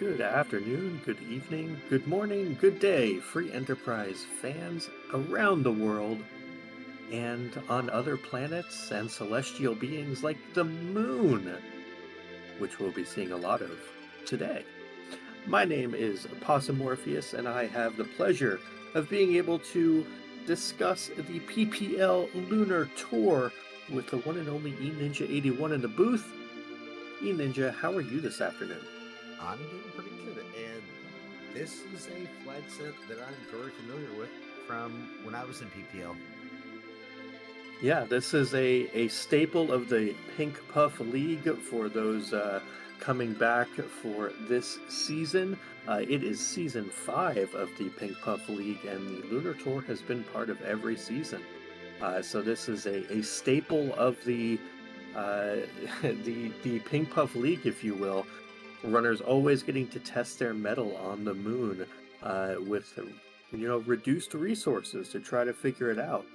Good afternoon, good evening, good morning, good day, free enterprise fans around the world and on other planets and celestial beings like the moon, which we'll be seeing a lot of today. My name is Possum Morpheus, and I have the pleasure of being able to discuss the PPL Lunar Tour with the one and only E Ninja 81 in the booth. E Ninja, how are you this afternoon? I'm doing pretty good, and this is a flag set that I'm very familiar with from when I was in PPL. Yeah, this is a staple of the Pink Puff League for those coming back for this season. It is season 5 of the Pink Puff League, and the Lunar Tour has been part of every season. So this is a staple of the uh, the Pink Puff League, if you will. Runners always getting to test their mettle on the moon with reduced resources to try to figure it out.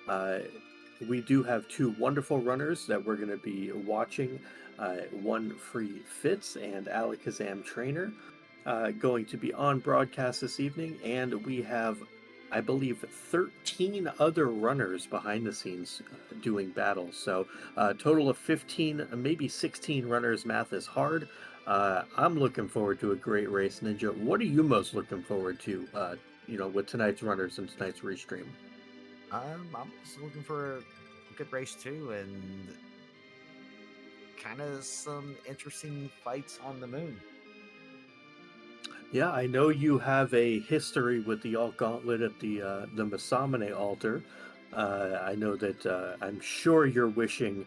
Uh, we do have two wonderful runners that we're going to be watching. One Free Fitz and Alakazam Trainer going to be on broadcast this evening, and we have, I believe, 13 other runners behind the scenes doing battles. So a total of 15, maybe 16 runners. Math is hard. I'm looking forward to a great race, Ninja. What are you most looking forward to, with tonight's runners and tonight's restream? I'm just looking for a good race too, and kind of some interesting fights on the moon. Yeah, I know you have a history with the Alt Gauntlet at the Masamune altar. I know that I'm sure you're wishing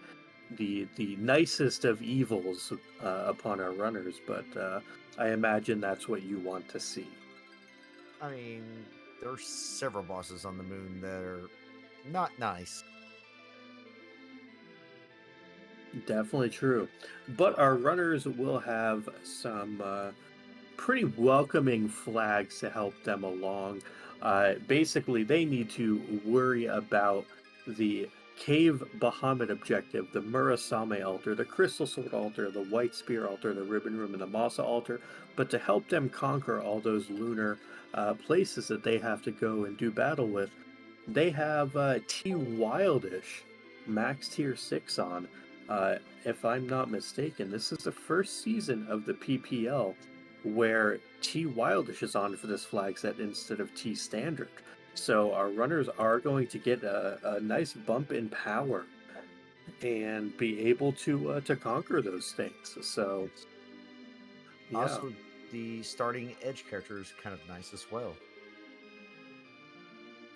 the nicest of evils upon our runners, but I imagine that's what you want to see. I mean, there's several bosses on the moon that are not nice. Definitely true. But our runners will have some pretty welcoming flags to help them along. Basically, they need to worry about the Cave Bahamut objective, the Murasame altar, the Crystal Sword altar, the White Spear altar, the Ribbon Room, and the Masa altar. But to help them conquer all those lunar places that they have to go and do battle with, they have T Wildish max tier 6 on. If I'm not mistaken, this is the first season of the PPL where T Wildish is on for this flag set instead of T Standard. So our runners are going to get a nice bump in power and be able to conquer those things. So Yes. yeah. Also, the starting edge character is kind of nice as well.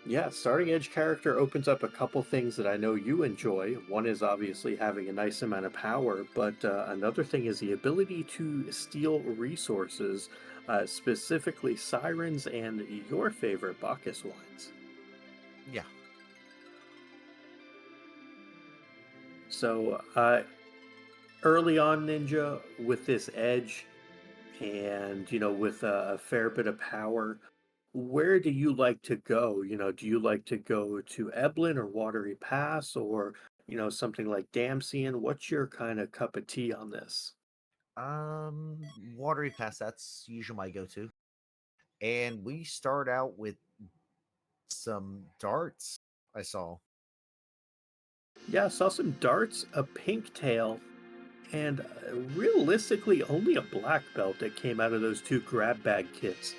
Yeah, starting edge character opens up a couple things that I know you enjoy. One is obviously having a nice amount of power, but another thing is the ability to steal resources, specifically sirens and your favorite Bacchus wines. Yeah. So early on, Ninja, with this edge and with a fair bit of power, where do you like to go? Do you like to go to Eblin or Watery Pass or, something like Damsian? What's your kind of cup of tea on this? Watery Pass, that's usually my go-to. And we start out with some darts I saw. Yeah, I saw some darts, a pink tail, and realistically only a black belt that came out of those two grab bag kits.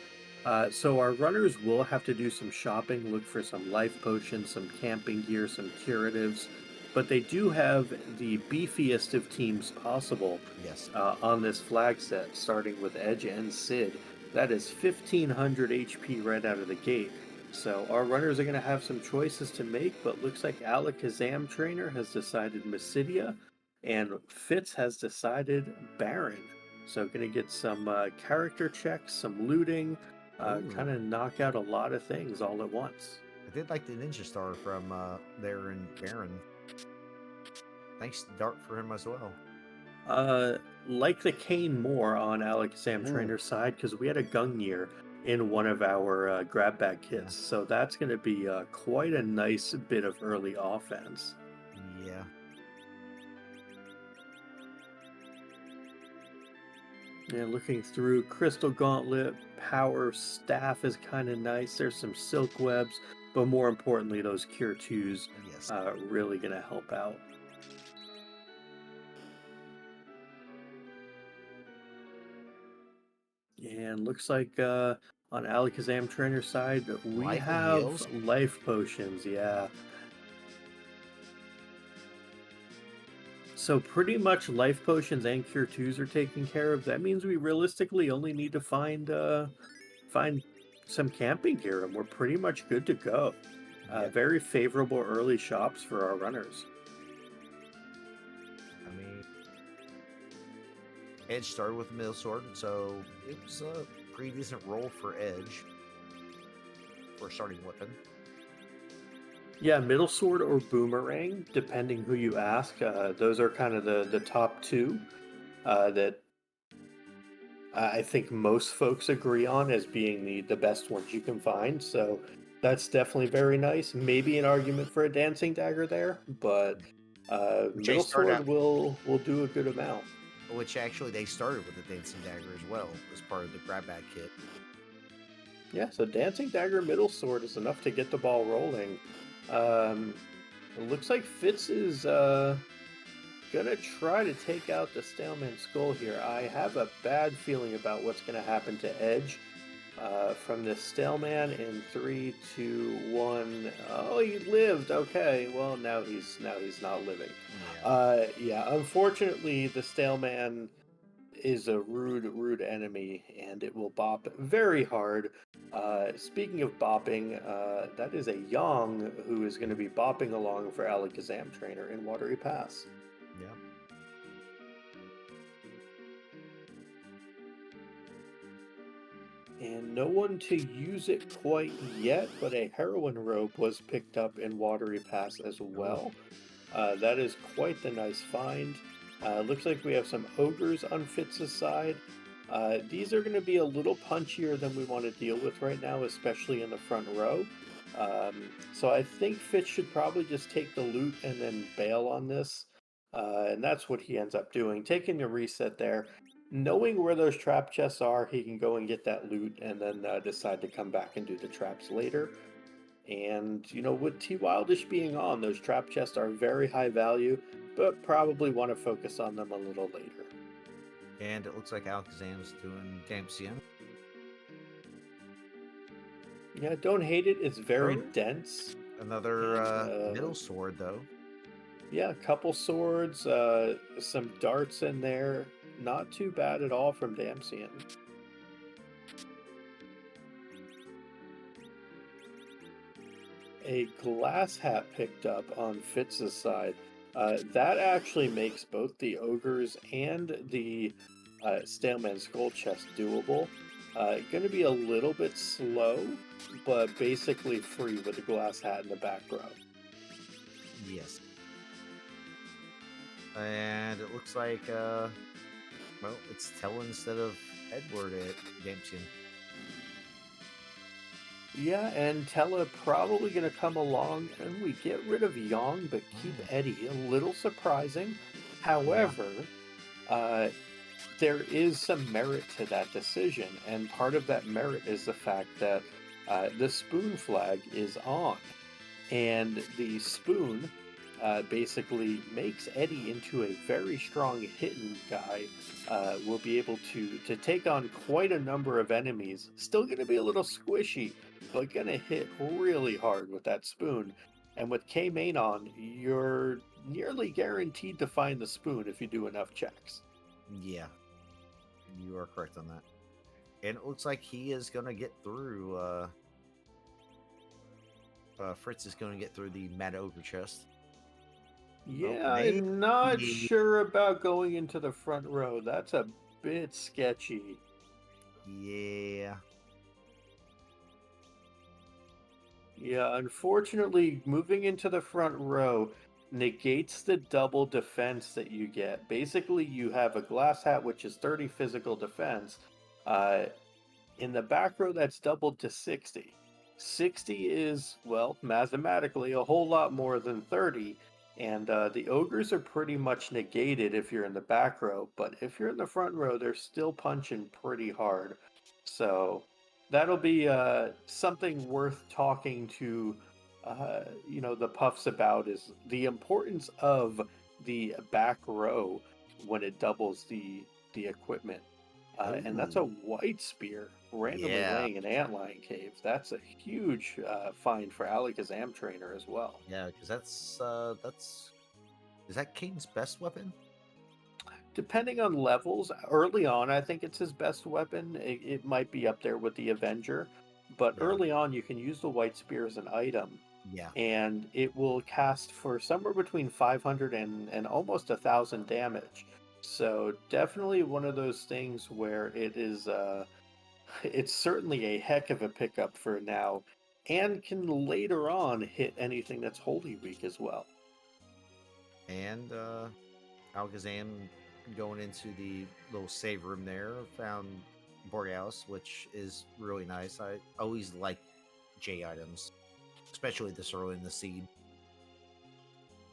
So our runners will have to do some shopping, look for some life potions, some camping gear, some curatives, but they do have the beefiest of teams possible Yes. on this flag set, starting with Edge and Sid. That is 1500 HP right out of the gate. So our runners are going to have some choices to make, but looks like Alakazam Trainer has decided Mysidia, and Fitz has decided Baron. So going to get some character checks, some looting, kind Ooh. of knock out a lot of things all at once. I did like the Ninja Star from there in Baron. Thanks, Dart, for him as well. Uh, like the Kane more on Alakazam Ooh. Trainer's side because we had a Gungnir in one of our grab bag Yeah. kits, so that's going to be quite a nice bit of early offense. Yeah. Yeah, looking through Crystal Gauntlet, Power Staff is kind of nice. There's some Silk Webs, but more importantly, those Cure 2s Yes. really going to help out. And looks like on Alakazam Trainer side, we Life and have heals. life potions. Yeah. So pretty much life potions and cure twos are taken care of. That means we realistically only need to find some camping gear and we're pretty much good to go. Yeah. Very favorable early shops for our runners. I mean, Edge started with a middle sword, so it was a pretty decent roll for Edge for a starting weapon. Yeah, middle sword or boomerang, depending who you ask. Those are kind of the top two that I think most folks agree on as being the best ones you can find. So that's definitely very nice. Maybe an argument for a dancing dagger there, but Which they middle started out, sword will do a good amount. which actually they started with the dancing dagger as well as part of the grab bag kit. Yeah, so dancing dagger middle sword is enough to get the ball rolling. Um, it looks like Fitz is gonna try to take out the Staleman Skull here. I have a bad feeling about what's gonna happen to Edge. From the Staleman in three, two, one. Oh, he lived. Okay, well now he's not living. Yeah. Yeah. Unfortunately, the Staleman is a rude enemy, and it will bop very hard. Speaking of bopping, that is a Yang who is going to be bopping along for Alakazam Trainer in Watery Pass. Yeah. And no one to use it quite yet, but a heroin robe was picked up in Watery Pass as Oh, well. That is quite the nice find. Looks like we have some ogres on Fitz's side. These are going to be a little punchier than we want to deal with right now, especially in the front row. So I think Fitz should probably just take the loot and then bail on this. And that's what he ends up doing, taking a reset there. Knowing where those trap chests are, he can go and get that loot and then decide to come back and do the traps later. And, with T Wildish being on, those trap chests are very high value, but probably want to focus on them a little later. and it looks like Alakazam's doing Dampian. Yeah, don't hate it. It's very Oh, dense. another And, middle sword though. yeah, a couple swords, some darts in there. Not too bad at all from Damsian. A glass hat picked up on Fitz's side. That actually makes both the ogres and the Staleman Skull chest doable. Going to be a little bit slow, but basically free with the glass hat in the back row. Yes. And it looks like well, it's Tell instead of Edward at Dampian. Yeah, and Tella probably going to come along, and we get rid of Yang, but keep Mm, Eddie. A little surprising. yeah. However, uh, there is some merit to that decision, and part of that merit is the fact that the spoon flag is on, and the spoon basically makes Eddie into a very strong hitting guy. Will be able to take on quite a number of enemies. Still going to be a little squishy, but going to hit really hard with that spoon. And with K main on, you're nearly guaranteed to find the spoon if you do enough checks. Yeah. You are correct on that. And it looks like he is gonna get through Fritz is gonna get through the Mad Ogre chest. Oh, Yeah, maybe. I'm not sure about going into the front row. That's a bit sketchy. Yeah. Yeah, unfortunately, moving into the front row negates the double defense that you get. Basically, you have a glass hat, which is 30 physical defense. Uh, in the back row, that's doubled to 60. 60 is, well, mathematically a whole lot more than 30. And the ogres are pretty much negated if you're in the back row, but if you're in the front row, they're still punching pretty hard. So that'll be something worth talking to, the puffs about is the importance of the back row when it doubles the equipment. And that's a Oh, white spear randomly yeah, laying an antlion cave. That's a huge find for Alakazam trainer as well. yeah, because that's is that Kane's best weapon? Depending on levels, early on, I think it's his best weapon. It might be up there with the Avenger, but Yeah, early on, you can use the White Spear as an item, yeah, and it will cast for somewhere between 500 and almost 1,000 damage. So definitely one of those things where it is, it's certainly a heck of a pickup for now, and can later on hit anything that's Holy Weak as well. and Alakazam going into the little save room there found Borealis, which is really nice. I always like J items, especially this early in the seed.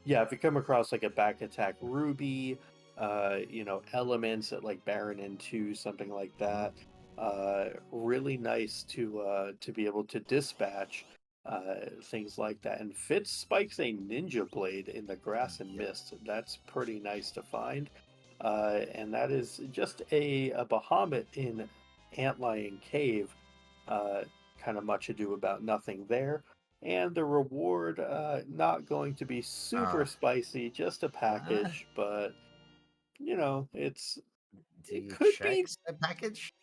Yeah, if you come across like a back attack Ruby, elements at like Baron and 2, something like Mhm. that, really nice to be able to dispatch things like that. And Fitz spikes a ninja blade in the grass and Yep. mist. That's pretty nice to find. And that is just a Bahamut in Antlion Cave. Uh, kind of much ado about nothing there. And the reward, not going to be super Uh, spicy, just a uh, package, but do it you could check be. a package?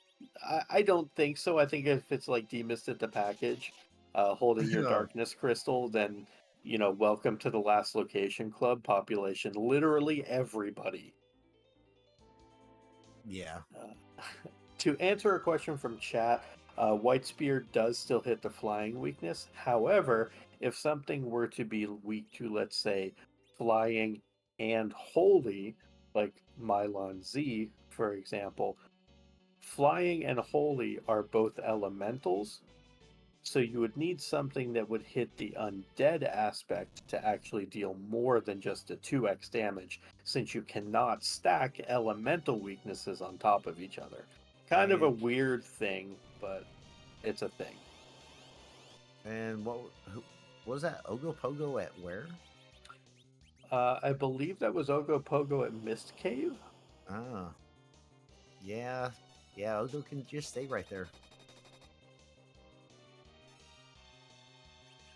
I don't think so. I think if it's like demisted the package, holding your Oh, darkness crystal, then welcome to the last location club population. Literally everybody. yeah. Uh, to answer a question from chat, White Spear does still hit the flying weakness. However, if something were to be weak to, let's say, flying and holy, like Mylon Z, for example, flying and holy are both elementals, so you would need something that would hit the undead aspect to actually deal more than just a 2x damage, since you cannot stack elemental weaknesses on top of each other. Kind of a And weird thing, but it's a thing. what was that? Ogopogo at where? I believe that was Ogopogo at Mist Cave. Ah, yeah, yeah. Ogo can just stay right there.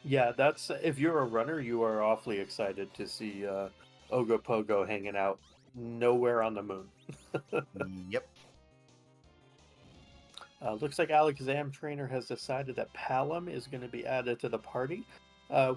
Yeah, that's if you're a runner, you are awfully excited to see Ogopogo hanging out nowhere on the moon. Yep. Looks like Alakazam Trainer has decided that Palom is going to be added to the party.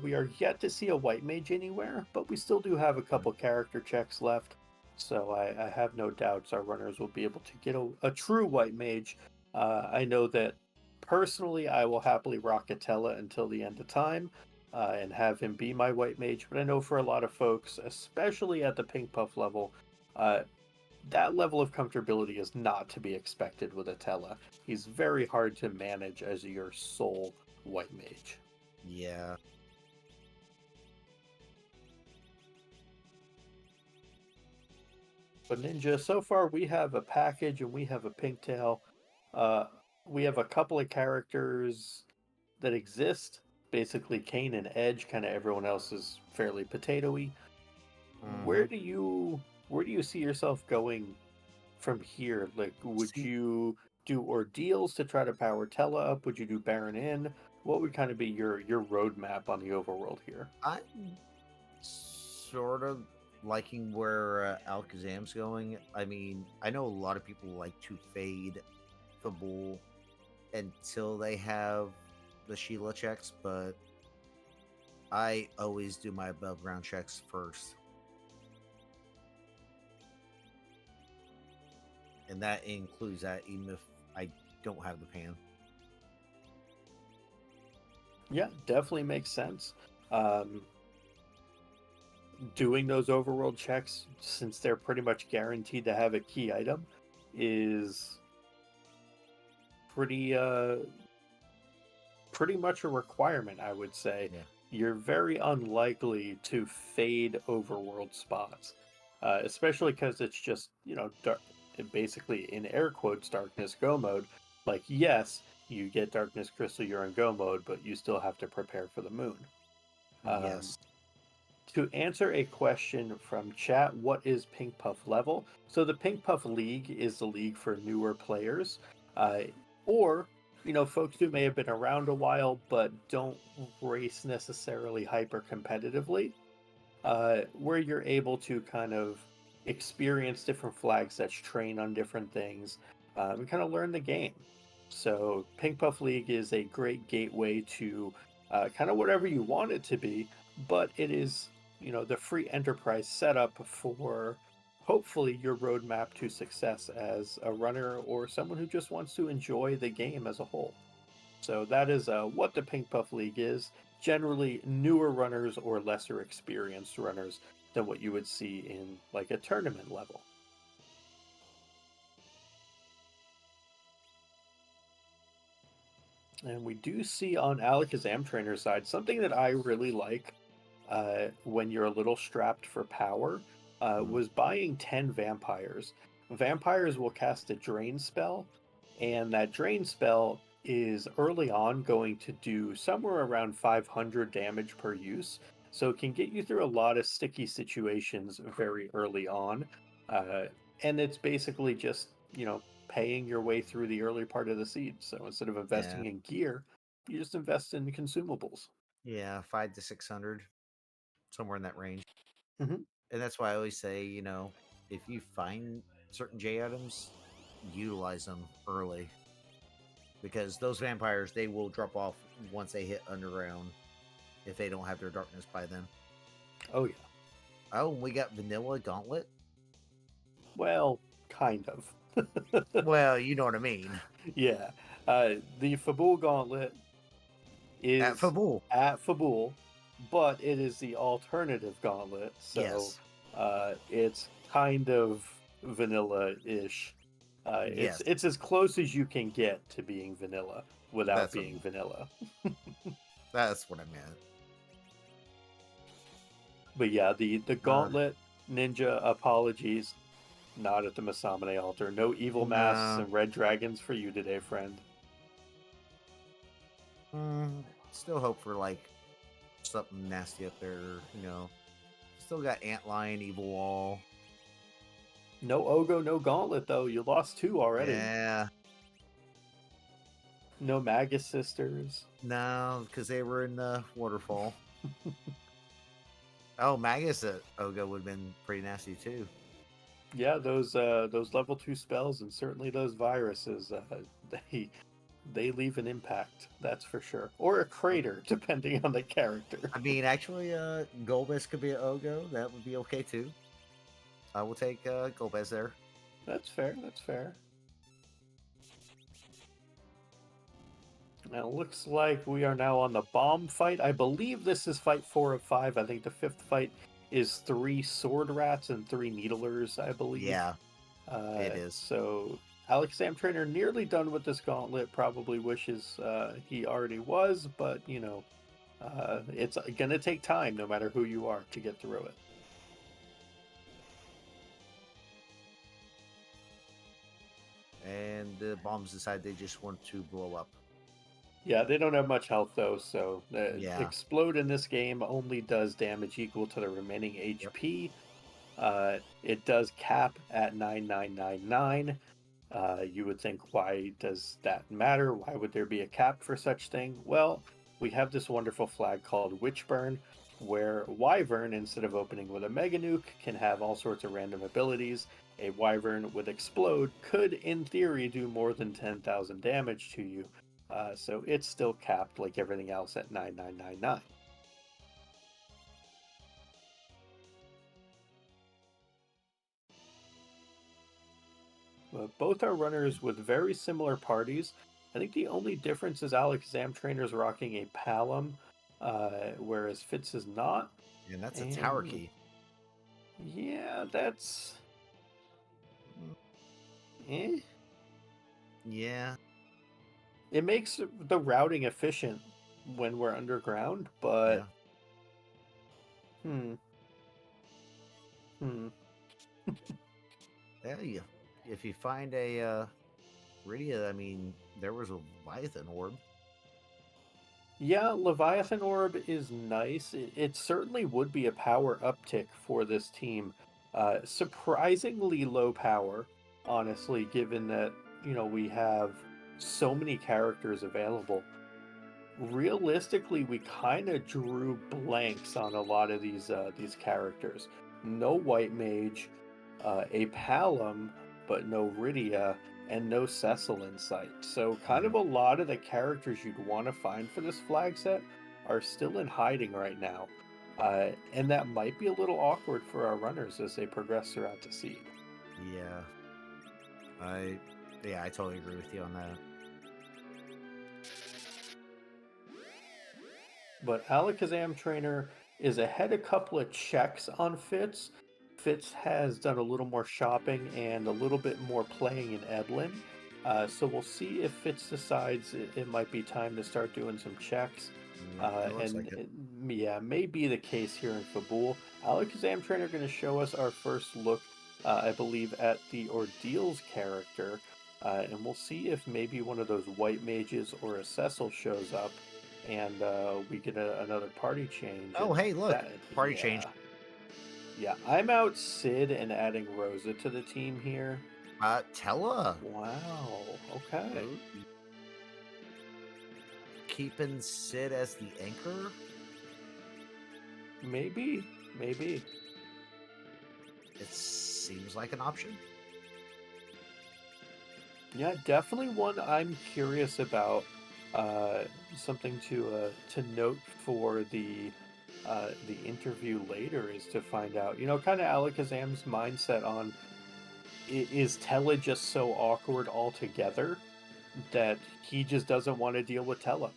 We are yet to see a White Mage anywhere, but we still do have a couple character checks left. So I have no doubts our runners will be able to get a true White Mage. I know that personally I will happily rock Atella until the end of time and have him be my White Mage, but I know for a lot of folks, especially at the Pink Puff level, uh, that level of comfortability is not to be expected with Atella. He's very hard to manage as your sole white mage. Yeah. But Ninja, so far we have a package and we have a pigtail. Uh, we have a couple of characters that exist. Basically, Kane and Edge. Kind of everyone else is fairly potatoy. Mm-hmm. Where do you see yourself going from here? Like, would See, you do ordeals to try to power Tella up? Would you do Baron in? What would kind of be your roadmap on the overworld here? I'm sort of liking where Alakazam's going. I mean, I know a lot of people like to fade the bull until they have the Sheila checks, but I always do my above ground checks first. And that includes that even if I don't have the pan. Yeah, definitely makes sense. Um, doing those overworld checks, since they're pretty much guaranteed to have a key item, is pretty pretty much a requirement, I would say. Yeah. you're very unlikely to fade overworld spots, especially because it's just, basically in air quotes, darkness go mode. Like, yes, you get darkness crystal, you're in go mode, but you still have to prepare for the moon. Um, Yes. to answer a question from chat, what is Pink Puff level? So the Pink Puff League is the league for newer players, uh, or folks who may have been around a while but don't race necessarily hyper competitively, where you're able to kind of experience different flag sets, train on different things, and kind of learn the game. So Pink Puff League is a great gateway to kind of whatever you want it to be, but it is, the free enterprise setup for hopefully your roadmap to success as a runner or someone who just wants to enjoy the game as a whole. So that is what the Pink Puff League is. Generally, newer runners or lesser experienced runners than what you would see in like a tournament level. And we do see on Alakazam Trainer's side something that I really like when you're a little strapped for power Mm. was buying 10 vampires. Vampires will cast a drain spell, and that drain spell is early on going to do somewhere around 500 damage per use. So it can get you through a lot of sticky situations very early on. Uh, and it's basically just, paying your way through the early part of the seed. So instead of Yeah. investing in gear, you just invest in consumables. Yeah. 5 to 600, somewhere in that range. Hmm. And that's why I always say, if you find certain J items, utilize them early because those vampires they will drop off once they hit underground if they don't have their darkness by then. Oh, yeah. Oh, we got vanilla gauntlet. Well, kind of. Well, you know what I mean. Yeah. The Fabul Gauntlet At is Fabul. at Fabul, but it is the alternative gauntlet, so Yes. it's kind of vanilla-ish. It's Yes. it's as close as you can get to being vanilla without That's what I being meant. vanilla. That's what I meant. But yeah, the Uh, Gauntlet Ninja, apologies, not at the Masamune altar. No evil masks no. and red dragons for you today, friend. Still hope for like something nasty up there. Still got Antlion, Evil Wall. No Ogo, no Gauntlet though. You lost two already. Yeah. No Magus Sisters. No, because they were in the waterfall. Oh, Magus at Oga would have been pretty nasty too. Yeah, those level 2 spells and certainly those viruses, they they leave an impact, that's for sure. Or a crater, depending on the character. I mean, actually, Golbez could be an Ogo. That would be okay too. I will take Golbez there. That's fair, that's fair. Now it looks like we are now on the bomb fight. I believe this is fight 4 of 5. I think the fifth fight is 3 sword rats and 3 needlers, I believe. Yeah, it is. So Alex Sam Trainer nearly done with this gauntlet. Probably wishes he already was, but it's gonna take time, no matter who you are, to get through it. And the bombs decide they just want to blow up. Yeah, they don't have much health though, so Yeah. explode in this game only does damage equal to the remaining Yep. HP. It does cap at 9999. You would think, why does that matter? Why would there be a cap for such thing? Well, we have this wonderful flag called Witchburn, where Wyvern, instead of opening with a Mega Nuke, can have all sorts of random abilities. A Wyvern with Explode could, in theory, do more than 10,000 damage to you. So it's still capped like everything else at 9999. Both are runners with very similar parties. I think the only difference is Alex Zamtrainer's rocking a Palom, whereas Fitz is not. And that's a tower And key. yeah, that's Mm, eh. yeah. It makes the routing efficient when we're underground, but Yeah. Hmm. Hmm. Yeah, if you find a Rydia, I mean, there was a Leviathan orb. Yeah, Leviathan Orb is nice. It certainly would be a power uptick for this team. Surprisingly low power, honestly, given that, we have so many characters available. Realistically, we kind of drew blanks on a lot of these characters. No White Mage, a Palom, but no Rydia, and no Cecil in sight. So kind of Yep. a lot of the characters you'd want to find for this flag set are still in hiding right now. And that might be a little awkward for our runners as they progress throughout the seed. Yeah, I yeah, I totally agree with you on that. But Alakazam Trainer is ahead a couple of checks on Fitz. Fitz has done a little more shopping and a little bit more playing in Edlin. So we'll see if Fitz decides it might be time to start doing some checks. Yep, it looks like it. Yeah, may be the case here in Fabul. Alakazam Trainer going to show us our first look, I believe, at the Ordeals character. And we'll see if maybe one of those white mages or a Cecil shows up and we get another party change. Oh, And hey, look, that, party changed. yeah, I'm out Sid and adding Rosa to the team here. Tella. Wow, okay. Ooh, keeping Sid as the anchor. Maybe. It seems like an option. Yeah, definitely one I'm curious about. Uh, Something to note for the interview later is to find out, kind of Alakazam's mindset on is Tella just so awkward altogether that he just doesn't want to deal with Tella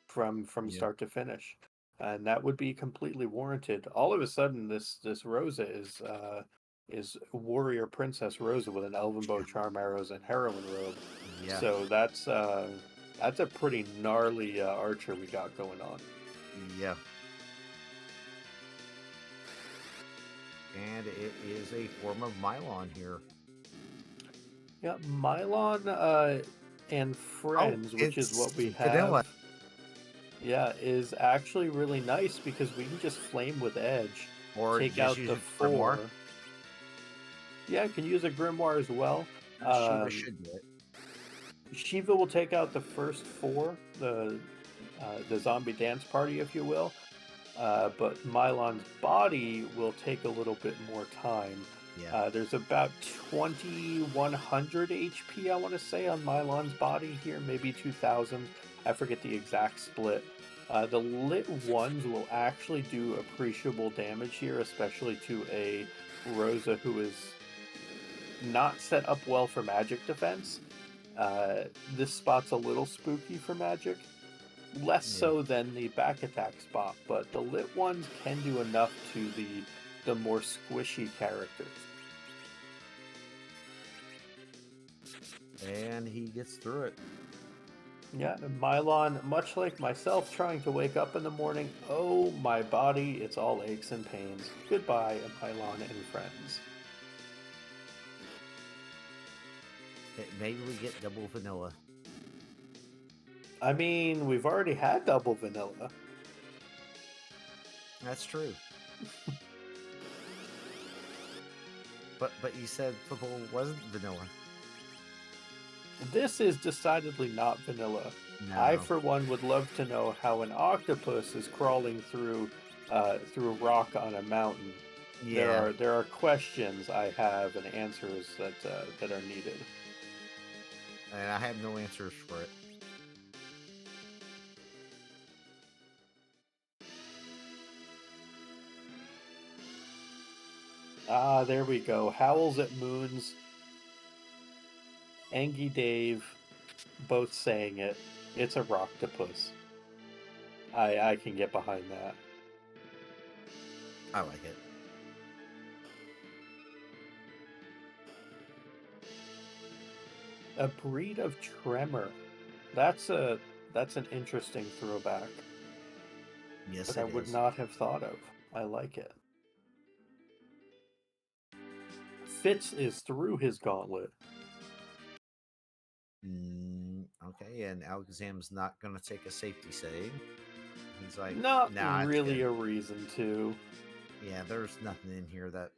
from Yeah. start to finish, and that would be completely warranted. All of a sudden, this Rosa is warrior princess Rosa with an elven bow, charm arrows, and heroine robe. Yeah. So that's a pretty gnarly archer we got going on. Yeah. And it is a form of Mylon here. Yeah, Mylon and Oh, friends, which is what it's we vanilla. have. Yeah, is actually really nice because we can just flame with edge, Or take just out use the a grimoire. four. Yeah, I can use a grimoire as well. Shiva Um, should do it. Shiva will take out the first four, the zombie dance party, if you will. But Mylon's body will take a little bit more time. Yeah. There's about 2100 HP, I want to say, on Mylon's body here, maybe 2000. I forget the exact split. The lit ones will actually do appreciable damage here, especially to a Rosa who is not set up well for magic defense. This spot's a little spooky for magic, less Yeah. so than the back attack spot, but the lit ones can do enough to the more squishy characters. And he gets through it. Yeah, and Mylon, much like myself trying to wake up in the morning, oh my body, it's all aches and pains. Goodbye, Mylon and friends. Maybe we get double vanilla. I mean, we've already had double vanilla. That's true. But you said football wasn't vanilla. This is decidedly not vanilla. I, No. for one, would love to know how an octopus is crawling through rock on a mountain. Yeah. There are questions I have and answers that are needed. And I have no answers for it. Ah, there we go. Howls at Moons, Angie Dave, both saying it. It's a rocktopus. I can get behind that. I like it. A breed of tremor. That's an interesting throwback Yes, that I it would is. not have thought of. I like it. Fitz is through his gauntlet. Okay, and Alakazam's not going to take a safety save. He's like, Not nah, it's really good. a reason to. Yeah, there's nothing in here that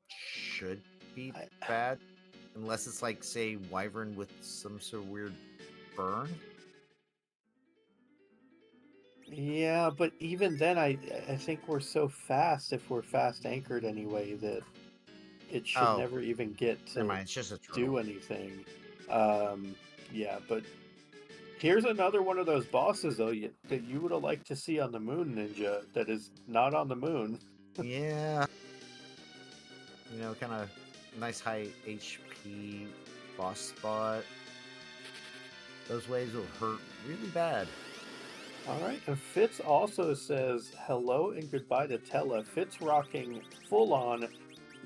should be I, bad. Unless it's like, say, Wyvern with some sort of weird burn. yeah, but even then, I think we're so fast if we're fast anchored anyway that it should Oh, never even get never to mind. It's just a turtle. do anything. Um, yeah, but here's another one of those bosses though that you would have liked to see on the Moon Ninja that is not on the moon. Yeah, kind of nice high HP boss spot. Those waves will hurt really bad. All right, and Fitz also says hello and goodbye to Tella. Fitz rocking full on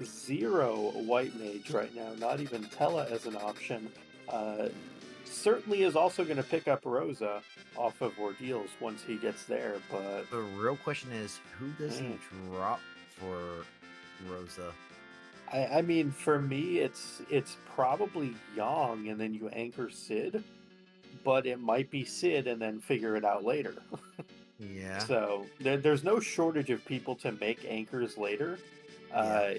zero white mage right now, not even Tella as an option. Uh, Certainly is also going to pick up Rosa off of Ordeals once he gets there, but The real question is, who does he mm, drop for Rosa? I mean, for me, it's probably Yang, and then you anchor Sid, but it might be Sid and then figure it out later. Yeah, So there's no shortage of people to make anchors later. yeah,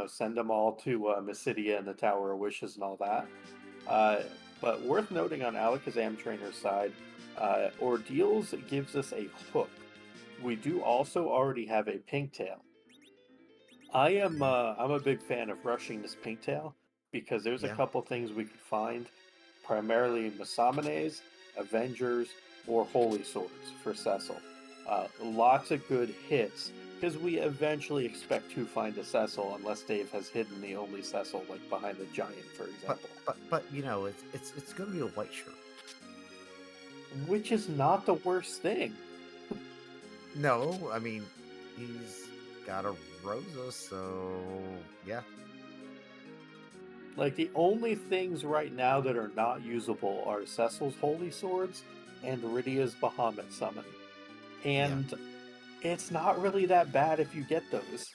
Send them all to Mysidia and the Tower of Wishes and all that. Uh, but worth noting on Alakazam Trainer's side, Ordeals gives us a hook. We do also already have a Pinktail. okay, I'm a big fan of rushing this Pinktail because there's a yeah. couple things we could find, primarily Masamenes, Avengers, or Holy Swords for Cecil. Lots of good hits because we eventually expect to find a Cecil unless Dave has hidden the only Cecil like behind the giant, for But example. it's gonna be a white shirt. Which is not the worst thing. No, I mean he's got a Rosa, so yeah, Like the only things right now that are not usable are Cecil's Holy Swords and Rydia's Bahamut Summon. yeah. And it's not really that bad if you get those,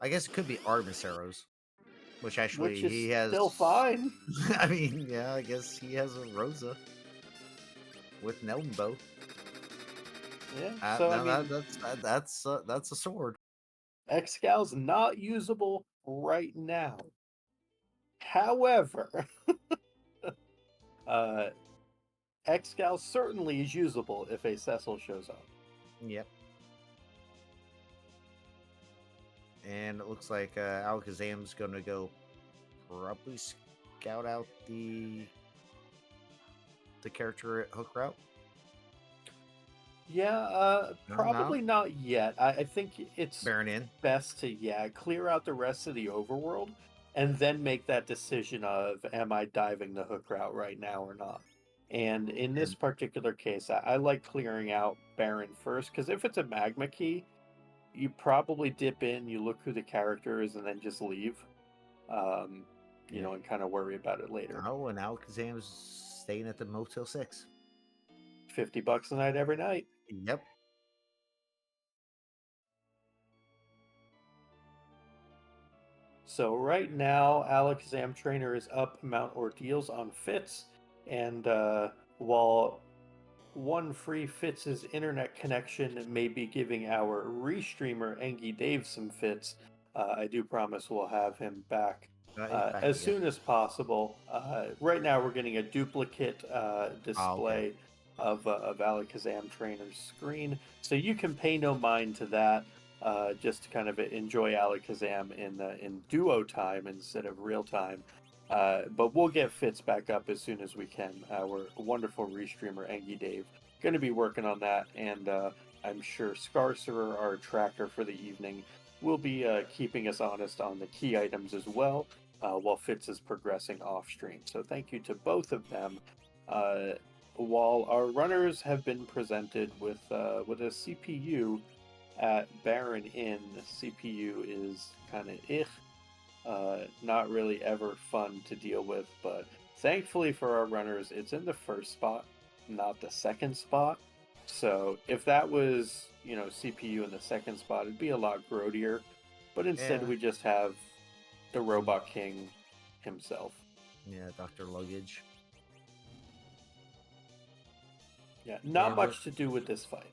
I guess it could be Artemis arrows, which which actually is he still has. fine. I mean, yeah, I guess he has a Rosa with Nelmbo. Yeah, so I No, mean, that's a sword. Excal's not usable right now. However, uh, Excal certainly is usable if a Cecil shows up. Yep. And it looks like Alakazam's gonna go probably scout out the character at Hook Route. Yeah, No, no, probably not yet. I think it's Baron in. best to, yeah, clear out the rest of the overworld and then make that decision of am I diving the hook route right now or not. And in this And particular case, I like clearing out Baron first because if it's a magma key, you probably dip in, you look who the character is, and then just leave, um, yep. and kind of worry about it later. Oh, and Alakazam's staying at the Motel 6. $50 a night every night. Yep. So right now, Alakazam Trainer is up Mount Ordeals on Fitz, and while one free Fitz's internet connection may be giving our restreamer Engie Dave some fits, I do promise we'll have him back He's back as again. soon as possible. Right now, we're getting a duplicate Oh, okay. display of Alakazam Trainer's screen, so you can pay no mind to that. Just to kind of enjoy Alakazam in duo time instead of real time. But we'll get Fitz back up as soon as we can. Our wonderful restreamer Engie Dave going to be working on that, and I'm sure Scarcerer, our tracker for the evening, will be keeping us honest on the key items as well, while Fitz is progressing off stream. So thank you to both of them. Uh, while our runners have been presented with a CPU at Baron Inn, the CPU is kind of not really ever fun to deal with, but thankfully for our runners, it's in the first spot, not the second spot. So if that was, CPU in the second spot, it'd be a lot grodier. But instead, Yeah. we just have the Some Robot King himself. yeah, Doctor Luggage. Yeah, not And much to do with this fight.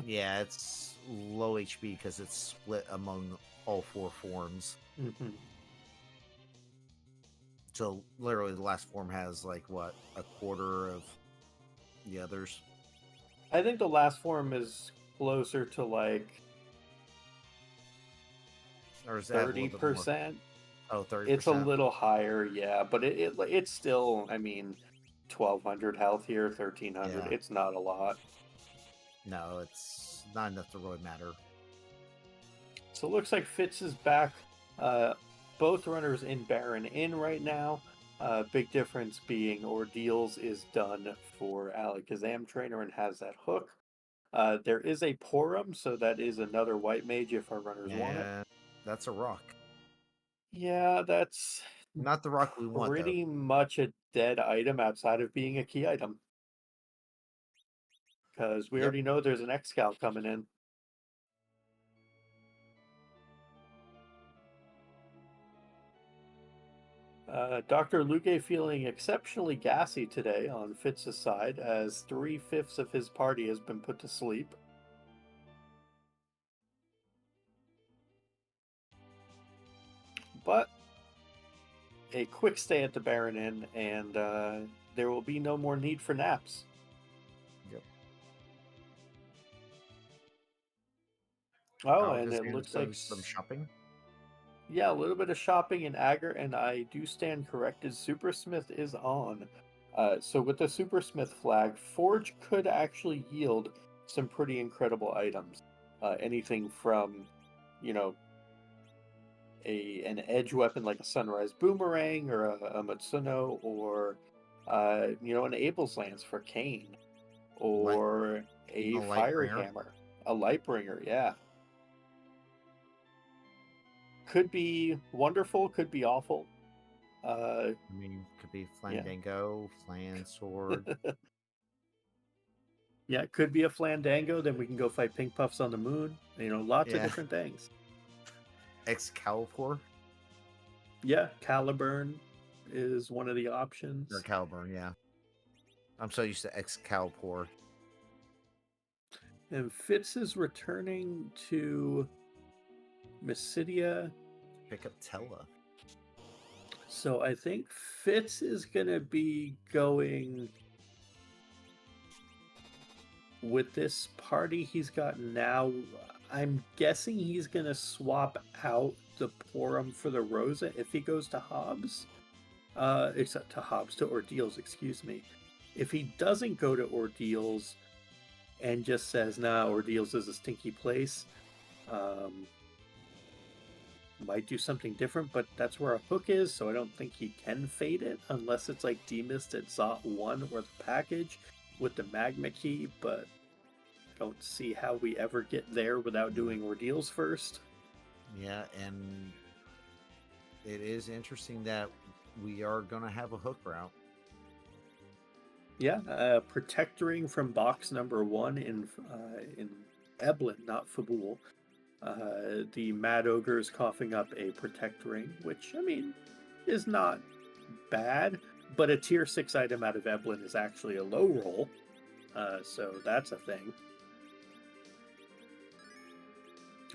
yeah, it's low HP because it's split among all four forms. Hmm. So literally, the last form has like what, a quarter of the others, I think the last form is closer to like or does it have a little bit more? 30%. Oh, It's a 30%. little higher, yeah, but it's still, I mean, 1200 health here, 1300. Yeah, It's not a lot. no, it's not enough to really matter. So it looks like Fitz is back. Uh, both runners in Baron in right now. Big difference being Ordeals is done for Alakazam Trainer and has that hook. There is a Porum, so that is another white mage if our runners want it. And that's a rock. Yeah, that's Not the rock we want though. pretty much a dead item outside of being a key item. Because we Yep. already know there's an Excal coming in. Dr. Luque feeling exceptionally gassy today on Fitz's side, as three-fifths of his party has been put to sleep. But a quick stay at the Baron Inn, and there will be no more need for naps. Yep. Oh, and it Alakazam is looks like, doing some shopping. yeah, a little bit of shopping in Agar, and I do stand corrected. Supersmith is on. So with the Supersmith flag, Forge could actually yield some pretty incredible items. Anything from, you know, an edge weapon like a Sunrise Boomerang or a Matsuno, or an Abel's Lance for Kane, Light, or a a light Fiery bringer. Hammer, a Lightbringer. Yeah, could be wonderful, could be awful. Uh, I mean, could be yeah. Flandango, Flan Sword. Yeah, it could be a Flandango. Then we can go fight Pink Puffs on the moon. Lots of Yeah. different things. Excalibur. Yeah, Caliburn is one of the Or options. Caliburn, yeah. I'm so used to Excalibur. And Fitz is returning to Mysidia. Pick up Tella. So I think Fitz is going to be going with this party he's got now. I'm guessing he's going to swap out the Porum for the Rosa if he goes to Hobbs. Except to Hobbs, to Ordeals, excuse me. If he doesn't go to Ordeals and just says, nah, Ordeals is a stinky place, um, might do something different, but that's where a hook is, so I don't think he can fade it unless it's like demist at Zot 1 or the package with the magma key, but I don't see how we ever get there without doing Ordeals first. Yeah, and it is interesting that we are going to have a hook route. Yeah, protectoring from box number 1 in Eblin, not Fabul. The Mad Ogre is coughing up a protectoring, which, I mean, is not bad, but a tier 6 item out of Eblin is actually a low roll, so that's a thing.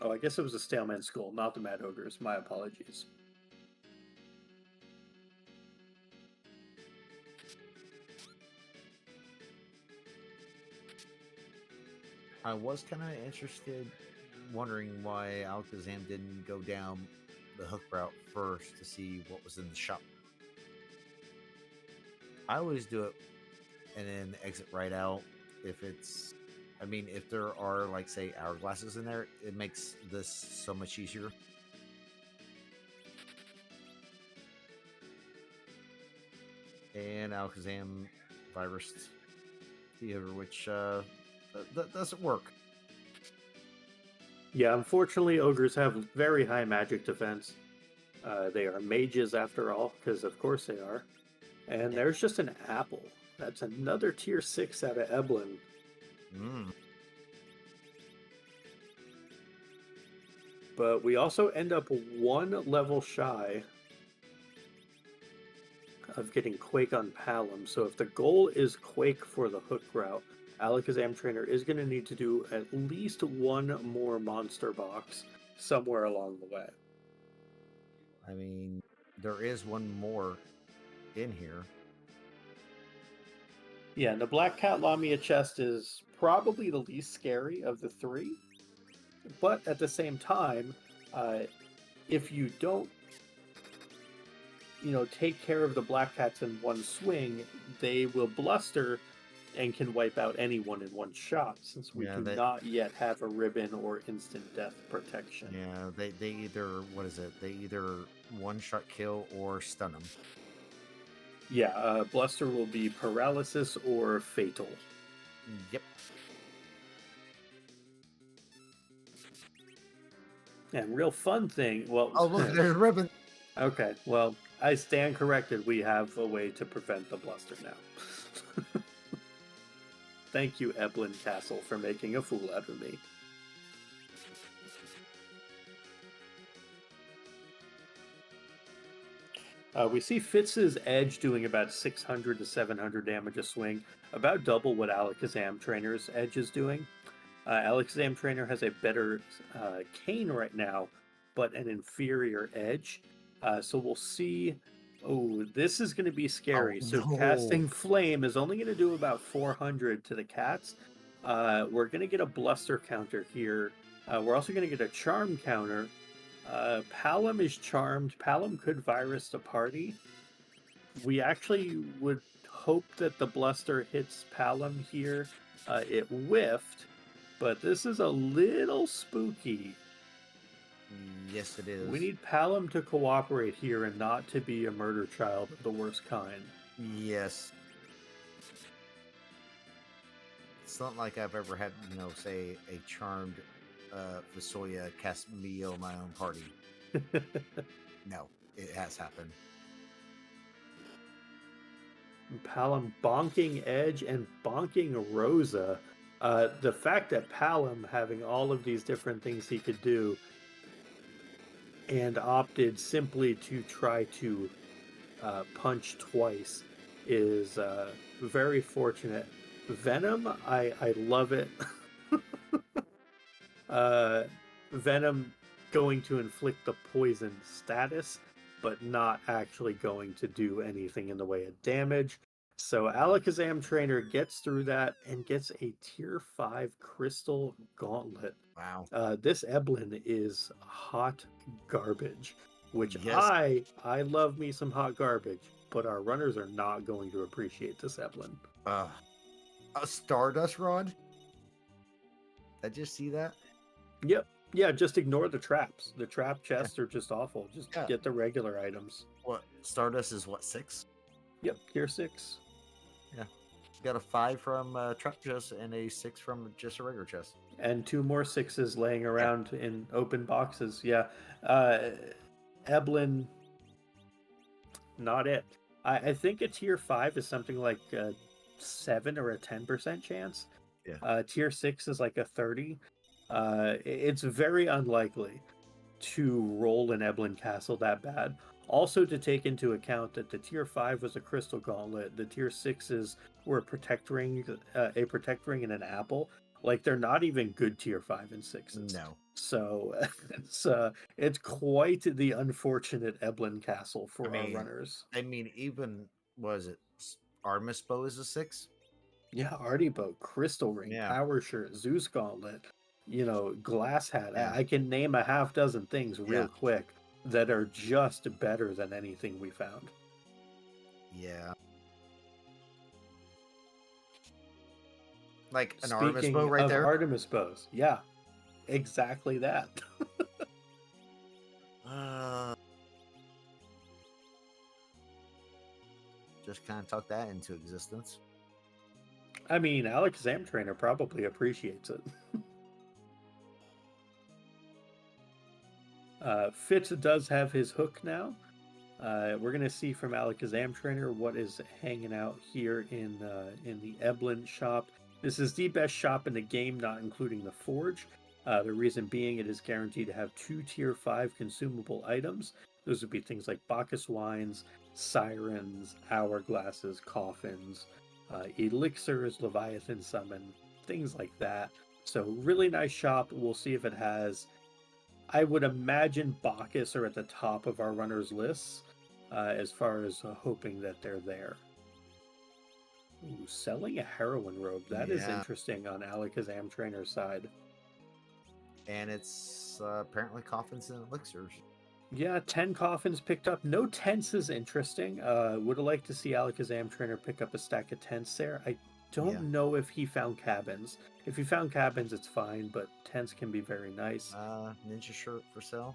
Oh, I guess it was a Staleman Skull, not the Mad Ogres. My apologies. I was kind of interested, wondering why Alakazam didn't go down the hook route first to see what was in the shop. I always do it and then exit right out if it's, I mean, if there are, like, say, hourglasses in there, it makes this so much easier. And Alakazam virus theater, which that doesn't work. Yeah, unfortunately, ogres have very high magic defense. They are mages after all, because of course they are. And Eh, there's just an apple. That's another tier 6 out of Eblin. Mm. but we also end up one level shy of getting Quake on Palom. So if the goal is Quake for the hook route, Alakazam Trainer is going to need to do at least one more monster box somewhere along the way. I mean, there is one more in here. Yeah, and the Black Cat Lamia chest is probably the least scary of the three, but at the same time, uh, if you don't, take care of the Black Cats in one swing, they will bluster and can wipe out anyone in one shot, since we Yeah, do not yet have a ribbon or instant death protection. they either what is it? They either one shot kill or stun them. Yeah, bluster will be paralysis or fatal. Yep. And real fun thing, well, Oh look, there's ribbon. okay, well, I stand corrected. We have a way to prevent the bluster now. Thank you, Eblin Castle, for making a fool out of me. We see Fitz's Edge doing about 600 to 700 damage a swing, about double what Alakazam Trainer's Edge is doing. Alakazam Trainer has a better cane right now, but an inferior Edge. So we'll see. Oh, this is going to be Oh scary. So no. casting Flame is only going to do about 400 to the cats. We're going to get a Bluster counter here. We're also going to get a Charm counter. Palom is charmed. Palom could virus the party. We actually would hope that the bluster hits Palom here. It whiffed, but this is a little spooky. Yes, it is. We need Palom to cooperate here and not to be a murder child of the worst kind. Yes. It's not like I've ever had, say a charmed Visoya cast Mio my own party. No, it has happened. Palom bonking Edge and bonking Rosa. The fact that Palom, having all of these different things he could do, and opted simply to try to punch twice is very fortunate. Venom, I love it. uh, Venom going to inflict the poison status, but not actually going to do anything in the way of damage. So Alakazam Trainer gets through that and gets a tier 5 Crystal Gauntlet. Wow. This Eblin is hot garbage, which Yes. I love me some hot garbage, but our runners are not going to appreciate this Eblin. A Stardust Rod? Did you see that? Yep. Yeah, just ignore the traps. The trap chests are just awful. Just get the regular items. What? Stardust is what, 6? Yep, tier 6. Yeah. Got a 5 from trap chest and a 6 from just a regular chest. And 2 more 6s laying around in open boxes. Yeah. Eblin, not it. I think a tier 5 is something like a 7 or a 10% chance. Yeah. Tier 6 is like a 30. It's very unlikely to roll an Eblin Castle that bad. Also, to take into account that the tier 5 was a Crystal Gauntlet, the tier 6s were a Protect Ring and an Apple. Like, they're not even good tier 5 and 6s. No. So it's quite the unfortunate Eblin Castle for our runners. I mean, even was it Artemis Bow is a 6? Yeah, Artie Bow, Crystal Ring, Power Shirt, Zeus Gauntlet, Glass Hat. Yeah. I can name a half dozen things real quick that are just better than anything we found. Yeah. Like an Speaking Artemis Bow right of there? Artemis Bows, yeah, exactly that. Just kind of tuck that into existence. I mean, Alakazam Trainer probably appreciates it. Fitz does have his hook now. We're going to see from Alakazam Trainer what is hanging out here in the Eblin shop. This is the best shop in the game, not including the Forge. The reason being, it is guaranteed to have two tier 5 consumable items. Those would be things like Bacchus wines, sirens, hourglasses, coffins, elixirs, Leviathan summon, things like that. So, really nice shop. We'll see if it has. I would imagine Bacchus are at the top of our runners' lists as far as hoping that they're there. Ooh, selling a heroin robe. That is Yeah, interesting on Alakazam Trainer's side. and it's apparently coffins and elixirs. Yeah, 10 coffins picked up. No tents is interesting. Would have liked to see Alakazam Trainer pick up a stack of tents there. I don't Yeah. know if he found cabins. If he found cabins, it's fine, but tents can be very nice. Ninja shirt for sale.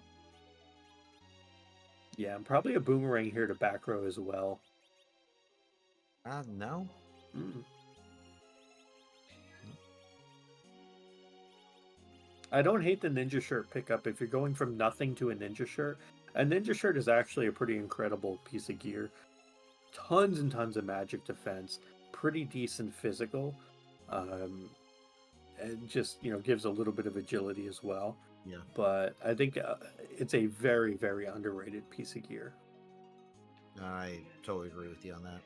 Yeah, and probably a boomerang here to back row as well. No. Mm. I don't hate the ninja shirt pickup if you're going from nothing to a ninja shirt. A ninja shirt is actually a pretty incredible piece of gear. Tons and tons of magic defense, pretty decent physical, um, and just gives a little bit of agility as well. Yeah. But I think it's a very very underrated piece of gear. I totally agree with you on that.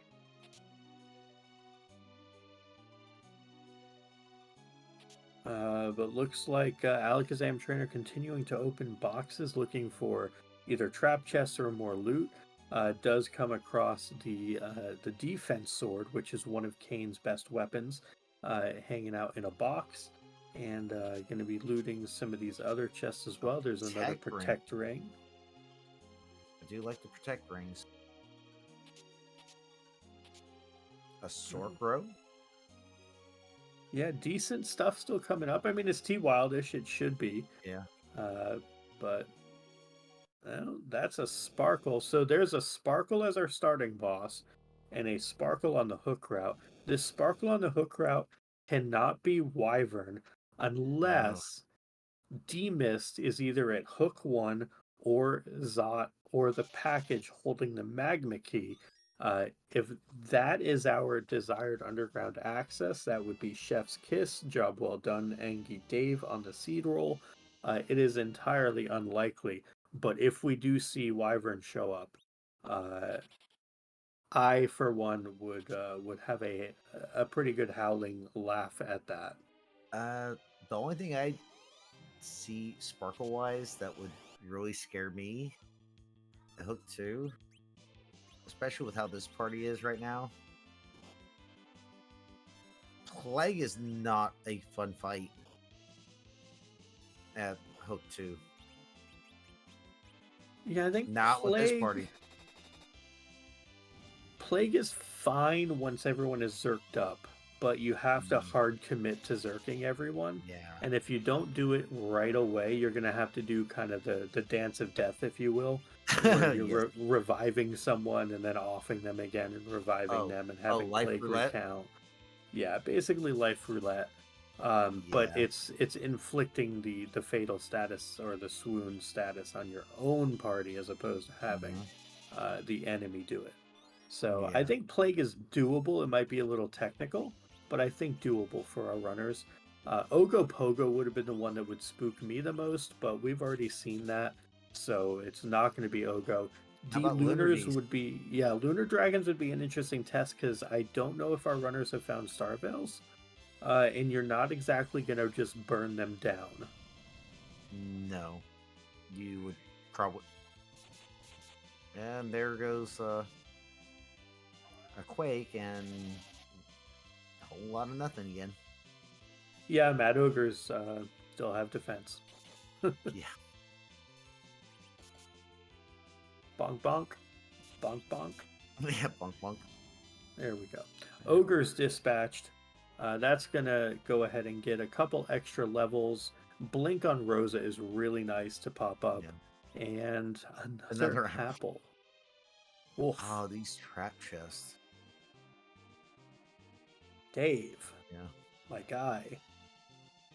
But looks like Alakazam Trainer continuing to open boxes looking for either trap chests or more loot. Does come across the defense sword, which is one of Kane's best weapons, hanging out in a box, and going to be looting some of these other chests as A well. There's another protect ring. protect ring. I do like the protect rings. A Sorkro. Yeah, decent stuff still coming up. I mean, it's T Wildish, it should be, Yeah. uh, but well, that's a Sparkle. So there's a Sparkle as our starting boss and a Sparkle on the hook route. This Sparkle on the hook route cannot be Wyvern Oh. unless Demist is either at hook 1 or Zot or the package holding the magma key. If that is our desired underground access, that would be Chef's Kiss, Job Well Done, Angie Dave on the seed roll. It is entirely unlikely, but if we do see Wyvern show up, uh, I for one would have a pretty good howling laugh at that. The only thing I see sparkle wise that would really scare me, Hook 2, especially with how this party is right now. Plague is not a fun fight at Hook 2. Yeah, I think Not with this party. Plague is fine once everyone is zerked up, but you have to hard commit to zerking everyone. Yeah. And if you don't do it right away, you're going to have to do kind of the dance of death, if you will, where you're Yes. reviving someone and then offing them again and reviving them and having Life Plague roulette. recount. Yeah, basically life roulette. But Yeah. it's inflicting the fatal status or the swoon status on your own party as opposed to having the enemy do it. So I Yeah. think Plague is doable. It might be a little technical, but I think doable for our runners. Ogopogo would have been the one that would spook me the most, but we've already seen that, so it's not going to be Ogo. How D about Lunar Lunars Beast? would be, yeah, Lunar Dragons would be an interesting test because I don't know if our runners have found Starveils, and you're not exactly going to just burn them down. No. You would probably. And there goes a quake and a whole lot of nothing again. Yeah, Mad Ogres still have defense. Yeah. Bonk bonk, bonk bonk. Yeah, bonk bonk. There we go. Ogre's dispatched. That's going to go ahead and get a couple extra levels. Blink on Rosa is really nice to pop up. Yeah. And Another another apple. Wolf. Oh, these trap chests. Dave, Yeah. my guy,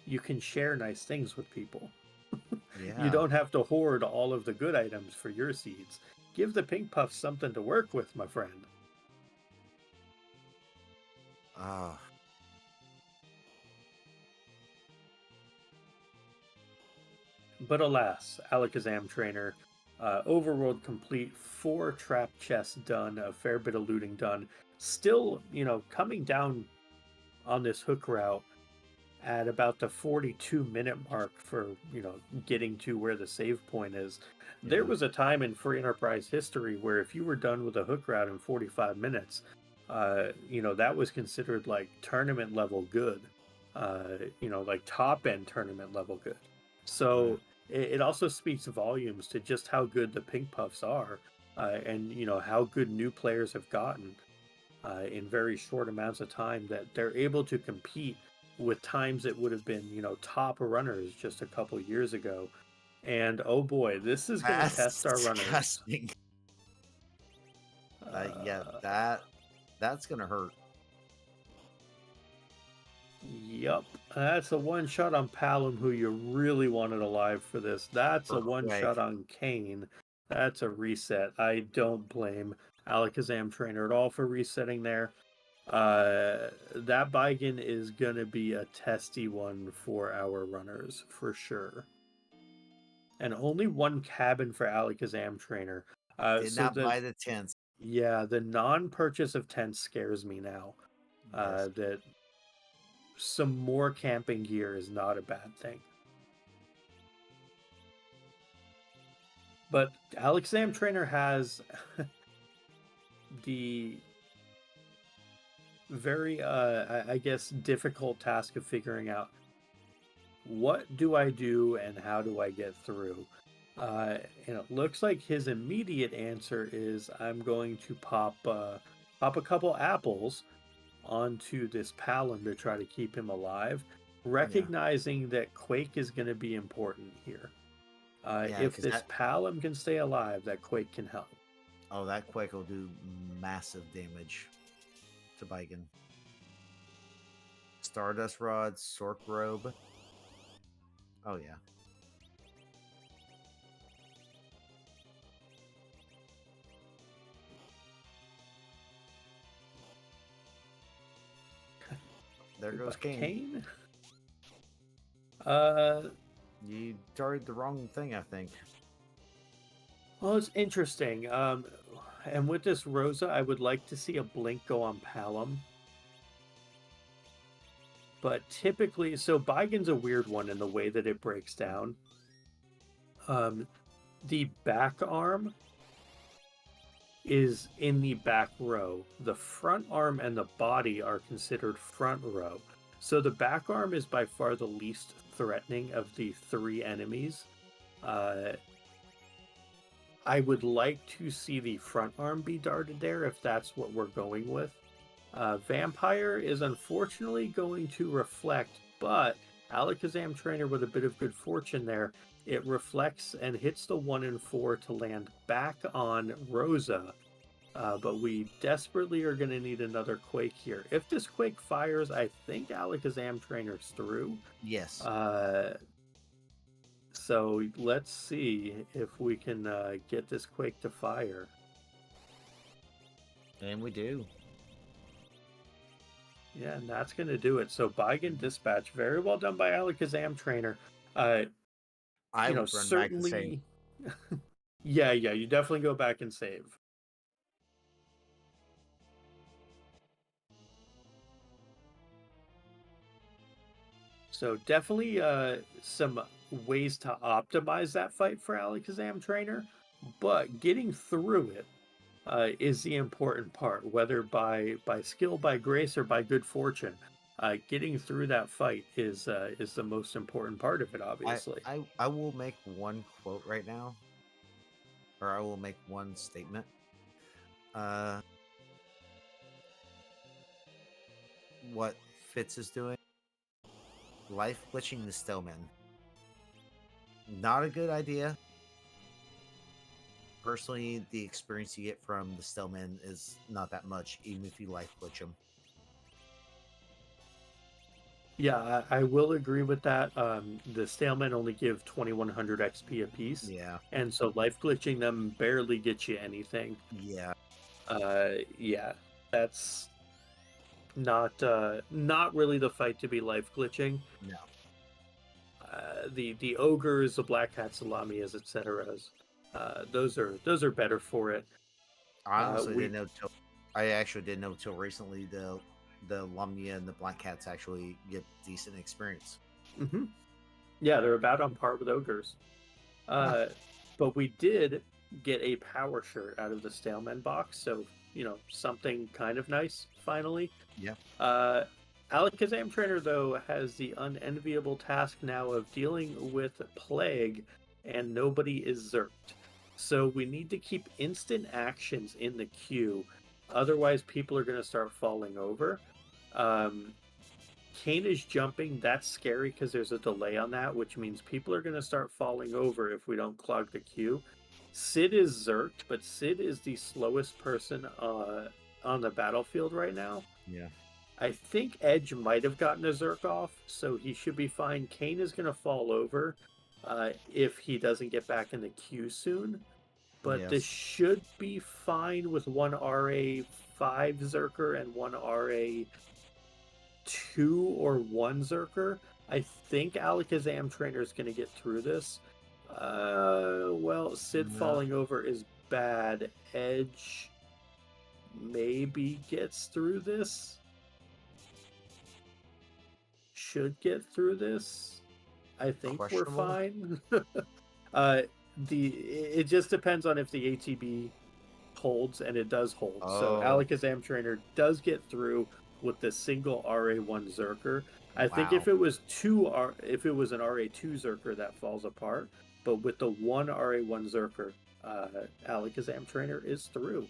you can share nice things with people. Yeah. You don't have to hoard all of the good items for your seeds. Give the pink puffs something to work with, my friend. But alas, Alakazam Trainer, overworld complete, 4 trap chests done, a fair bit of looting done. Still, coming down on this hook route at about the 42-minute mark for, getting to where the save point is. There Yeah. was a time in free enterprise history where if you were done with a hook route in 45 minutes, that was considered like tournament level good, like top end tournament level good. Right. So it also speaks volumes to just how good the Pink Puffs are, and how good new players have gotten in very short amounts of time, that they're able to compete with times that would have been, top runners just a couple years ago. And oh boy, this is going to That's test our runners. disgusting. Yeah, Uh, that's gonna hurt. Yep, that's a one shot on Palom, who you really wanted alive for this. That's a For one Quake. shot on Kane. That's a reset. I don't blame Alakazam Trainer at all for resetting there. That Baigen is gonna be a testy one for our runners for sure. And only one cabin for Alakazam Trainer. Did So not the buy the tents. Yeah, the non-purchase of tents scares me now. Yes. That some more camping gear is not a bad thing. But Alakazam Trainer has the very, I guess, difficult task of figuring out what do I do and how do I get through. And it looks like his immediate answer is I'm going to pop a couple apples onto this Palin to try to keep him alive, Yeah. recognizing that Quake is going to be important here. Yeah, If because this that Palom can stay alive, that Quake can help. oh that Quake will do massive damage to Biken. Stardust Rod, Sork Robe. Oh yeah. There goes Goodbye, Kane. Kane. Uh, You targeted the wrong thing, I think. well, it's interesting. And with this Rosa, I would like to see a blink go on Palom. But typically, so Bigen's a weird one in the way that it breaks down. Um, the back arm is in the back row. The front arm and the body are considered front row. So the back arm is by far the least threatening of the 3 enemies. Uh, I would like to see the front arm be darted there if that's what we're going with. Vampire is unfortunately going to reflect, but Alakazam Trainer with a bit of good fortune there. It reflects and hits the 1 and 4 to land back on Rosa. But we desperately are going to need another Quake here. If this Quake fires, I think Alakazam Trainer's through. Yes. So let's see if we can get this Quake to fire. And we do. Yeah, and that's going to do it. So Bigen Dispatch, very well done by Alakazam Trainer. Uh, I would run back and say, certainly. Yeah, you definitely go back and save. So definitely some ways to optimize that fight for Alakazam Trainer, but getting through it is the important part, whether by skill, by grace, or by good fortune. Getting through that fight is the most important part of it, I, obviously. I, I will make one quote right now, or I will make one statement. Uh, what Fitz is doing, life glitching the Stillman. Not a good idea. Personally, the experience you get from the Stillman is not that much, even if you life glitch them. Yeah, I will agree with that. The Stalemen only give 2100 XP apiece, Yeah, and so life glitching them barely gets you anything. yeah, Yeah, that's not really the fight to be life glitching. no, the ogres, the black cat salamias, etc. Those are better for it. I honestly We didn't know till I actually didn't know till recently the Lumnia and the Black Cats actually get decent experience. mhm. Yeah, they're about on par with ogres. Huh. Uh, but we did get a power shirt out of the Staleman box, so something kind of nice finally. Yeah. Uh, Alakazam Trainer though has the unenviable task now of dealing with plague, and nobody is zerked. So we need to keep instant actions in the queue, otherwise people are going to start falling over. Um, Kane is jumping. That's scary because there's a delay on that, which means people are going to start falling over if we don't clog the queue. Sid is zerked, but Sid is the slowest person on the battlefield right now. Yeah. I think Edge might have gotten a Zerk off, so he should be fine. Kane is going to fall over if he doesn't get back in the queue soon. But this Yes. should be fine with one RA5 Zerker and one RA2 or one Zerker. I think Alakazam Trainer is going to get through this. Well, Sid No. falling over is bad. Edge maybe gets through this. Should get through this. I think we're Questionable. fine. uh, it just depends on if the ATB holds, and it does hold. So Oh, Alakazam Trainer does get through with the single RA1 Zerker. I think wow. if it was an RA2 Zerker that falls apart, but with the one RA1 Zerker, Alakazam Trainer is through.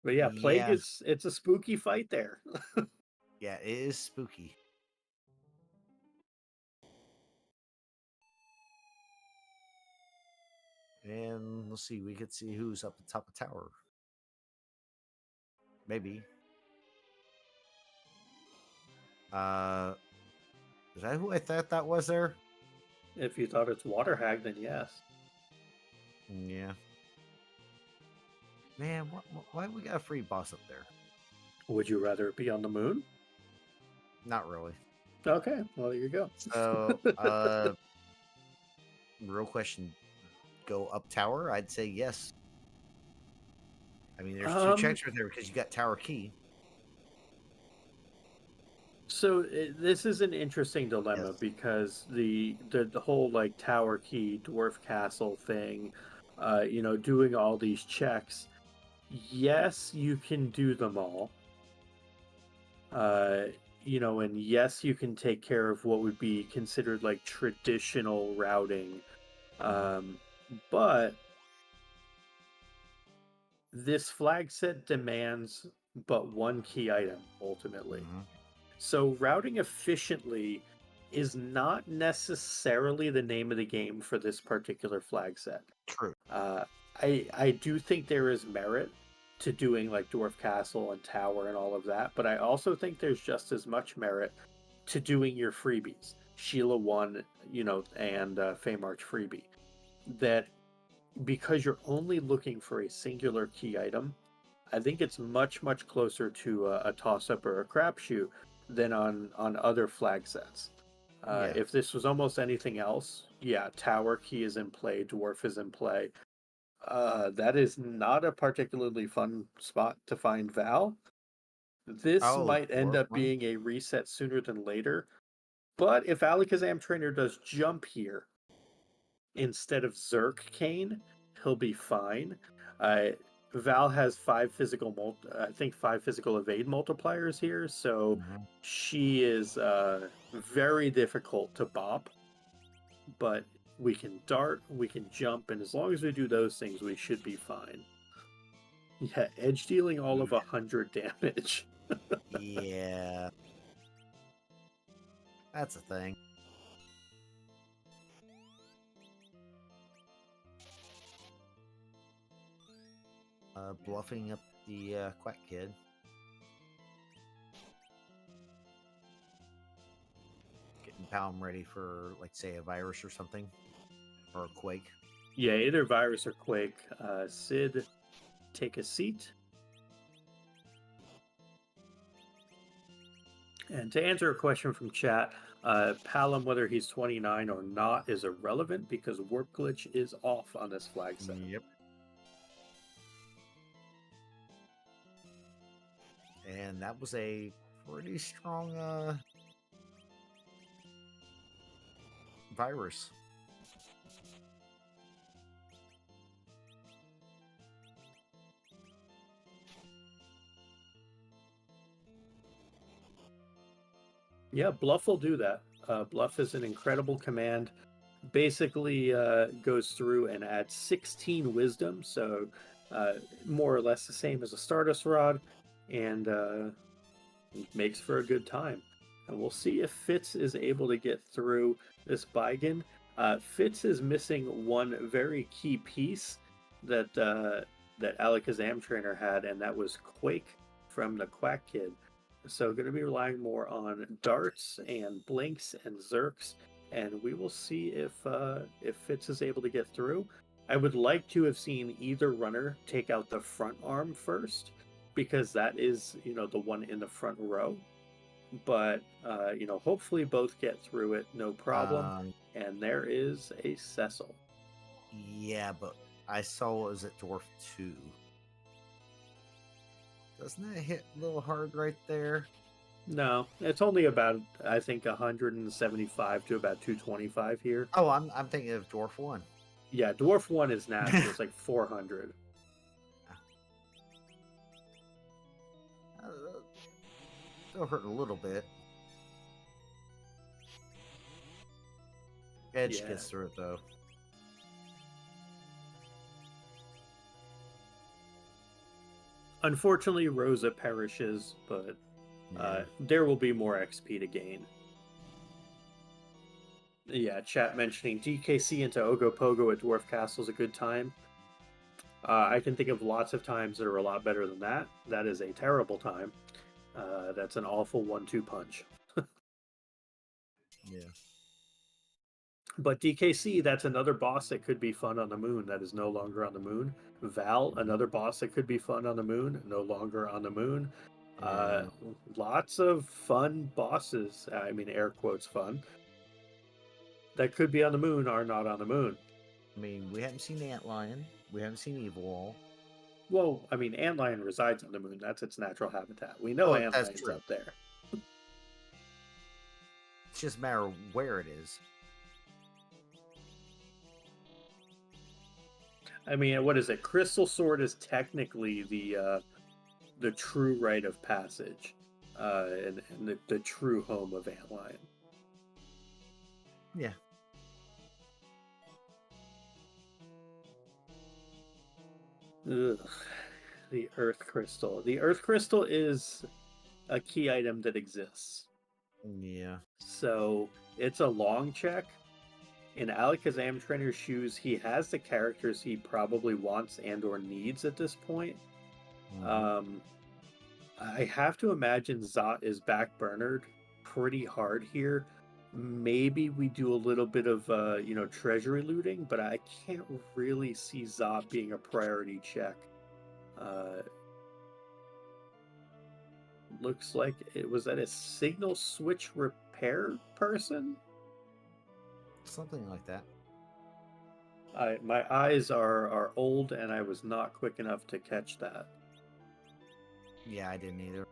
But yeah, Plague Yeah. is it's a spooky fight there. Yeah, it is spooky. And let's see, we could see who's up the top of tower. Maybe. Uh is that who I thought that was there? If you thought it's Water Hag, then yes. Yeah. Man, why we got a free boss up there? Would you rather it be on the moon? Not really. Okay, well there you go. So, real question: go up tower? I'd say yes. I mean, there's two um, checks right there because you got tower key. so this is an interesting dilemma Yes. because the whole like tower key dwarf castle thing, doing all these checks. Yes, you can do them all. Uh, and yes, you can take care of what would be considered like traditional routing. Mm-hmm. Um, but this flag set demands but one key item ultimately. Mm-hmm. So routing efficiently is not necessarily the name of the game for this particular flag set. True. Uh, I do think there is merit to doing like Dwarf Castle and Tower and all of that, but I also think there's just as much merit to doing your freebies, Sheila One, and Feymarch freebie. That because you're only looking for a singular key item, I think it's much much closer to a toss up or a crapshoot than on other flag sets. Yeah. If this was almost anything else, yeah, Tower Key is in play, Dwarf is in play. That is not a particularly fun spot to find Val. This Oh, might end dwarf up one. being a reset sooner than later. But if Alakazam Trainer does jump here, instead of Zerk Kane, he'll be fine. Uh, Val has I think five physical evade multipliers here, so Mm-hmm. she is very difficult to bop. But we can dart, we can jump, and as long as we do those things, we should be fine. Yeah, edge dealing all of Yeah. 100 damage. Yeah. That's a thing. Bluffing up the Quack Kid. Getting Palm ready for, like, say, a virus or something. Or a quake. Yeah, either virus or quake. Sid, take a seat. And to answer a question from chat, Palom, whether he's 29 or not, is irrelevant because Warp Glitch is off on this flag set. Yep. And that was a pretty strong virus. Yeah, Bluff will do that. Bluff is an incredible command. Basically, goes through and adds 16 wisdom, so more or less the same as a Stardust Rod, and makes for a good time. And we'll see if Fitz is able to get through this Baigen. Fitz is missing one very key piece that Alakazam trainer had, and that was Quake from the Quack Kid. So going to be relying more on darts and blinks and zerks, and we will see if Fitz is able to get through. I would like to have seen either runner take out the front arm first, because that is, the one in the front row. But hopefully both get through it, no problem. And there is a Cecil. Yeah, but I saw it was at Dwarf 2. Doesn't that hit a little hard right there? No, it's only about, I think, 175 to about 225 here. Oh, I'm thinking of Dwarf 1. Yeah, Dwarf 1 is nasty. It's like 400. Still hurt a little bit. Edge gets through it, though. Unfortunately, Rosa perishes, but there will be more XP to gain. Yeah, chat mentioning DKC into Ogopogo at Dwarf Castle is a good time. I can think of lots of times that are a lot better than that. That is a terrible time. That's an awful 1-2 punch. Yeah. But DKC, that's another boss that could be fun on the moon that is no longer on the moon. Val, another boss that could be fun on the moon, no longer on the moon. Yeah. Lots of fun bosses, I mean air quotes fun, that could be on the moon are not on the moon. I mean, we haven't seen Antlion. We haven't seen Evil. Well, I mean, Antlion resides on the moon. That's its natural habitat. We know Antlion's up there. It's just a matter of where it is. I mean, what is it? Crystal Sword is technically the true rite of passage, and the true home of Antlion. Yeah. Ugh. The Earth Crystal. The Earth Crystal is a key item that exists. Yeah. So it's a long check. In Alakazam Trainer's shoes, he has the characters he probably wants and or needs at this point. Mm-hmm. I have to imagine Zot is backburnered pretty hard here. Maybe we do a little bit of treasury looting, but I can't really see Zot being a priority check. Looks like it was at a signal switch repair person. Something like that. My eyes are old, and I was not quick enough to catch that. Yeah, I didn't either.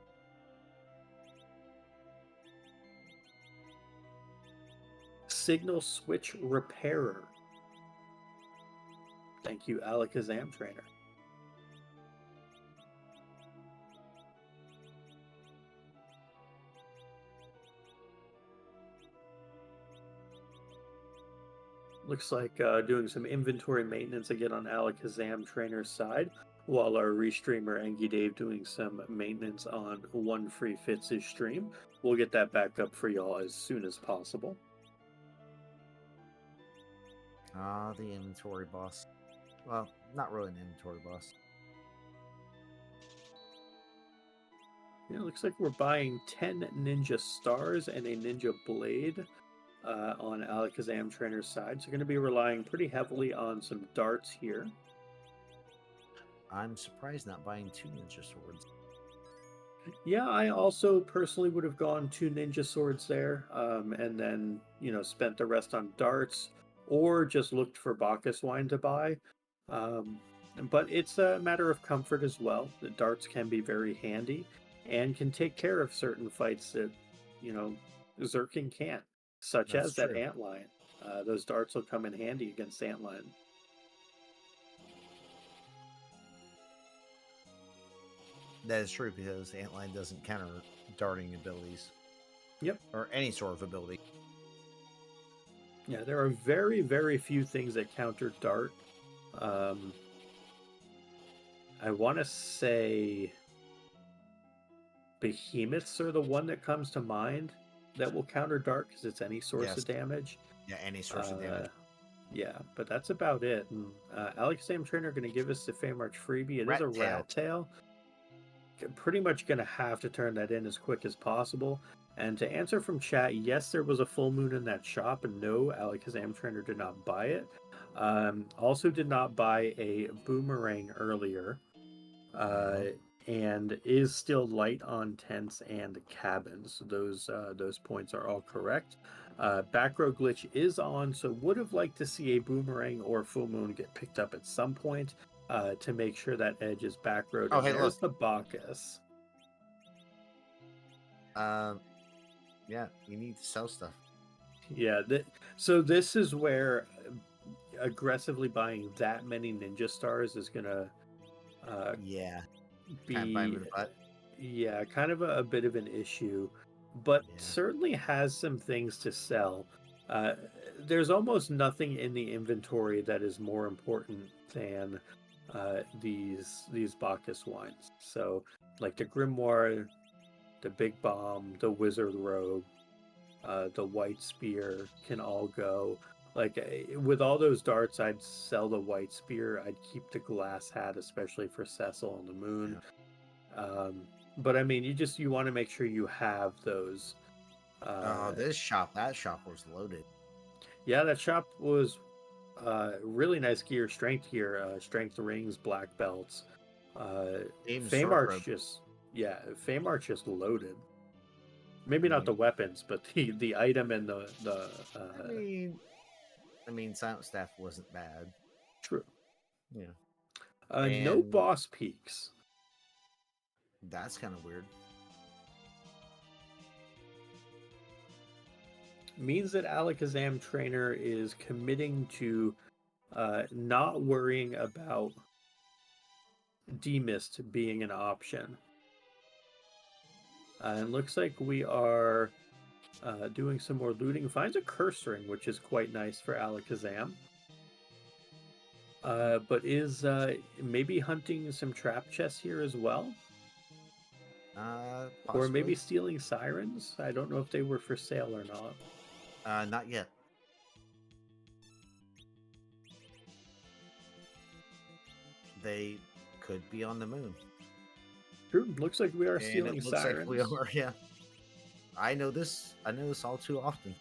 Signal switch repairer. Thank you, Alakazam Trainer. Looks like doing some inventory maintenance again on Alakazam Trainer's side, while our restreamer Engie Dave doing some maintenance on One Free Fitz's stream. We'll get that back up for y'all as soon as possible. The inventory boss. Well, not really an inventory boss. Yeah, looks like we're buying 10 Ninja Stars and a Ninja Blade on Alakazam Trainer's side. So going to be relying pretty heavily on some darts here. I'm surprised not buying 2 Ninja Swords. Yeah, I also personally would have gone 2 ninja swords there, and then, spent the rest on darts or just looked for Bacchus wine to buy. Um, but it's a matter of comfort as well. The darts can be very handy and can take care of certain fights that, you know, Zerking can't, such That's as that true. antlion. Those darts will come in handy against antlion. That is true because Antlion doesn't counter darting abilities Yep. or any sort of ability. Yeah, there are very, very few things that counter dart. Um, I want to say behemoths are the one that comes to mind that will counter dart because it's any source of Yes. damage. Yeah, any source of damage. Uh, yeah, but that's about it. And Alex Sam Trainer going to give us the Feymarch freebie. It is Rat a tail. rat tail. Pretty much going to have to turn that in as quick as possible. And to answer from chat, yes, there was a full moon in that shop, and no, Alakazam Trainer did not buy it. Also, did not buy a boomerang earlier, uh, Oh. and is still light on tents and cabins. Those points are all correct. Back row glitch is on, so would have liked to see a boomerang or full moon get picked up at some point to make sure that edge is back road. Oh, And hey, look. there's the Bacchus. Um, yeah, you need to sell stuff. Yeah, so this is where aggressively buying that many ninja stars is gonna uh, Yeah, kind of bite me be in the butt. yeah, kind of a bit of an issue, but Yeah. certainly has some things to sell. Uh, there's almost nothing in the inventory that is more important than these Bacchus wines. So, like the Grimoire, the Big Bomb, the Wizard Robe, the White Spear can all go. Like with all those darts, I'd sell the White Spear. I'd keep the Glass Hat, especially for Cecil on the Moon. Yeah. Um, but I mean, you want to make sure you have those. Oh, Uh, that shop was loaded. yeah, that shop was really nice gear, strength gear, strength rings, black belts. Even Sword Feymarch Robe. just yeah, Feymarch just loaded. Maybe I not the mean, weapons, but the item and the I mean, Silent Staff wasn't bad. true. Yeah, No and boss peaks that's kind of weird. means that Alakazam Trainer is committing to not worrying about demist being an option. And looks like we are doing some more looting. Finds a curse ring, which is quite nice for Alakazam. But is maybe hunting some trap chests here as well? Or maybe Possibly. stealing sirens? I don't know if they were for sale or not. Not yet. They could be on the moon, True. Looks like we are and stealing it looks like we sirens. are. Yeah, I know this. I know this all too often.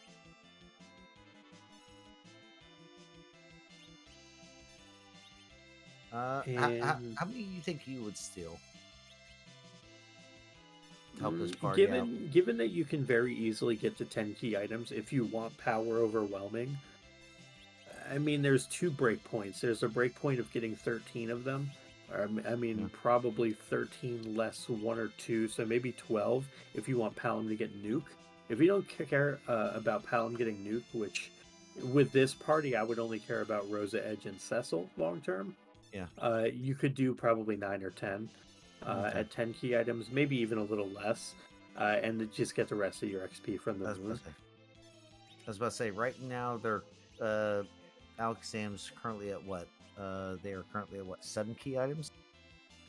And How many do you think you would steal to help this party out? given that you can very easily get to 10 key items if you want power overwhelming, I mean, there's two breakpoints. There's a breakpoint of getting 13 of them. I Yeah. mean, probably 13 less one or two, so maybe 12 if you want Palom to get nuke. If you don't care about Palom getting nuke, which with this party I would only care about Rosa, Edge, and Cecil long term, Yeah. you could do probably 9 or 10 Okay. at 10 key items, maybe even a little less, and just get the rest of your XP from the I was about moon. to say. I was about to say. Right now, they're uh, Alakazam's currently at what? They are currently at what? 7 key items,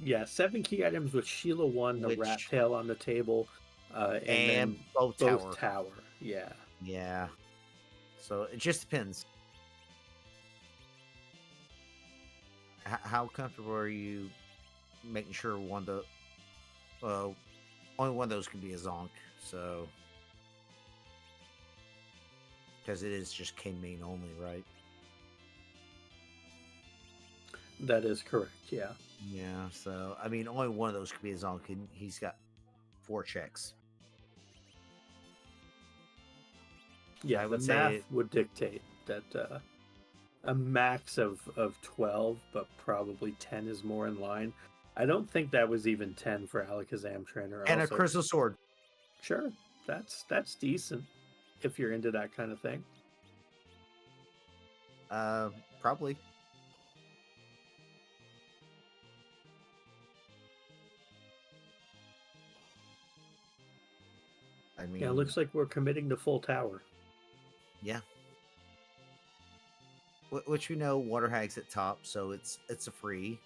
Yeah, 7 key items with Sheila 1, the rat which tail on the table, and and then bow both tower. tower. Yeah. Yeah. So it just depends. How comfortable are you making sure only one of those can be a zonk? So because it is just K main only, right? That is correct. Yeah. Yeah. So I mean, only one of those could be a zonk, and he's got 4 checks. Yeah, I the would say, math would dictate that a max of 12, but probably 10 is more in line. I don't think that was even 10 for Alakazam Trainer and a also. crystal sword. Sure, that's decent if you're into that kind of thing. Uh, Probably. I Yeah, it mean, looks like we're committing to full tower. yeah. Which you know, Water Hag's at top, so it's a free.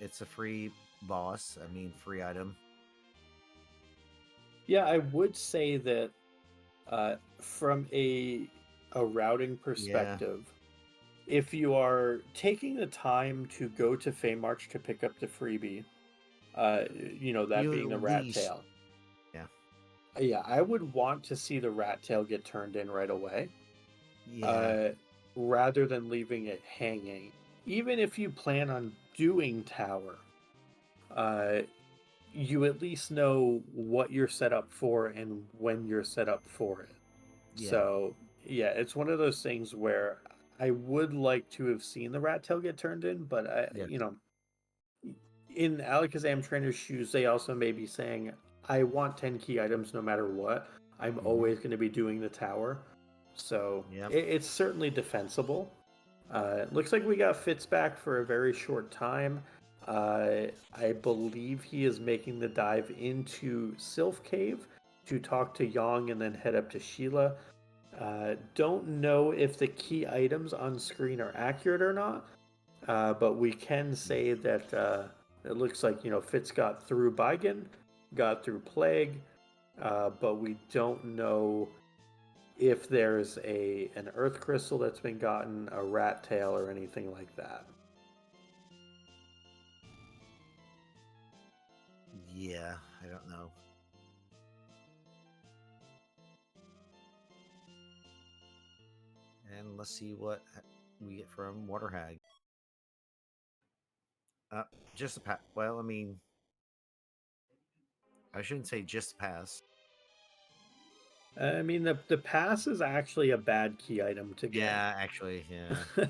It's a free boss. I mean, free item. Yeah, I would say that from a routing Yeah. perspective, if you are taking the time to go to Feymarch to pick up the freebie, that You being the at rat least, tail. yeah, Yeah, I would want to see the rat tail get turned in right away, yeah, uh, rather than leaving it hanging. Even if you plan on doing tower, uh, you at least know what you're set up for and when you're set up for it. yeah, So, yeah, it's one of those things where I would like to have seen the rat tail get turned in, but yeah. in Alakazam Trainer's shoes, they also may be saying, I want 10 key items no matter what. I'm Mm-hmm. always going to be doing the tower. So Yep. it's certainly defensible. It looks like we got Fitz back for a very short time. I believe he is making the dive into Sylph Cave to talk to Yong and then head up to Sheila. Don't know if the key items on screen are accurate or not, but we can say that it looks like Fitz got through Baigen, got through Plague, but we don't know if there's an Earth Crystal that's been gotten, a Rat Tail, or anything like that. Yeah, I don't know. And let's see what we get from Water Hag. Uh, just a pass. Well, I mean, I shouldn't say just a pass. I mean, the pass is actually a bad key item to get. Yeah, actually, yeah.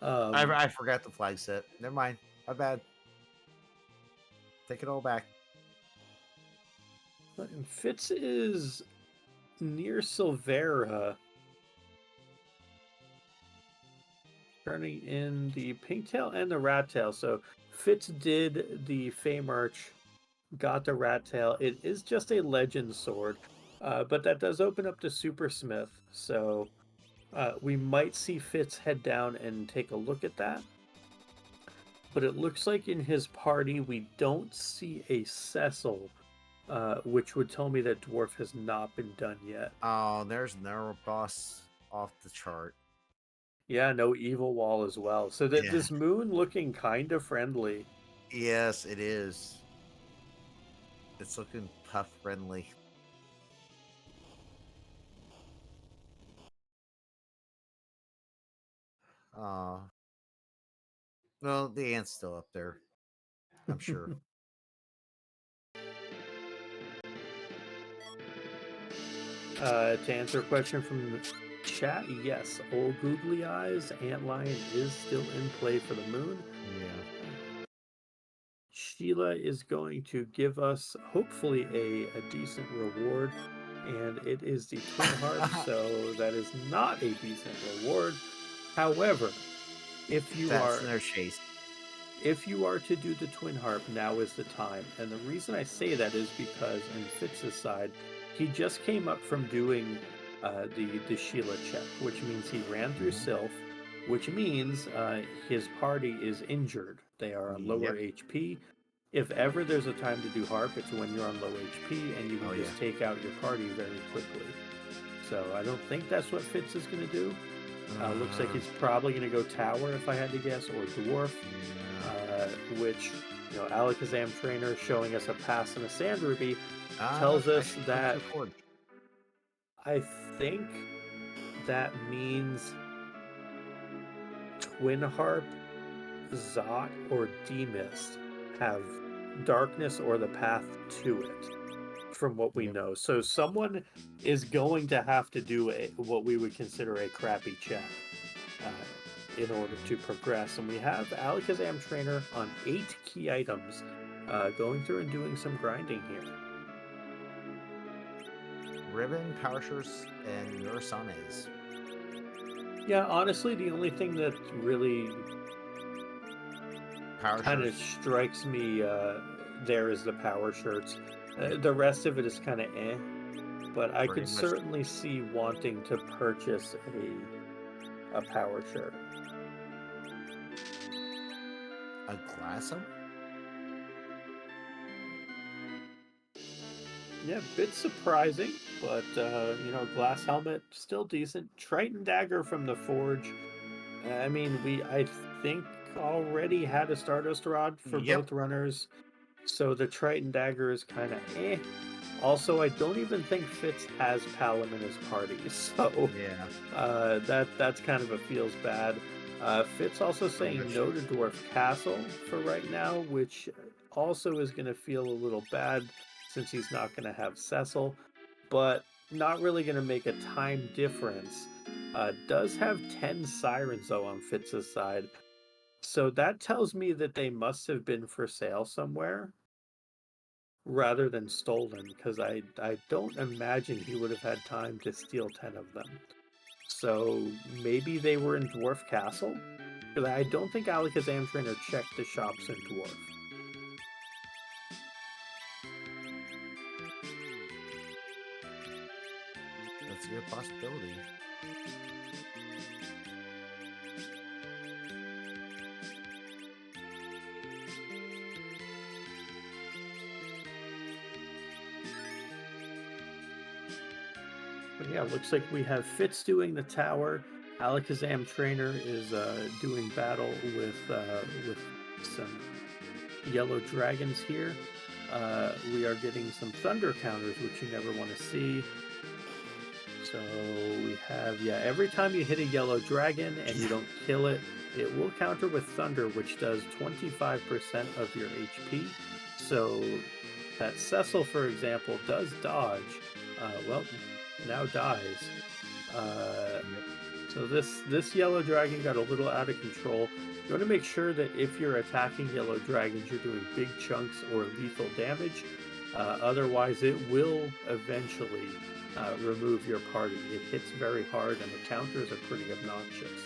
um, I forgot the flag set. Never mind. My bad. Take it all back. Fitz is near Silvera, turning in the pink tail and the rat tail. So Fitz did the Feymarch, got the rat tail. It is just a legend sword, but that does open up to Super Smith. So we might see Fitz head down and take a look at that. But it looks like in his party we don't see a Cecil, which would tell me that Dwarf has not been done yet. Oh, there's no boss off the chart. Yeah, no evil wall as well. So that Yeah. this moon looking kind of friendly. Yes, it is. It's looking puff friendly. Well, the ant's still up there, I'm sure. To answer a question from chat, yes, old googly eyes, antlion is still in play for the moon. Yeah. Sheila is going to give us hopefully a decent reward, and it is the twin harp, so that is not a decent reward. However, if you That's are their chase. if you are to do the twin harp, now is the time. And the reason I say that is because in Fitz's side, he just came up from doing the Sheila check, which means he ran through Hmm. Sylph, which means his party is injured. They are on lower Yep. HP. If ever there's a time to do harp, it's when you're on low HP and you Oh can yeah. just take out your party very quickly. So I don't think that's what Fitz is going to do. Looks like Uh, he's probably going to go tower if I had to guess, or dwarf, yeah. which Alakazam trainer showing us a pass and a sand ruby tells I us should flip to that a forge. I think that means Twin Harp, Zot, or Demist have darkness or the path to it, from what we Yep. know. So someone is going to have to do what we would consider a crappy check in order to progress. And we have Alakazam Trainer on 8 key items, going through and doing some grinding here. Ribbon, Power Shirts, and Murasanes. Yeah, honestly, the only thing that really Power kind of Shirts, strikes me there is the power shirts. The rest of it is kind of but I pretty could much certainly see wanting to purchase a power shirt. a Glassum. Yeah, bit surprising, but glass helmet still decent. Triton dagger from the forge. I mean, I think already had a Stardust rod for Yep. both runners, so the Triton dagger is kind of eh. Also, I don't even think Fitz has Palom in his party, so Yeah. that's kind of a feels bad. Fitz also Pretty saying much. no to Dwarf Castle for right now, which also is going to feel a little bad since he's not going to have Cecil, but not really going to make a time difference. Does have 10 sirens though on Fitz's side, so that tells me that they must have been for sale somewhere rather than stolen, because I don't imagine he would have had time to steal 10 of them. So maybe they were in Dwarf Castle? Because I don't think Alakazam Trainer checked the shops in Dwarf. That's a good possibility. But yeah, looks like we have Fitz doing the tower. Alakazam Trainer is doing battle with some yellow dragons here. We are getting some thunder counters, which you never want to see. So we have, yeah, every time you hit a yellow dragon and you don't kill it, it will counter with thunder, which does 25% of your HP. So that Cecil, for example, does dodge. Well, now dies. Uh, Yep. so this yellow dragon got a little out of control. You want to make sure that if you're attacking yellow dragons, you're doing big chunks or lethal damage. Otherwise, it will eventually remove your party. It hits very hard, and the counters are pretty obnoxious.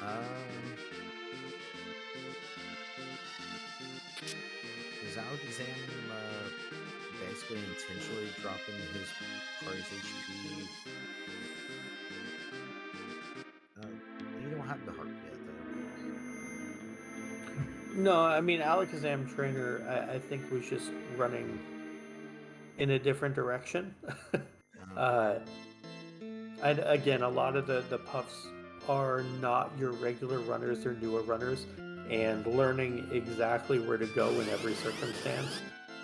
Um, is Alakazam basically intentionally dropping his party's HP? You don't have the heart yet, No, I mean Alakazam Trainer, I think was just running in a different direction. though. uh, and again, a lot of the puffs are not your regular runners; they're newer runners, and learning exactly where to go in every circumstance,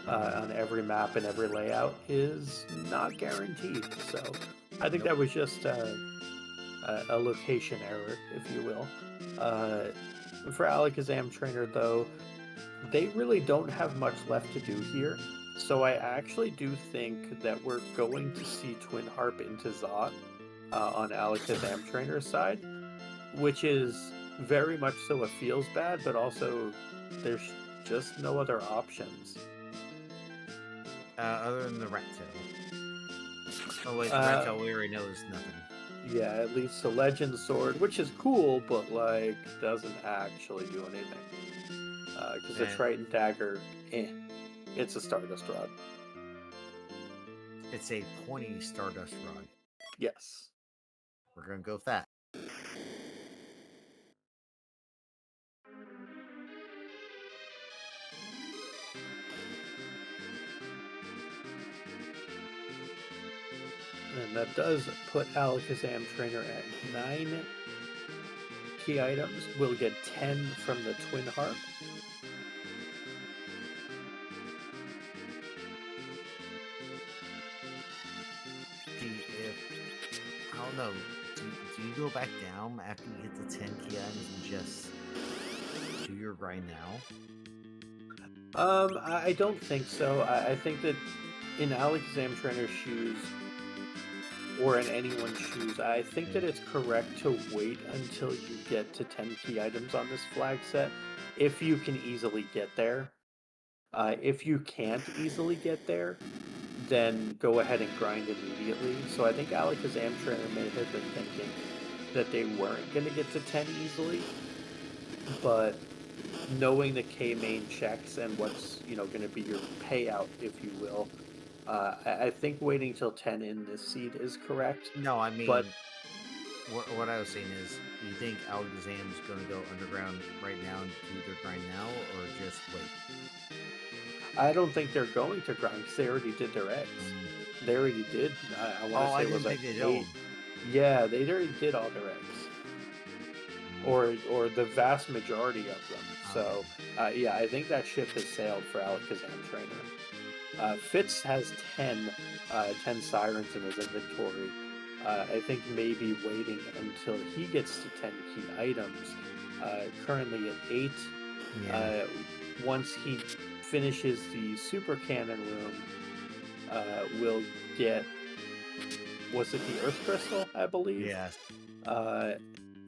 on every map and every layout is not guaranteed. So, I think Nope. that was just a location error, if you will. Uh, for Alakazam Trainer, though, they really don't have much left to do here. So I actually do think that we're going to see Twin Harp into Zot on Alakazam Trainer's side, which is very much so a feels bad, but also there's just no other options. Other than the rat tail. Oh wait, the rat Uh, tail we already know is nothing. yeah, it leads to Legend Sword, which is cool, but like doesn't actually do anything. Because the And Triton Dagger, it's a Stardust Rod. it's a pointy Stardust rod. Yes. We're gonna go with that. And that does put Alakazam Trainer at 9 key items. We'll get 10 from the Twin Harp. don't know. Do you go back down after you get the 10 key items and just do your grind now? I don't think so. I think that in Alexam Trainer's shoes, or in anyone's shoes, I think Okay. that it's correct to wait until you get to 10 key items on this flag set, if you can easily get there. If you can't easily get there, then go ahead and grind immediately. So I think Alakazam Trainer may have been thinking that they weren't going to get to 10 easily, but knowing the K main checks and what's going to be your payout, if you will, I think waiting till 10 in this seed is correct. No, I But mean, what I was saying is, you think Alakazam's going to go underground right now and do their grind now, or just wait? I don't think they're going to grind because they already did their eggs. Mm. They already did. I want to Oh, say I it was didn't like think they eight. don't. Yeah, they already did all their eggs, Mm. or the vast majority of them. Okay. So yeah, I think that ship has sailed for Alakazam Trainer. Fitz has 10, 10 sirens in his inventory. I think maybe waiting until he gets to 10 key items. Currently at 8. Yeah. Uh, Once he finishes the super cannon room, we'll get, was it the Earth Crystal, I believe? Yes. Uh,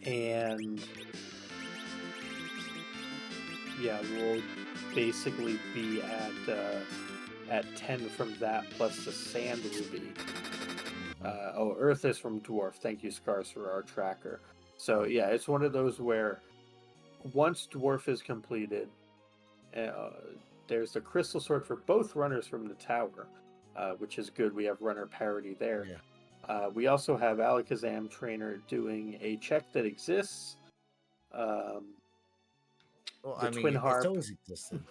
and yeah, we'll basically be at 10 from that plus the Sand Ruby. Hmm. Oh, Earth is from Dwarf. Thank you, Scars, for our tracker. So Okay. yeah, it's one of those where once Dwarf is completed, uh, there's the Crystal Sword for both runners from the tower, which is good. We have runner parity there. Yeah. We also have Alakazam Trainer doing a check that exists, um, Well, the I Twin mean, it's Harp, always existed.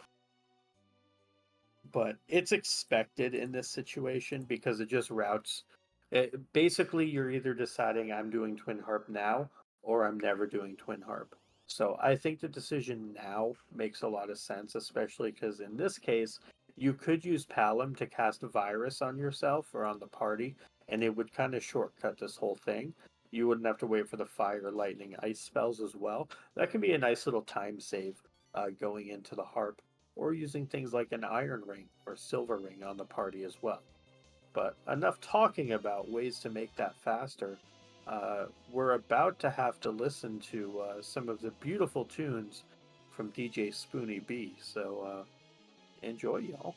but it's expected in this situation because it just routes. Basically, you're either deciding I'm doing Twin Harp now or I'm never doing Twin Harp. So I think the decision now makes a lot of sense, especially because in this case, you could use Palom to cast a virus on yourself or on the party, and it would kind of shortcut this whole thing. You wouldn't have to wait for the fire, lightning, ice spells as well. That can be a nice little time save going into the harp, or using things like an iron ring or silver ring on the party as well. But enough talking about ways to make that faster. We're about to have to listen to some of the beautiful tunes from DJ Spoony B. So enjoy, y'all.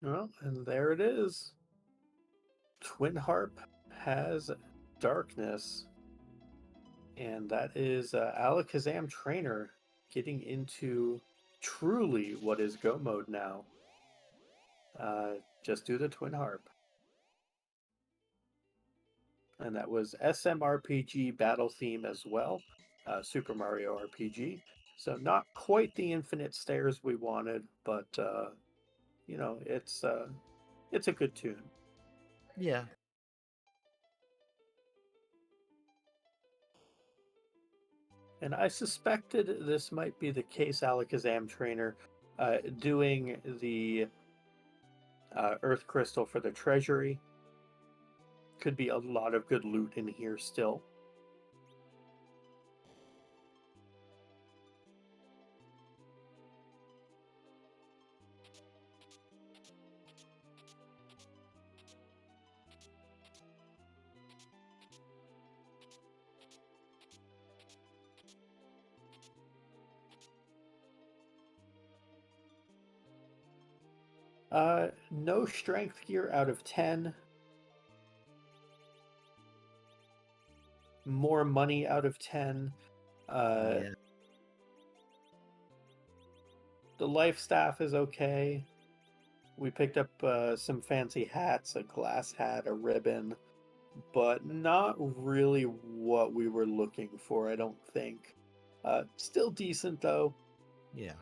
Well, and there it is. Twin Harp has darkness, and that is Alakazam Trainer getting into truly what is Go mode now. Just do the Twin Harp. And that was SMRPG battle theme as well, Super Mario RPG. So not quite the infinite stairs we wanted, but you know, it's a good tune. Yeah. And I suspected this might be the case, Alakazam trainer, doing the Earth Crystal for the treasury. Could be a lot of good loot in here still. No strength gear out of 10. More money out of 10. Uh, Yeah. the life staff is okay. We picked up some fancy hats, a glass hat, a ribbon, but not really what we were looking for, I don't think. Still decent though, Yeah.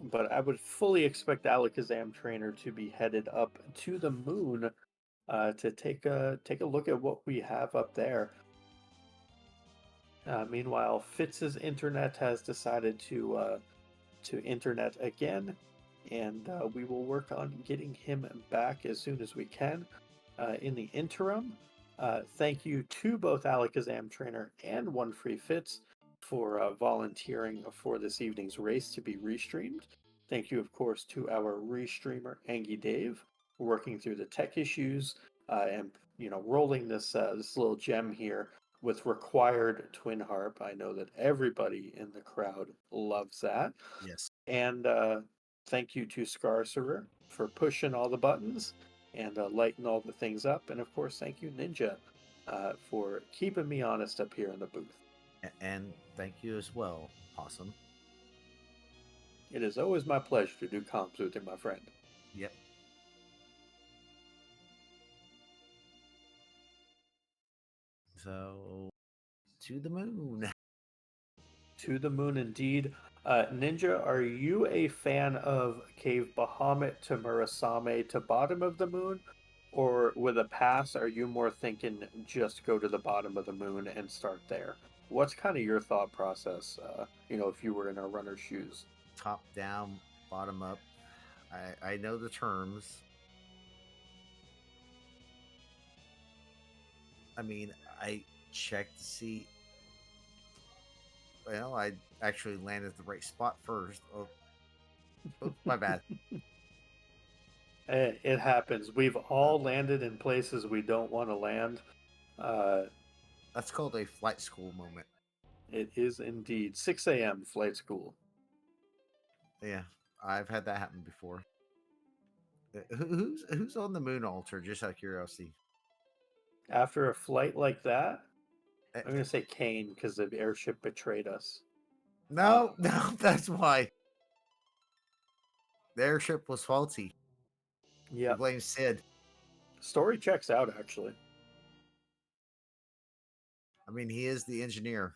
but I would fully expect Alakazam Trainer to be headed up to the moon to take a look at what we have up there. Meanwhile, Fitz's internet has decided to internet again, and we will work on getting him back as soon as we can. In the interim, thank you to both Alakazam Trainer and One Free Fits for volunteering for this evening's race to be restreamed. Thank you, of course, to our restreamer Angie Dave, working through the tech issues and rolling this little gem here with required twin harp. I know that everybody in the crowd loves that. Yes. And thank you to Scarcerer for pushing all the buttons and lighting all the things up. And of course, thank you, Ninja, for keeping me honest up here in the booth. And thank you as well, Possum. It is always my pleasure to do comms with you, my friend. Yep. So, to the moon. To the moon, indeed. Ninja, are you a fan of Cave Bahamut to Murasame to bottom of the moon? Or with a pass, are you more thinking just go to the bottom of the moon and start there? What's kind of your thought process, if you were in our runner's shoes? Top down, bottom up. I know the terms. I mean, I checked to see. Well, I actually landed the right spot first. Oh, my bad. It happens. We've Uh, all landed in places we don't want to land. Uh, that's called a flight school moment. it is indeed 6 a.m. flight school. Yeah, I've had that happen before. Who's on the moon altar? Just out of curiosity. After a flight like that, Eh, I'm going to say Kane because the airship betrayed us. No, no, that's why the airship was faulty. We Yep. blame Sid. Story checks out, actually. I mean, he is the engineer.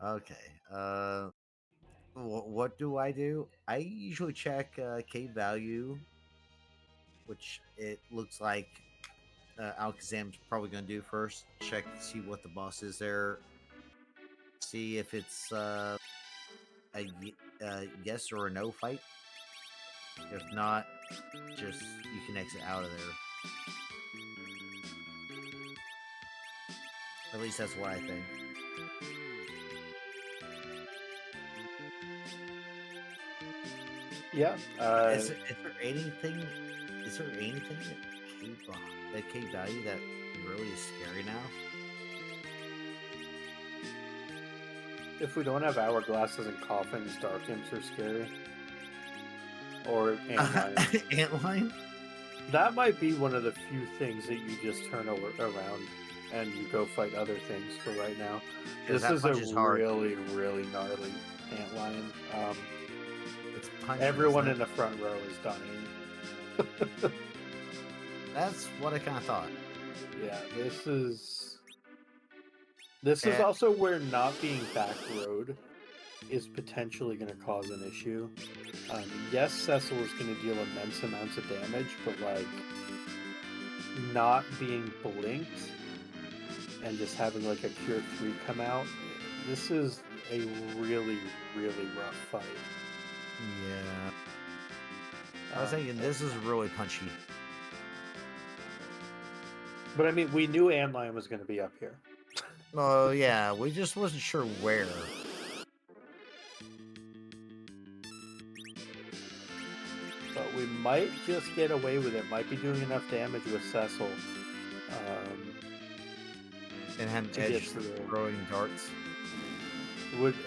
Okay. What do I do? I usually check K value, which it looks like Alakazam's probably going to do first. Check to see what the boss is there. See if it's a yes or a no fight. If not, just you can exit out of there. At least that's what I think. Yeah. Is there anything? Is there anything that K value that really is scary now? If we don't have hourglasses and coffins, dark imps are scary. Or antlions. Antlion? That might be one of the few things that you just turn around and you go fight other things for right now. Because This that is a punch is hard. really, really gnarly antlion. It's punching. Everyone in the front row is dying. That's what I kind of thought. Yeah, this is Eh, also where not being back road is potentially going to cause an issue. Yes, Cecil is going to deal immense amounts of damage, but like not being blinked and just having like a Cure 3 come out. This is a really, really rough fight. Yeah. I was Um, thinking this is really punchy. but I mean, we knew Antlion was going to be up here. Oh yeah, we just wasn't sure where. But we might just get away with it. Might be doing enough damage with Cecil And have to get Edge through. throwing darts.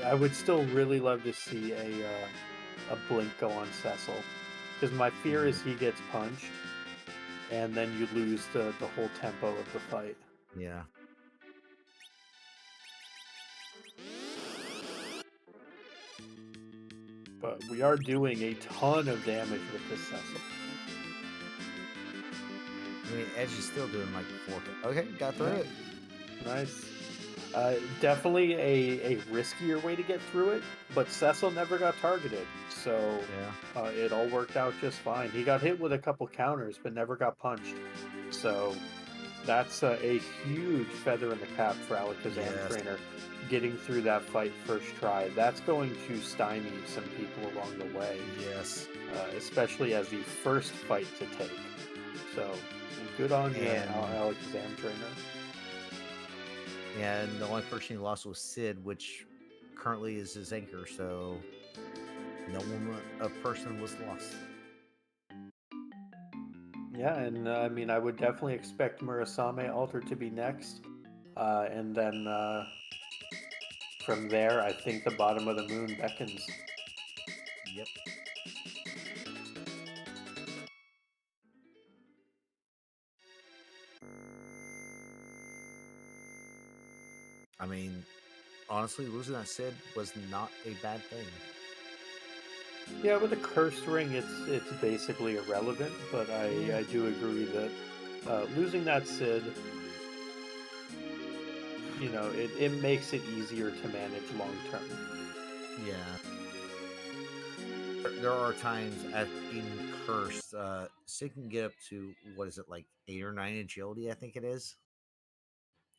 I would still really love to see a blink go on Cecil, because my fear is he gets punched, and then you lose the whole tempo of the fight. Yeah. But we are doing a ton of damage with this Cecil. I mean, Edge is still doing like 4K. Okay, got through it. Nice. Definitely a riskier way to get through it, but Cecil never got targeted, so Yeah. it all worked out just fine. He got hit with a couple counters, but never got punched. So that's a huge feather in the cap for Alakazam Yes. Trainer, getting through that fight first try. That's going to stymie some people along the way, Yes. especially as the first fight to take. So good on you, And Alakazam Trainer. and the only person he lost was Sid, which currently is his anchor. So no one, a person was lost. Yeah, and I mean, I would definitely expect Murasame Alter to be next. And then from there, I think the bottom of the moon beckons. Yep. I mean, honestly, losing that Sid was not a bad thing. Yeah, with the cursed ring, it's basically irrelevant. But I do agree that losing that Sid, it makes it easier to manage long term. Yeah. There are times at being cursed, Sid can get up to what is it like 8 or 9 agility? I think it is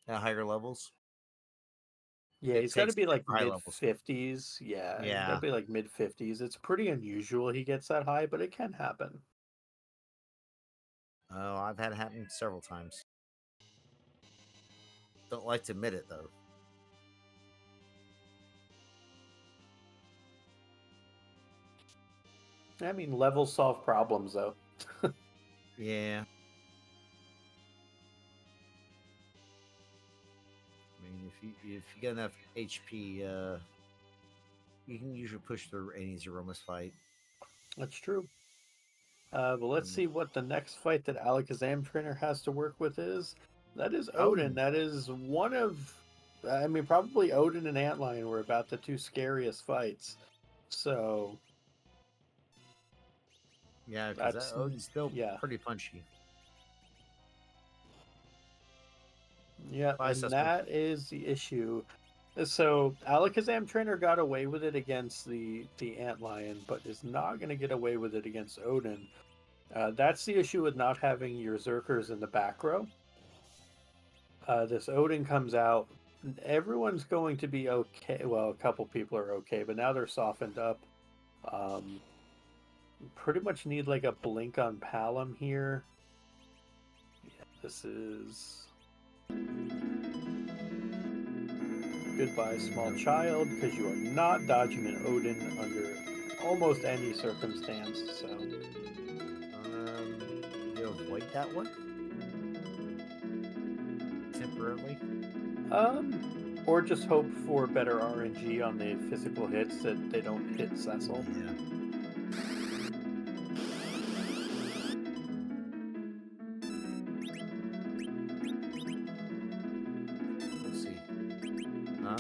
at higher levels. Yeah, It he's got to takes be like high mid levels. 50s. Yeah, he's got to Yeah. be like mid 50s. It's pretty unusual he gets that high, but it can happen. Oh, I've had it happen several times. Don't like to admit it though. I mean, levels solve problems, though. Yeah. I mean, if you get enough HP, you can usually push through any Zeromus fight. That's true. But let's Mm. see what the next fight that Alakazam Trainer has to work with is. That is Odin. Odin. That is one of, I mean, probably Odin and Antlion were about the two scariest fights. So Yeah, because that that's, Odin's still yeah. pretty punchy. Yeah, Bye, and Cecil. that is the issue. So Alakazam Trainer got away with it against the Antlion, but is not going to get away with it against Odin. That's the issue with not having your Zerkers in the back row. This Odin comes out. Everyone's going to be okay. Well, a couple people are okay, but now they're softened up. Um, pretty much need like a blink on Palom here. Yeah, this is goodbye, small child, because you are not dodging an Odin under almost any circumstance. So, You avoid that one temporarily. or just hope for better RNG on the physical hits that they don't hit Cecil. Yeah. We'll see. Nope,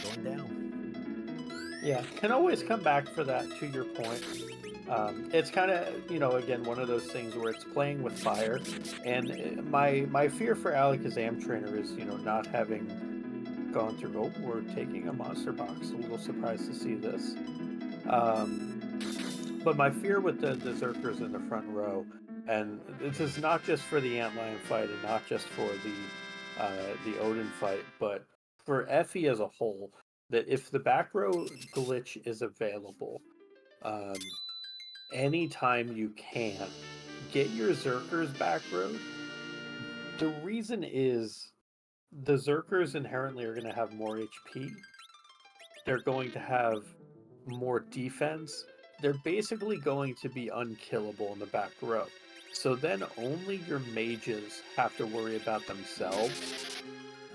going down. Yeah, can always come back for that, to your point. It's kind of, again, one of those things where it's playing with fire. And my fear for Alakazam Trainer is, not having gone through. Oh, we're taking a monster box. A little surprised to see this. But my fear with the Zerkers in the front row, and this is not just for the Antlion fight and not just for the Odin fight, but for Effie as a whole, that if the back row glitch is available, um, anytime you can, get your Zerkers back row. The reason is the Zerkers inherently are going to have more HP. They're going to have more defense. They're basically going to be unkillable in the back row. So then only your mages have to worry about themselves.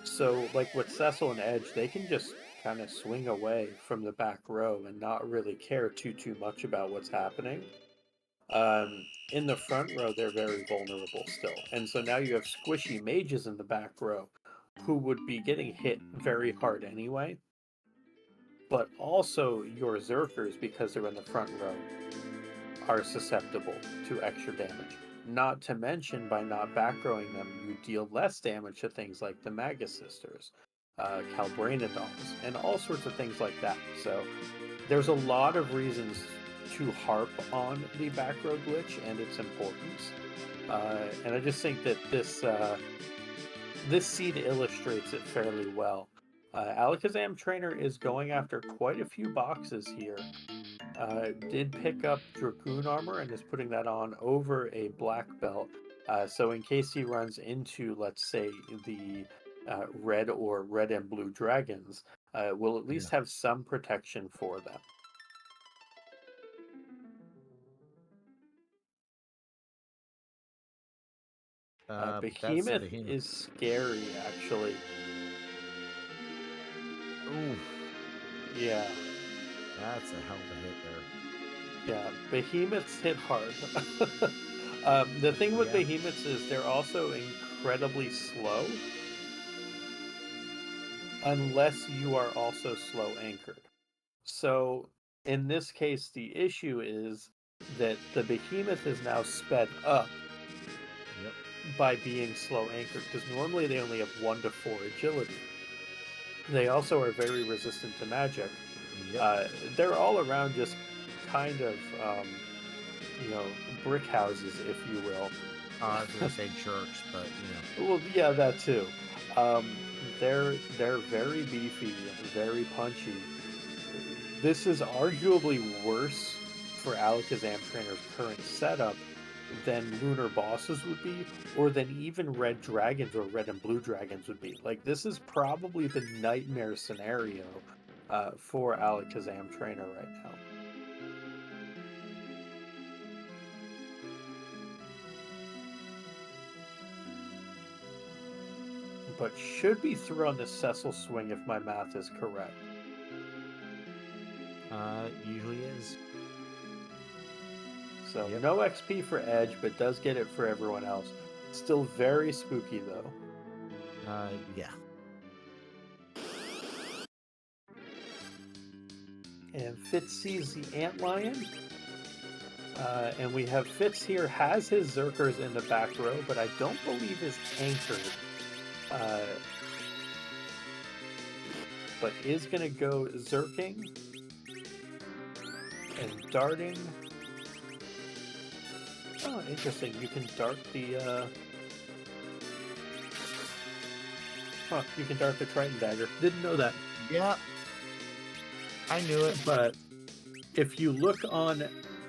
So, like with Cecil and Edge, they can just kind of swing away from the back row and not really care too much about what's happening. In the front row, they're very vulnerable still. And so now you have squishy mages in the back row who would be getting hit very hard anyway. But also your Zerkers, because they're in the front row, are susceptible to extra damage. Not to mention, by not backrowing them, you deal less damage to things like the Magus Sisters, Calbrana dolls, and all sorts of things like that. So there's a lot of reasons to harp on the back row glitch and its importance. And I just think that this seed illustrates it fairly well. Alakazam Trainer is going after quite a few boxes here. Did pick up Dragoon armor and is putting that on over a black belt. So in case he runs into, let's say, the red or red and blue dragons, we'll at Yeah. least have some protection for them. That's the Behemoth behemoth. is scary, actually. Ooh, Yeah, that's a hell of a hit there. yeah. Behemoths hit hard. The thing with Yeah. behemoths is they're also incredibly slow, unless you are also slow anchored. So in this case, the issue is that the behemoth is now sped up Yep. by being slow anchored, because normally they only have 1 to 4 agility. They also are very resistant to magic. Yep. They're all around just kind of, you know, brick houses, if you will. I was gonna say jerks, but Well, yeah, that too. Um, they're very beefy, very punchy. This is arguably worse for Alakazam Trainer's current setup than Lunar bosses would be, or than even Red Dragons or Red and Blue Dragons would be. Like, this is probably the nightmare scenario for Alakazam Trainer right now. But should be through on the Cecil swing if my math is correct. usually is. So Yep. no XP for Edge, but does get it for everyone else. Still very spooky though. Yeah. And Fitz sees the Antlion. And we have Fitz here, has his Zerkers in the back row, but I don't believe is anchored. But is going to go Zerking and darting. Oh, interesting. You can dart the... you can dart the Triton Dagger. Didn't know that. Yeah. I knew it. But if you look on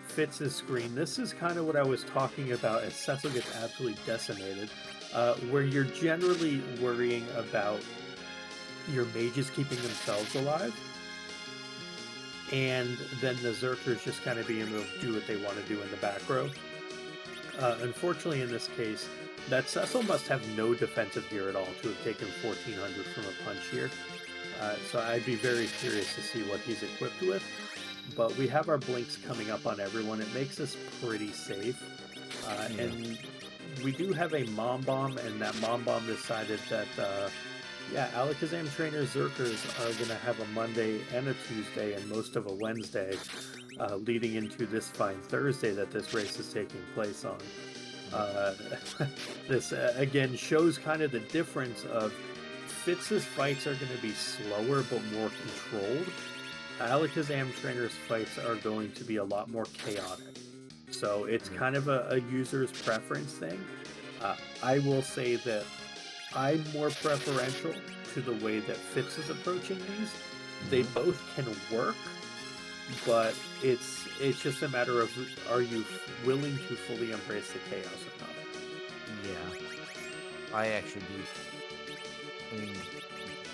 Fitz's screen, this is kind of what I was talking about as Cecil gets absolutely decimated, where you're generally worrying about your mages keeping themselves alive, and then the Zerkers just kind of being able to do what they want to do in the back row. Unfortunately, in this case, that Cecil must have no defensive gear at all to have taken 1400 from a punch here. So I'd be very curious to see what he's equipped with. But we have our blinks coming up on everyone. It makes us pretty safe. And we do have a Mom Bomb, and that Mom Bomb decided that, yeah, Alakazam Trainer Zerkers are going to have a Monday and a Tuesday and most of a Wednesday leading into this fine Thursday that this race is taking place on. This, again, shows kind of the difference of Fitz's fights are going to be slower but more controlled. Alakazam Trainer's fights are going to be a lot more chaotic. So it's kind of a user's preference thing. I will say that I'm more preferential to the way that Fitz is approaching these. They Hmm. both can work, but it's just a matter of are you willing to fully embrace the chaos or not? Yeah, I actually do. I mean,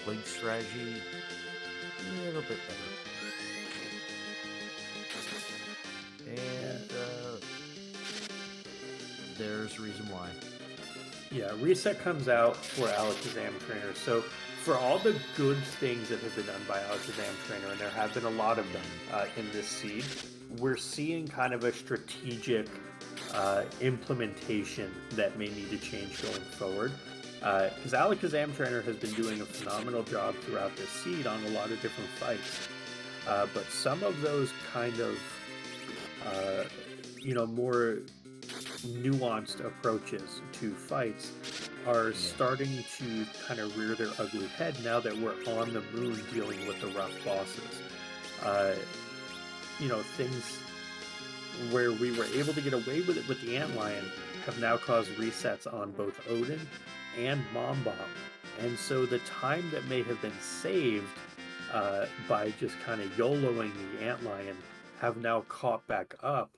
Blink strategy, a little bit better. Yeah, And there's a reason why. yeah. Reset comes out for Alakazam Trainer. So for all the good things that have been done by Alakazam Trainer, and there have been a lot of them in this seed, we're seeing kind of a strategic implementation that may need to change going forward. Because Alakazam Trainer has been doing a phenomenal job throughout this seed on a lot of different fights. But some of those kind of, uh, more nuanced approaches to fights are Yeah, starting to kind of rear their ugly head now that we're on the moon dealing with the rough bosses. Uh, things where we were able to get away with it with the Antlion have now caused resets on both Odin and Mom Bomb. And so the time that may have been saved by just kind of YOLOing the Antlion have now caught back up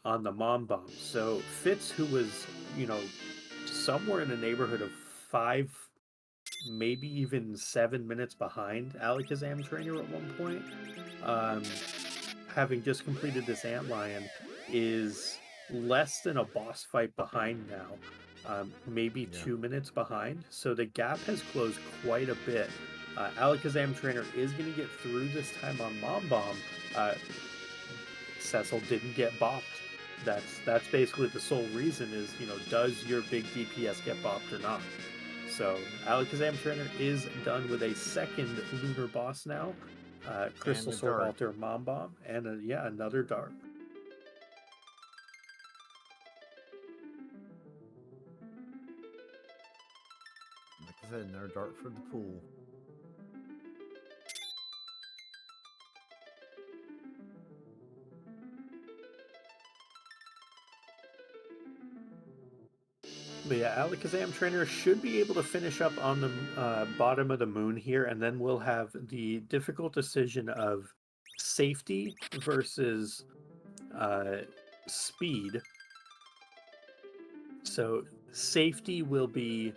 on the Mom Bomb. So Fitz, who was, you know, somewhere in the neighborhood of 5, maybe even 7 minutes behind Alakazam Trainer at one point, um, having just completed this Antlion, is less than a boss fight behind now, maybe yeah. 2 minutes behind. So the gap has closed quite a bit. Alakazam Trainer is going to get through this time on Mom Bomb. Uh, Cecil didn't get bopped. That's basically the sole reason is, does your big DPS get bopped or not? So Alakazam Trainer is done with a second lunar boss now. And Crystal the Sword dart. Alter Mom Bomb, and yeah, another dart. Like I said, another dart for the pool. But yeah, Alakazam Trainer should be able to finish up on the bottom of the moon here, and then we'll have the difficult decision of safety versus uh, speed. So safety will be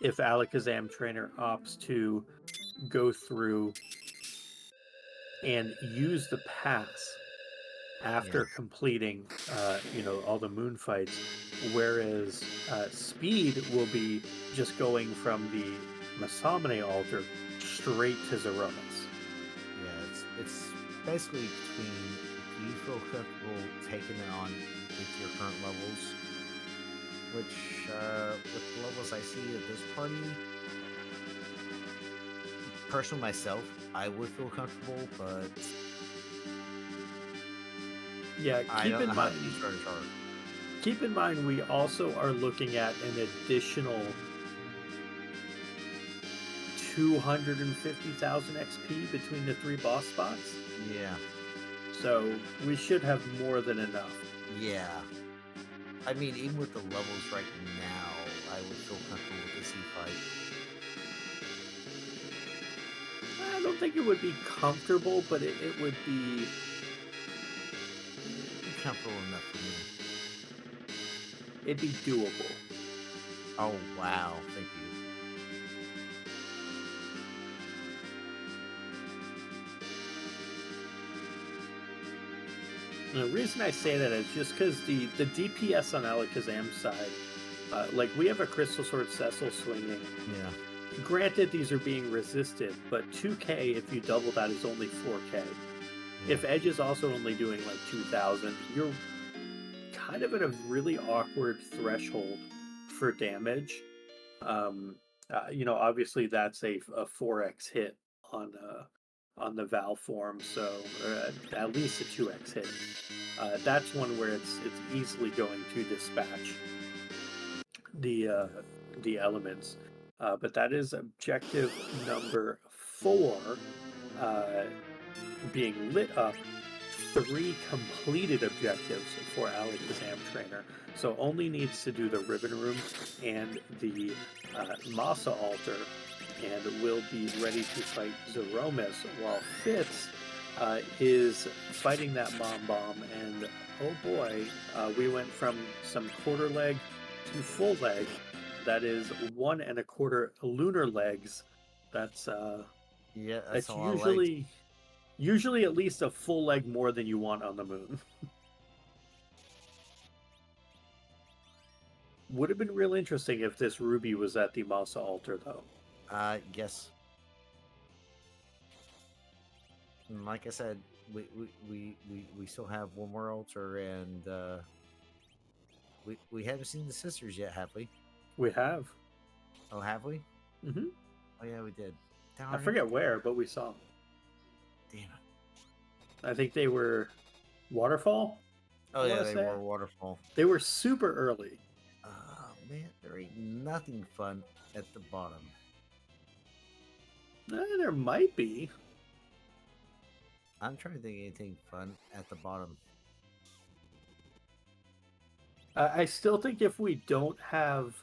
if Alakazam Trainer opts to go through and use the pass Yeah, after completing, all the moon fights, whereas speed will be just going from the Masamune altar straight to Zeromus. yeah. It's basically between do you feel comfortable taking it on with your current levels, which with the levels I see at this party, personally myself, I would feel comfortable, but Yeah, I don't know how these starters are. keep in mind we also are looking at an additional 250,000 XP between the three boss spots. Yeah, So we should have more than enough. yeah. I mean, even with the levels right now, I would feel comfortable with the C fight. I don't think it would be comfortable, but it would be, Comfortable enough for me. it'd be doable. Oh wow, thank you. And the reason I say that is just because the DPS on Alakazam's side, like we have a Crystal Sword Cecil swinging. Yeah, Granted, these are being resisted, but 2K if you double that is only 4K. yeah, If Edge is also only doing like 2,000, you're kind of at a really awkward threshold for damage. Um, obviously that's a 4x hit on the Val form, so at least a 2x hit. That's one where it's easily going to dispatch the uh, the elements. But that is objective number 4, uh, being lit up 3 completed objectives for Alakazam Trainer. So only needs to do the Ribbon Room and the Masa Altar, and will be ready to fight Zeromus, while Fitz is fighting that Mom Bomb. And oh boy, we went from some quarter leg to full leg. That is 1 1/4 lunar legs. That's Yeah, that's that's a lot of legs. usually at least a full leg more than you want on the moon. Would have been real interesting if this Ruby was at the Masa altar, though. Yes. And like I said, we still have one more altar, and we haven't seen the sisters yet, have we? We have. Oh, have we? Hmm. Oh yeah, we did. I Darn it! forget where, but we saw. Damn it! I think they were Waterfall. Oh I yeah, want to they say were waterfall. they were super early. Oh man, there ain't nothing fun at the bottom. There might be. I'm trying to think of anything fun at the bottom. I still think if we don't have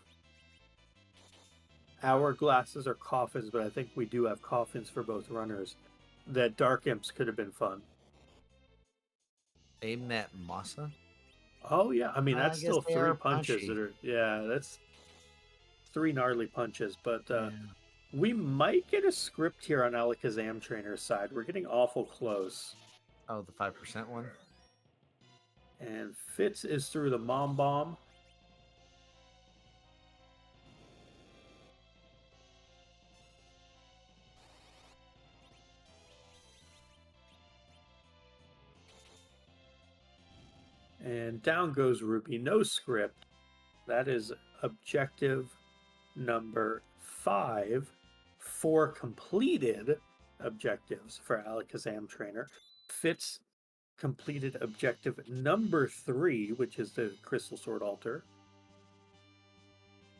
hourglasses or coffins, but I think we do have coffins for both runners, that Dark Imps could have been fun. Aim that masa. Oh yeah, I mean I that's guess still they 3 are punches that punchy. are, yeah, that's 3 gnarly punches. But Yeah. we might get a script here on Alakazam Trainer's side. We're getting awful close. Oh, the 5% one. And Fitz is through the Mom Bomb. And down goes Ruby. No script. That is objective number 5. 4 completed objectives for Alakazam Trainer. Fitz completed objective number 3, which is the Crystal Sword Altar,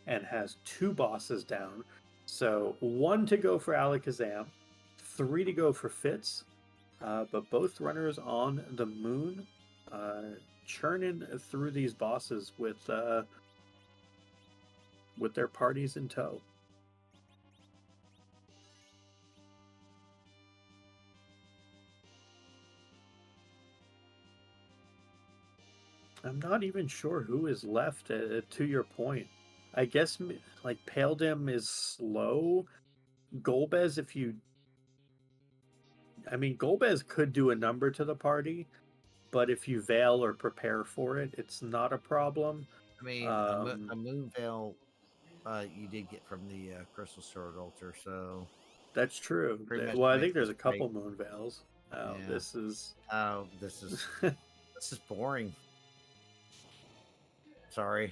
and has 2 bosses down. So 1 to go for Alakazam, 3 to go for Fitz. But both runners on the moon, churning through these bosses with their parties in tow. I'm not even sure who is left, to your point. I guess like Paledem is slow. Golbez, if you, I mean, Golbez could do a number to the party, but if you veil or prepare for it, it's not a problem. I mean, a moon veil. You did get from the Crystal Sword altar, so That's true. pretty much Well, I makes think there's this a right. couple moon veils. Oh, Yeah. this is. Oh, this is boring. Sorry.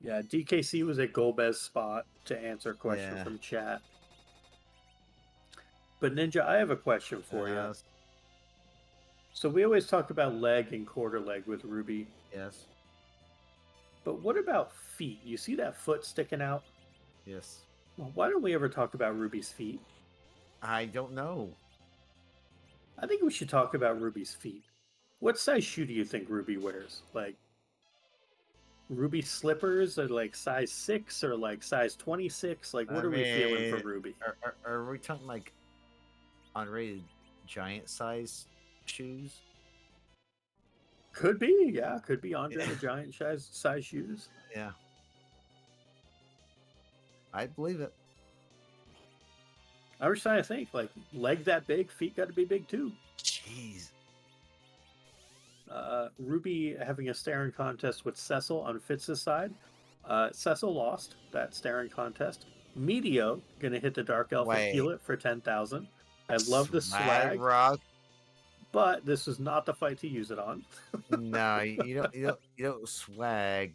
Yeah, DKC was at Golbez spot to answer a question Yeah. from chat. But Ninja, I have a question for you. So we always talk about leg and quarter leg with Ruby, Yes. but what about feet? You see that foot sticking out? Yes. Well, why don't we ever talk about Ruby's feet? I don't know. I think we should talk about Ruby's feet. What size shoe do you think Ruby wears? Like Ruby slippers are like size 6 or like size 26? Like what I are we feeling for mean, Ruby? are we talking like unrated giant size shoes? Could be, yeah. Could be Andre the Giant size shoes. Yeah. I believe it. I was trying to think, like, leg that big, feet got to be big too. Jeez. Ruby having a staring contest with Cecil on Fitz's side. Cecil lost that staring contest. Meteo gonna hit the Dark Elf and heal it for 10,000. I love the swag, rock. but this is not the fight to use it on. No, you don't swag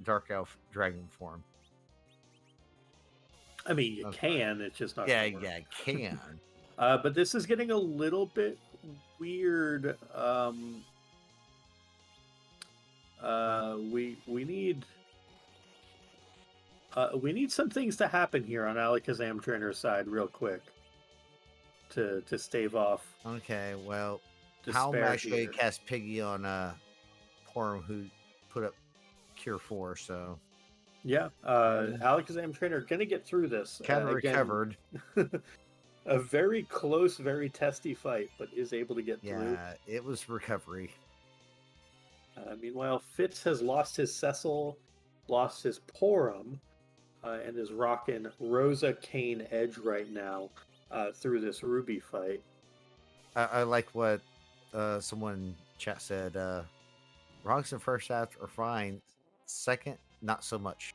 Dark Elf Dragon form. I mean, you can. It's just not. Yeah, can. But this is getting a little bit weird. We need some things to happen here on Alakazam Trainer's side real quick to stave off. Okay, well, How am I despair actually here. cast Piggy on Porum who put up Cure 4, so Yeah, yeah. Alakazam Trainer gonna get through this. Kind of Again, recovered. a very close, very testy fight, but is able to get through. Yeah, it was recovery. Meanwhile, Fitz has lost his Cecil, lost his Porum, and is rocking Rosa Kane Edge right now through this Ruby fight. I like what someone in chat said. Rocks in first half are fine. Second, not so much.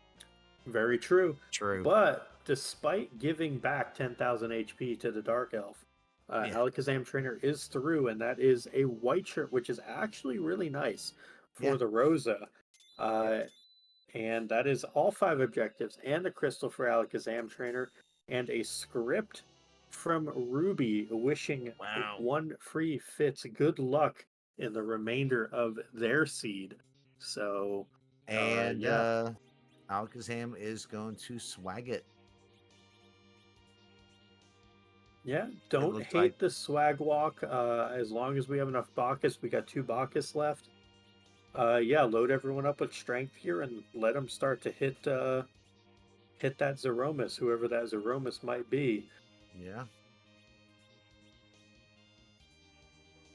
Very true. True. But despite giving back 10,000 HP to the Dark Elf, Yeah. Alakazam Trainer is through, and that is a white shirt, which is actually really nice Yeah. for the Rosa. Yep. Uh, and that is all 5 objectives, and a crystal for Alakazam Trainer, and a script from Ruby wishing Wow. one free Fitz good luck in the remainder of their seed. So, And yeah. Alakazam is going to swag it. Yeah, It don't looks like. hate the swag walk. As long as we have enough Bacchus, we got 2 Bacchus left. Yeah, load everyone up with strength here and let them start to hit that Zeromus, whoever that Zeromus might be. Yeah.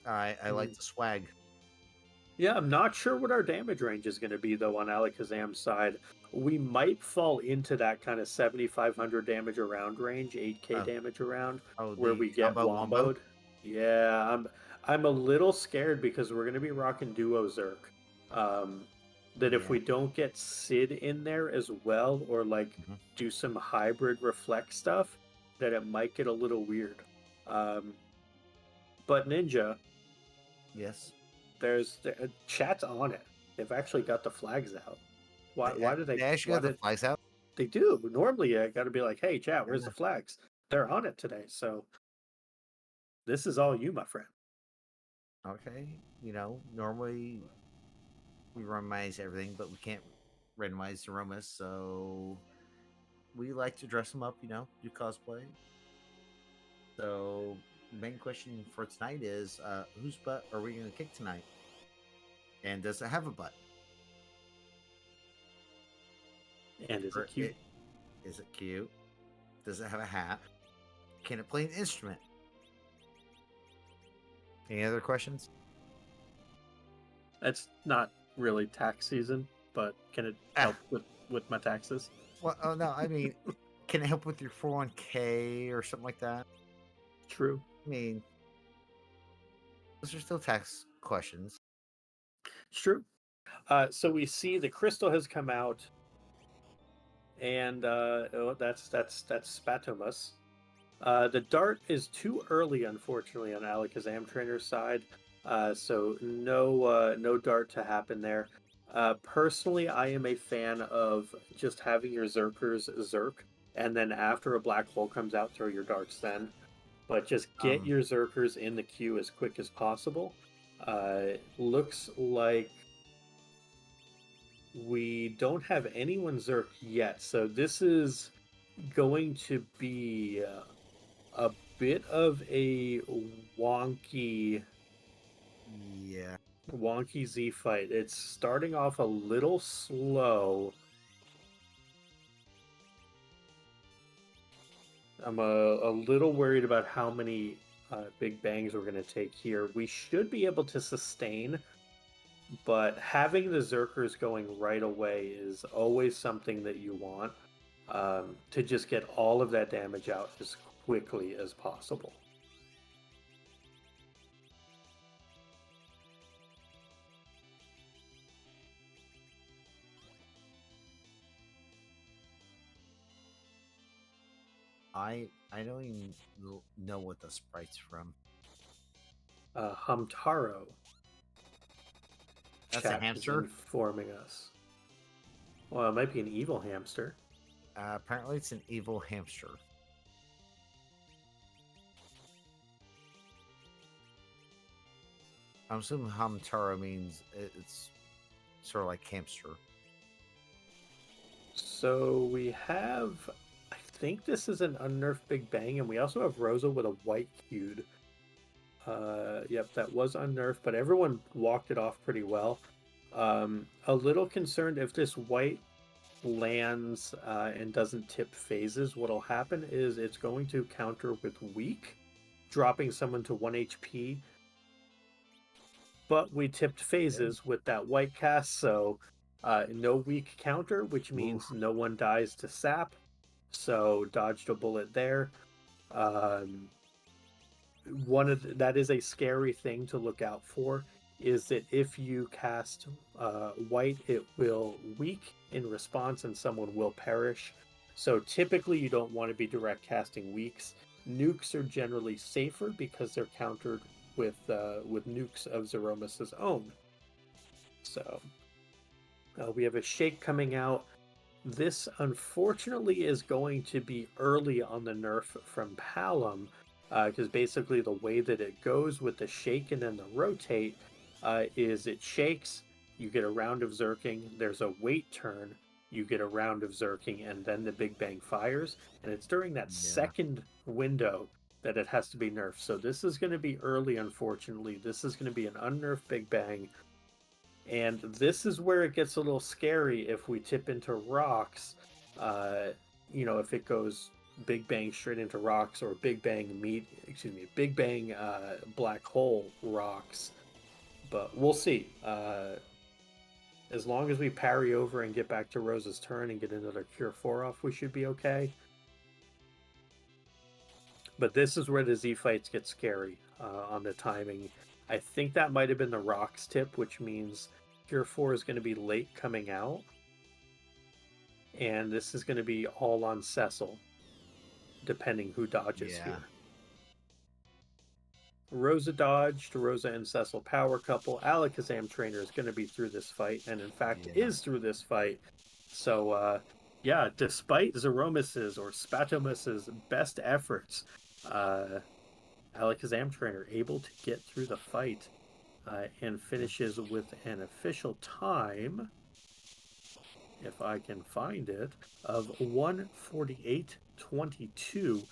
I like Mm. the swag. Yeah, I'm not sure what our damage range is going to be though on Alakazam's side. We might fall into that kind of 7,500 damage around range, 8K Oh, damage around, oh, where the we get combo wombo. womboed. Yeah, I'm a little scared because we're going to be rocking Duo Zerk. Um, that if Yeah. we don't get Sid in there as well, or like Mhm. do some hybrid reflect stuff, that it might get a little weird. Um, but Ninja, Yes. there's chat's on it. They've actually got the flags out. Why do they? They actually Why got the did flags out. they do? Normally, I got to be like, hey, chat, where's Yeah. the flags? They're on it today, so this is all you, my friend. Okay. Normally we randomize everything, but we can't randomize the Romas, so we like to dress them up, do cosplay. So the main question for tonight is whose butt are we going to kick tonight? And does it have a butt? And is it Or cute? is it cute? Does it have a hat? Can it play an instrument? Any other questions? It's not really tax season, but can it Ah, help with my taxes? well, oh no, I mean, can it help with your 401k or something like that? True. I mean, those are still tax questions. It's true. So we see the crystal has come out, and oh, that's Spatomus. The dart is too early, unfortunately, on Alakazam Trainer's side. So no dart to happen there. Personally, I am a fan of just having your Zerkers Zerk, and then after a black hole comes out, throw your darts then. But just get Um, your Zerkers in the queue as quick as possible. Looks like we don't have anyone Zerk yet, so this is going to be a bit of a wonky yeah. wonky Z fight. It's starting off a little slow. I'm a little worried about how many big bangs we're going to take here. We should be able to sustain, but having the Zerkers going right away is always something that you want to just get all of that damage out as quickly as possible. I don't even know what the sprite's from. Hamtaro That's a chat is hamster. informing us. Well, it might be an evil hamster. Apparently, it's an evil hamster. I'm assuming Hamtaro means it's sort of like hamster. So we have, I think this is an unnerfed Big Bang, and we also have Rosa with a white Cube. Yep, that was unnerfed, but everyone walked it off pretty well. A little concerned if this white lands and doesn't tip phases, what'll happen is it's going to counter with weak, dropping someone to 1 HP. But we tipped Okay. phases with that white cast, so no weak counter, which Ooh. means no one dies to sap. So dodged a bullet there. Um, that is a scary thing to look out for is that if you cast white, it will weak in response and someone will perish. So typically you don't want to be direct casting weaks. Nukes are generally safer because they're countered with nukes of Zeromus's own. So we have a shake coming out. This unfortunately is going to be early on the nerf from Palom, because basically the way that it goes with the shake and then the rotate is it shakes, you get a round of zerking, there's a wait turn, you get a round of zerking, and then the Big Bang fires. And it's during that Yeah. second window that it has to be nerfed. So this is going to be early, unfortunately. This is going to be an unnerfed Big Bang. And this is where it gets a little scary if we tip into rocks. Uh, if it goes Big Bang straight into rocks or Big Bang black hole rocks. But we'll see. As long as we parry over and get back to Rose's turn and get another Cure 4 off, we should be okay. But this is where the Z fights get scary on the timing. I think that might have been the rocks tip, which means Cure 4 is going to be late coming out. And this is going to be all on Cecil, depending who dodges Yeah. here. Rosa dodged, Rosa and Cecil power couple. Alakazam Trainer is going to be through this fight, and in fact Yeah. is through this fight. So, yeah, despite Zeromus's or Spatomus's best efforts, Alakazam Trainer able to get through the fight and finishes with an official time, if I can find it, of 1:48.22,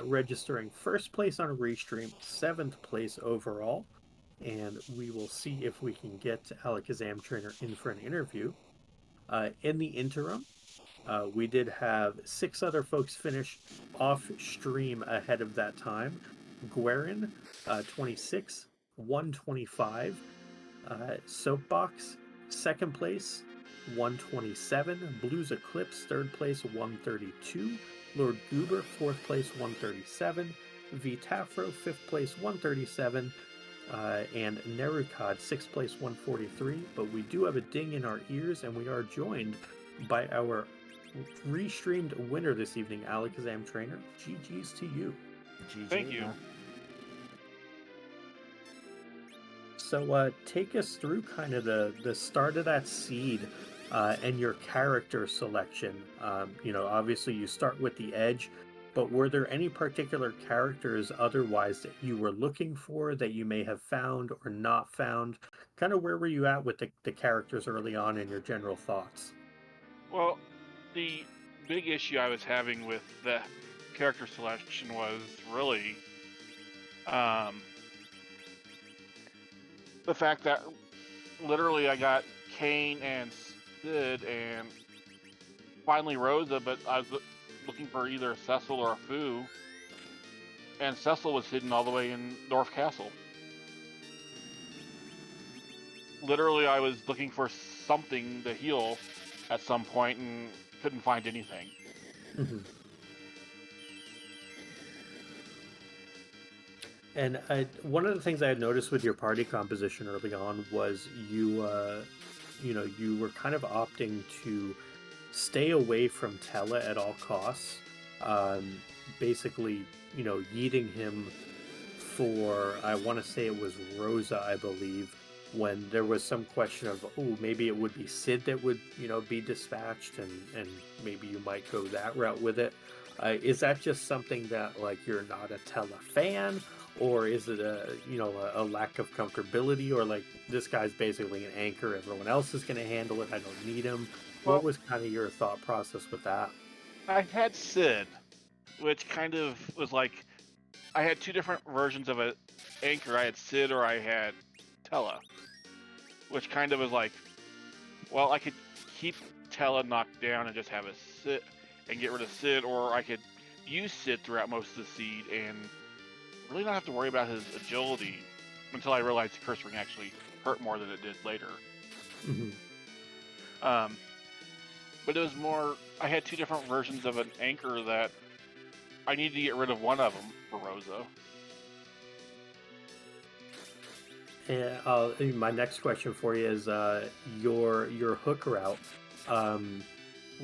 registering first place on Restream, seventh place overall. And we will see if we can get Alakazam Trainer in for an interview. In the interim, we did have six other folks finish off stream ahead of that time. Guerin, 26, 125. Soapbox, second place, 127. Blues Eclipse, third place, 132. Lord Goober, fourth place, 137. Vitafro, fifth place, 137. And Nerukad, sixth place, 143. But we do have a ding in our ears, and we are joined by our restreamed winner this evening, Alakazam Trainer. GG's to you. Thank GG, you. man. So take us through kind of the start of that seed and your character selection. Obviously you start with the edge, but were there any particular characters otherwise that you were looking for that you may have found or not found? Kind of where were you at with the characters early on and your general thoughts? Well, the big issue I was having with the character selection was really um, the fact that literally I got Kane and Sid and finally Rosa, but I was looking for either Cecil or a Fu, and Cecil was hidden all the way in North Castle. Literally, I was looking for something to heal at some point and couldn't find anything. Mhm. And one of the things I had noticed with your party composition early on was you were kind of opting to stay away from Tella at all costs. Um, Basically, yeeting him for, I want to say it was Rosa, I believe, when there was some question of, oh, maybe it would be Sid that would, be dispatched, and maybe you might go that route with it. Is that just something that like you're not a Tella fan, or is it a lack of comfortability, or like this guy's basically an anchor, everyone else is going to handle it, I don't need him? What Well, was kind of your thought process with that? I had Sid, which kind of was like I had two different versions of it anchor, I had Sid or I had Tella, which kind of was like, well, I could keep Tella knocked down and just have a Sid and get rid of Sid, or I could use Sid throughout most of the seed and really not have to worry about his agility until I realized the Curse Ring actually hurt more than it did later. Mhm. Um, but it was more, I had two different versions of an anchor that I needed to get rid of one of them for Rosa. And my next question for you is your hook route. Um,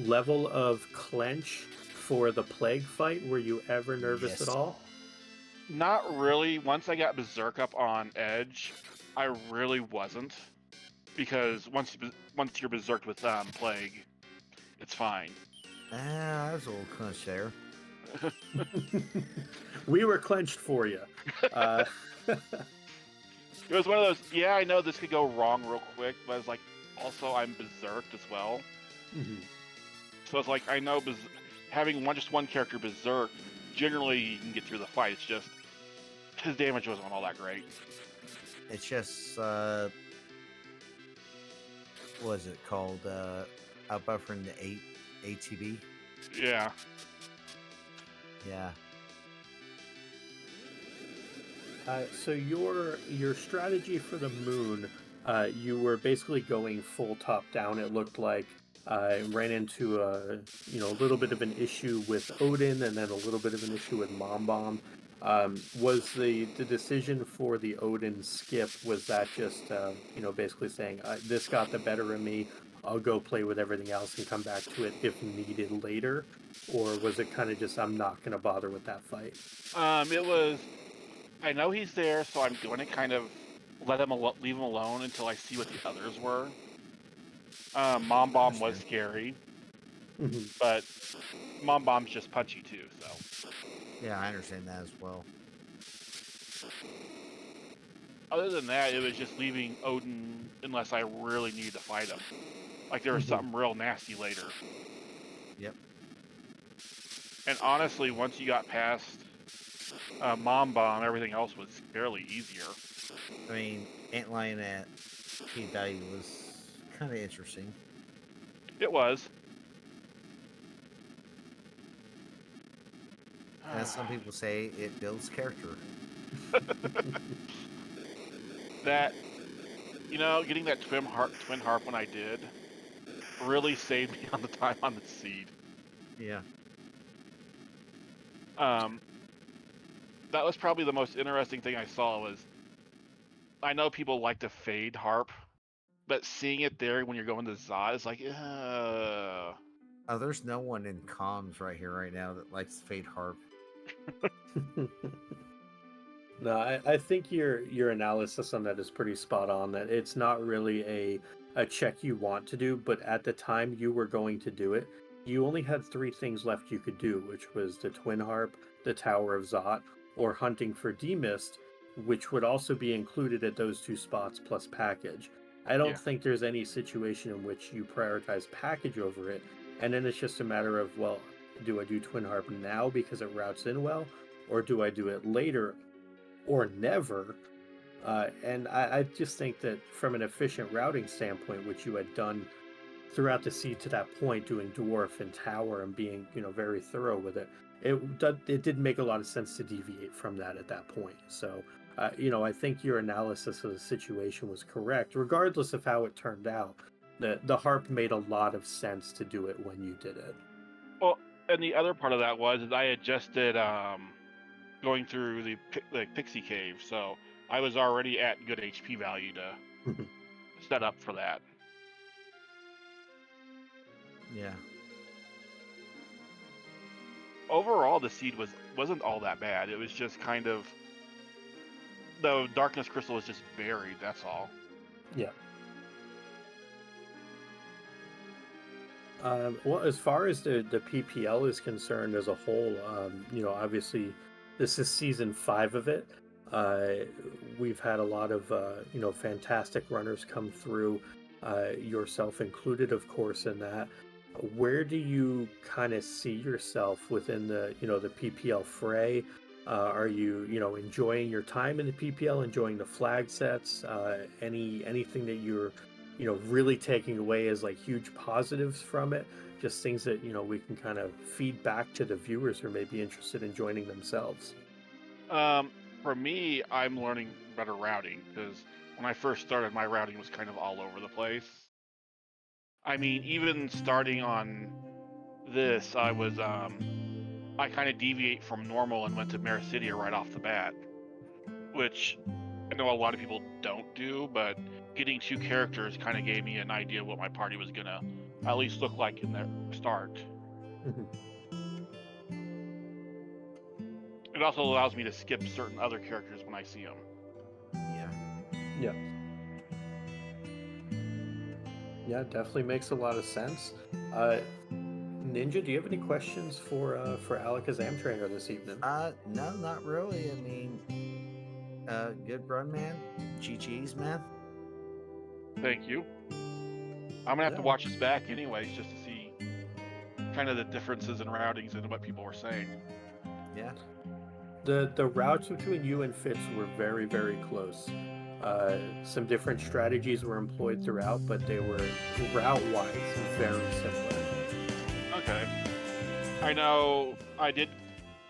Level of clench for the plague fight. Were you ever nervous at Yes. all? Not really. Once I got Berserk up on Edge, I really wasn't, because once you're Berserked with Plague, it's fine. Ah, that's a little clinch there. We were clenched for you. Uh, It was one of those, yeah, I know this could go wrong real quick, but it's like, also I'm Berserked as well. mhm. So it's like, I know having just one character Berserk, generally you can get through the fight. It's just, his damage wasn't all that great. It's just what is it called? Outbuffering the ATB. Yeah. Yeah. So your strategy for the moon, you were basically going full top down. It looked like ran into a little bit of an issue with Odin, and then a little bit of an issue with Mom Bomb. Was the decision for the Odin skip, was that just basically saying this got the better of me? I'll go play with everything else and come back to it if needed later, or was it kind of just I'm not going to bother with that fight? It was, I know he's there, so I'm going to kind of leave him alone until I see what the others were. Mom Bomb was Understand. scary, Mhm. but Mom Bomb's just punchy too, so. Yeah, I understand that as well. Other than that, it was just leaving Odin unless I really needed to fight him. Like there was Mhm. something real nasty later. Yep. And honestly, once you got past Mom Bomb, everything else was fairly easier. I mean, Antlion at P value was kind of interesting. It was. As some people say, it builds character. That, getting that twin harp when I did really saved me on the time on the seed. Yeah. Um, that was probably the most interesting thing I saw. Was, I know people like to fade harp, but seeing it there when you're going to Zod is like, Oh, there's no one in comms right here, right now, that likes Fade Harp. No, I think your analysis on that is pretty spot on. That it's not really a check you want to do, but at the time you were going to do it, you only had three things left you could do, which was the Twin Harp, the Tower of Zot, or hunting for Demist, which would also be included at those two spots plus package. I don't yeah. think there's any situation in which you prioritize package over it, and then it's just a matter of, well, do I do Twin Harp now because it routes in well, or do I do it later or never? And I just think that from an efficient routing standpoint, which you had done throughout the seed to that point, doing dwarf and tower and being very thorough with it, it did make a lot of sense to deviate from that at that point. So I think your analysis of the situation was correct, regardless of how it turned out. The harp made a lot of sense to do it when you did it. Well, and the other part of that was I had just did going through the Pixie Cave, so I was already at good HP value to set up for that. Yeah. Overall, the seed wasn't all that bad. It was just kind of, the Darkness Crystal was just buried. That's all. Yeah. Well, as far as the PPL is concerned as a whole, obviously this is season 5 of it. Uh, we've had a lot of, fantastic runners come through, yourself included, of course, in that. Where do you kind of see yourself within the PPL fray? Are you, enjoying your time in the PPL, enjoying the flag sets? Anything that you're, really taking away as like huge positives from it? Just things that, we can kind of feed back to the viewers who may be interested in joining themselves. For me, I'm learning better routing because when I first started, my routing was kind of all over the place. I mean, even starting on this, I kind of deviate from normal and went to Mericidia right off the bat, which I know a lot of people don't do, but getting 2 characters kind of gave me an idea of what my party was gonna at least look like in the start. Mhm. It also allows me to skip certain other characters when I see them. Yeah. Yeah. Yeah, definitely makes a lot of sense. Uh, Ninja, do you have any questions for Alakazam Trainer this evening? No, not really. I mean, good run, man. GG's, man. Thank you. I'm gonna have to Yeah. watch this back anyways just to see kind of the differences in routings and what people were saying. Yeah. The routes between you and Fitz were very, very close. Some different strategies were employed throughout, but they were route-wise very similar. Okay. I know I did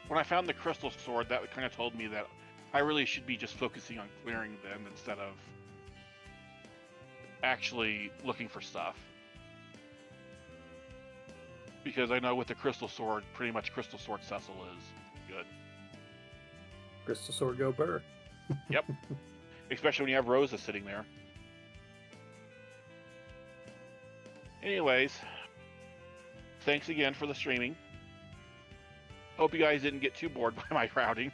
when I found the crystal sword, that kind of told me that I really should be just focusing on clearing them instead of actually looking for stuff. Because I know with the crystal sword, pretty much crystal sword Cecil is good. Crystal Sword Go Burr. Yep. Especially when you have Rosa sitting there. Anyways, thanks again for the streaming. Hope you guys didn't get too bored by my routing.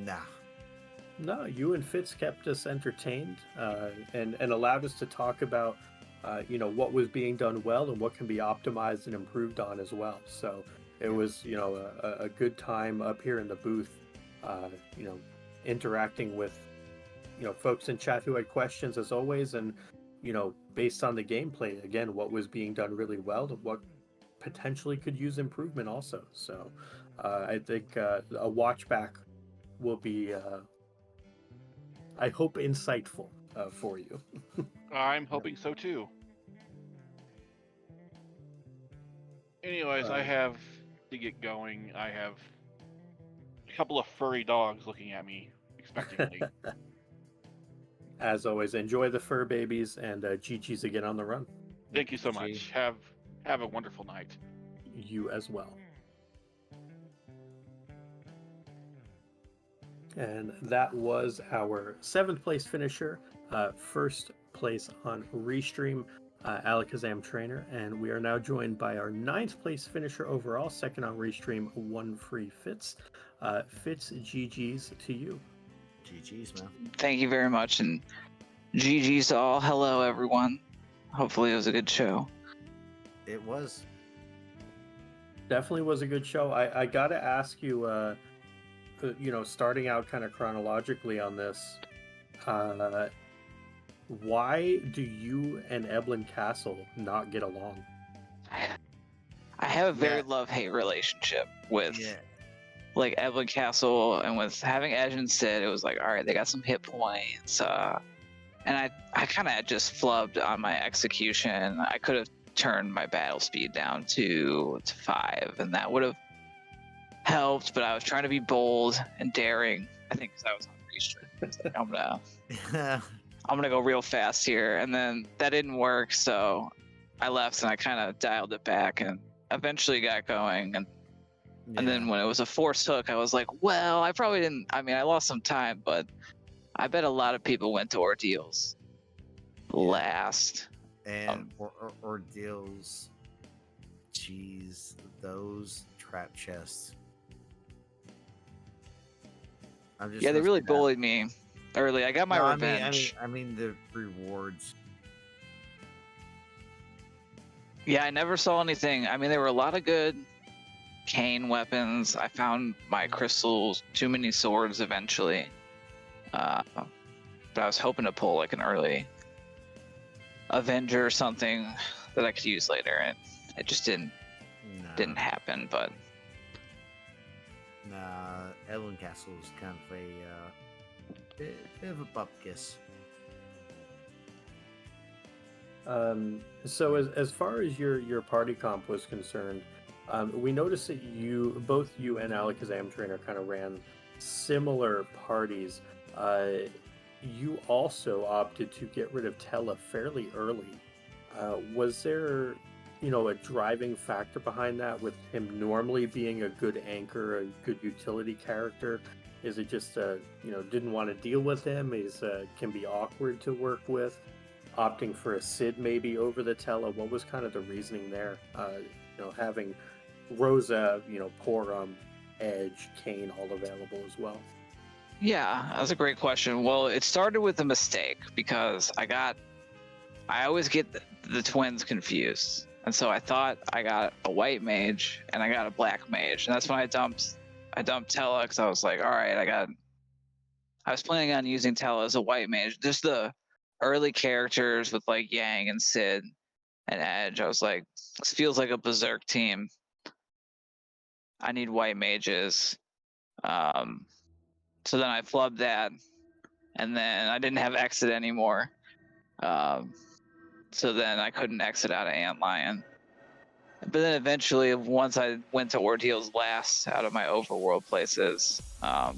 Nah. No, you and Fitz kept us entertained and allowed us to talk about, what was being done well and what can be optimized and improved on as well. So it was, a good time up here in the booth, interacting with, folks in chat who had questions as always. And, based on the gameplay, again, what was being done really well and what potentially could use improvement also. So I think a watch back will be, I hope, insightful for you. I'm hoping so too. Anyways, I have to get going. I have a couple of furry dogs looking at me expectantly. As always, enjoy the fur babies and GG's again on the run. Thank you so GG. much. Have a wonderful night. You as well. And that was our 7th place finisher, first place on Restream, Alakazam Trainer. And we are now joined by our 9th place finisher overall, second on Restream, 1 free Fitz. Fitz, GG's to you. GG's, man. Thank you very much, and GG's all. Hello, everyone. Hopefully it was a good show. It was. Definitely was a good show. I gotta ask you, starting out kind of chronologically on this, why do you and Eblin Castle not get along? I have a very Yeah. love-hate relationship with Yeah. like Evelyn Castle, and with having Edge instead, it was like, all right, they got some hit points, and I kind of just flubbed on my execution. I could have turned my battle speed down to 5, and that would have helped. But I was trying to be bold and daring. I think because I was on Restream. I'm gonna go real fast here, and then that didn't work, so I left and I kind of dialed it back, and eventually got going. And then when it was a forced hook, I was like, well, I probably didn't. I mean, I lost some time, but I bet a lot of people went to ordeals last. And ordeals. Jeez, those trap chests. I'm just Yeah, they gonna really say that. bullied me early. I got my No, revenge. I mean the rewards. Yeah, I never saw anything. I mean, there were a lot of good cane weapons. I found my crystals, too many swords eventually. But I was hoping to pull like an early Avenger or something that I could use later, and it just didn't happen. But Evelyn Castle is kind of a bit of a bupkis. So as far as your party comp was concerned, we noticed that both you and Alakazam Trainer kind of ran similar parties. You also opted to get rid of Tella fairly early. Was there, a driving factor behind that with him normally being a good anchor, a good utility character? Is it just, didn't want to deal with him? Can be awkward to work with? Opting for a Sid maybe over the Tella? What was kind of the reasoning there? Having Rosa, Porum, Edge, Kane all available as well. Yeah, that's a great question. Well, it started with a mistake because I always get the twins confused. And so I thought I got a white mage and I got a black mage. And that's when I dumped Tella because I was like, all right, I was planning on using Tella as a white mage. Just the early characters with like Yang and Sid and Edge. I was like, this feels like a Berserk team. I need white mages. So then I flubbed that, and then I didn't have exit anymore. So then I couldn't exit out of Antlion. But then eventually, once I went to Ordeal's last out of my overworld places, I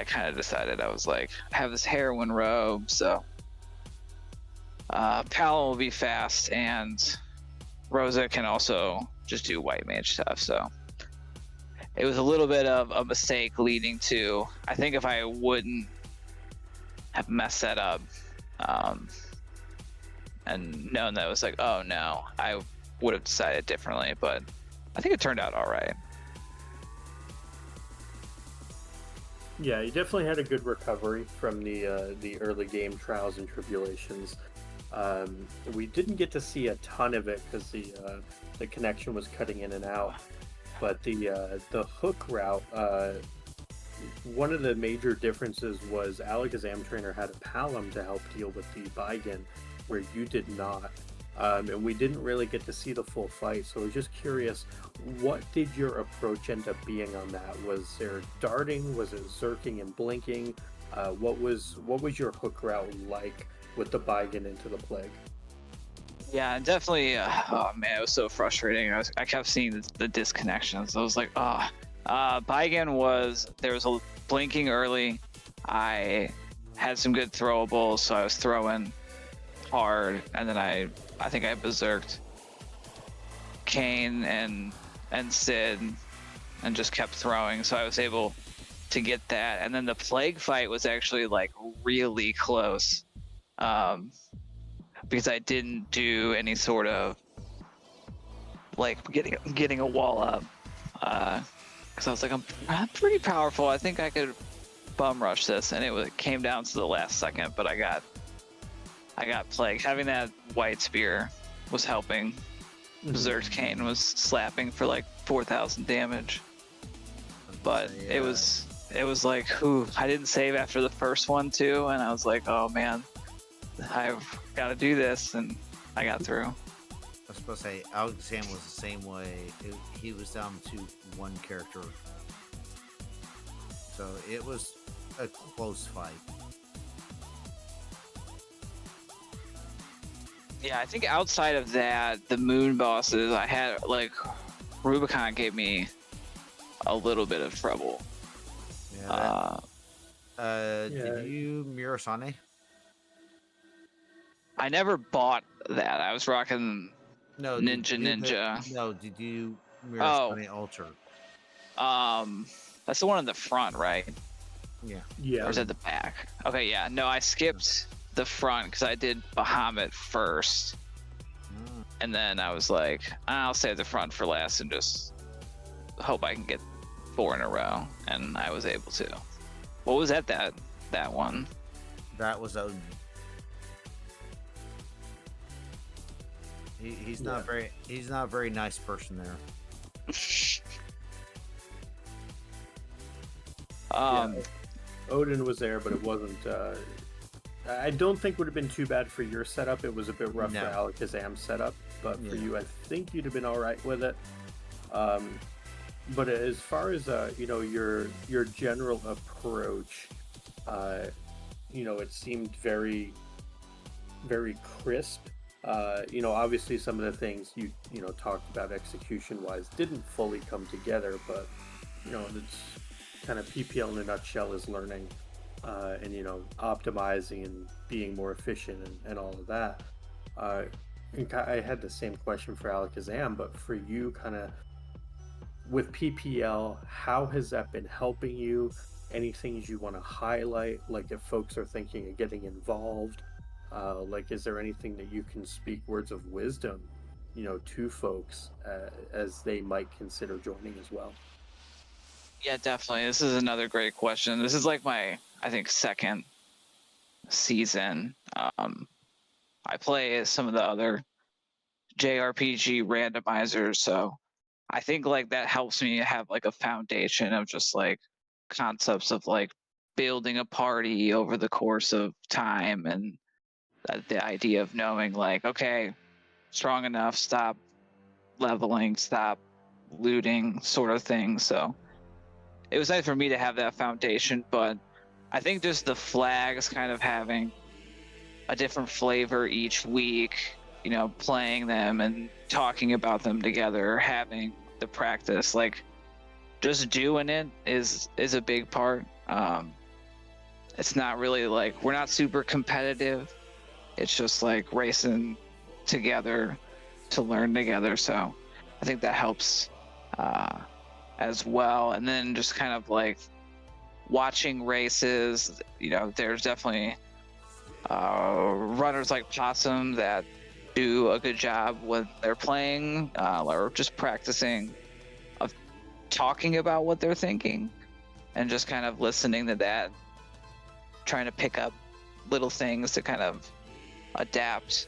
kind of decided, I was like, I have this heroin robe, so Palom will be fast, and Rosa can also just do white mage stuff. So it was a little bit of a mistake leading to, I think if I wouldn't have messed that up and known that it was like, oh no, I would have decided differently, but I think it turned out all right. Yeah, you definitely had a good recovery from the early game trials and tribulations. We didn't get to see a ton of it because the connection was cutting in and out. But the hook route, one of the major differences was Alakazam Trainer had a Palom to help deal with the Baigen, where you did not. And we didn't really get to see the full fight, so I was just curious, what did your approach end up being on that? Was there darting? Was it zerking and blinking? What was your hook route like with the Baigen into the Plague? Yeah, definitely. Oh man, it was so frustrating. I kept seeing the disconnections. I was like, Baigen there was a blinking early. I had some good throwables, so I was throwing hard, and then I think I berserked Kane and Sid and just kept throwing, so I was able to get that. And then the Plague fight was actually like really close. Because I didn't do any sort of like getting a wall up. Because I was like, I'm pretty powerful. I think I could bum rush this, and it came down to the last second. But I got Plague. Having that white spear was helping. Berserk Kane was slapping for like 4,000 damage. But it was like, I didn't save after the first one too, and I was like, oh man, I've got to do this, and I got through. I was supposed to say, Alakazam was the same way. He was down to one character. So it was a close fight. Yeah, I think outside of that, the moon bosses, I had, like, Rubicon gave me a little bit of trouble. Yeah. Did you Mirasane? I never bought that. I was rocking Ninja. Did you Mirasane Ultra? That's the one in the front, right? Yeah. Or is it the back? Okay, yeah. No, I skipped the front because I did Bahamut first. And then I was like, I'll save the front for last and just hope I can get 4 in a row. And I was able to. What was that one? That was Odin. He's not a very nice person there. Odin was there, but it wasn't. I don't think would have been too bad for your setup. It was a bit rough for Alakazam's setup, but for you, I think you'd have been all right with it. But as far as your general approach, uh, it seemed very crisp. Obviously some of the things talked about execution wise didn't fully come together, but it's kind of PPL in a nutshell is learning, and optimizing and being more efficient and all of that. Uh, I had the same question for Alakazam, but for you, kind of with PPL, how has that been helping you? Any things you want to highlight? Like if folks are thinking of getting involved, like is there anything that you can speak words of wisdom, to folks as they might consider joining as well? Yeah, definitely. This is another great question. This is like my, I think, second season. I play as some of the other JRPG randomizers, so I think like that helps me have like a foundation of just like concepts of like building a party over the course of time, and the idea of knowing like, okay, strong enough, stop leveling, stop looting, sort of thing. So it was nice for me to have that foundation, but I think just the flags kind of having a different flavor each week, playing them and talking about them together, having the practice, like just doing it is a big part. It's not really like, we're not super competitive. It's just like racing together to learn together. So I think that helps as well. And then just kind of like watching races, there's definitely runners like Possum that do a good job when they're playing, or just practicing, of talking about what they're thinking and just kind of listening to that, trying to pick up little things to kind of adapt.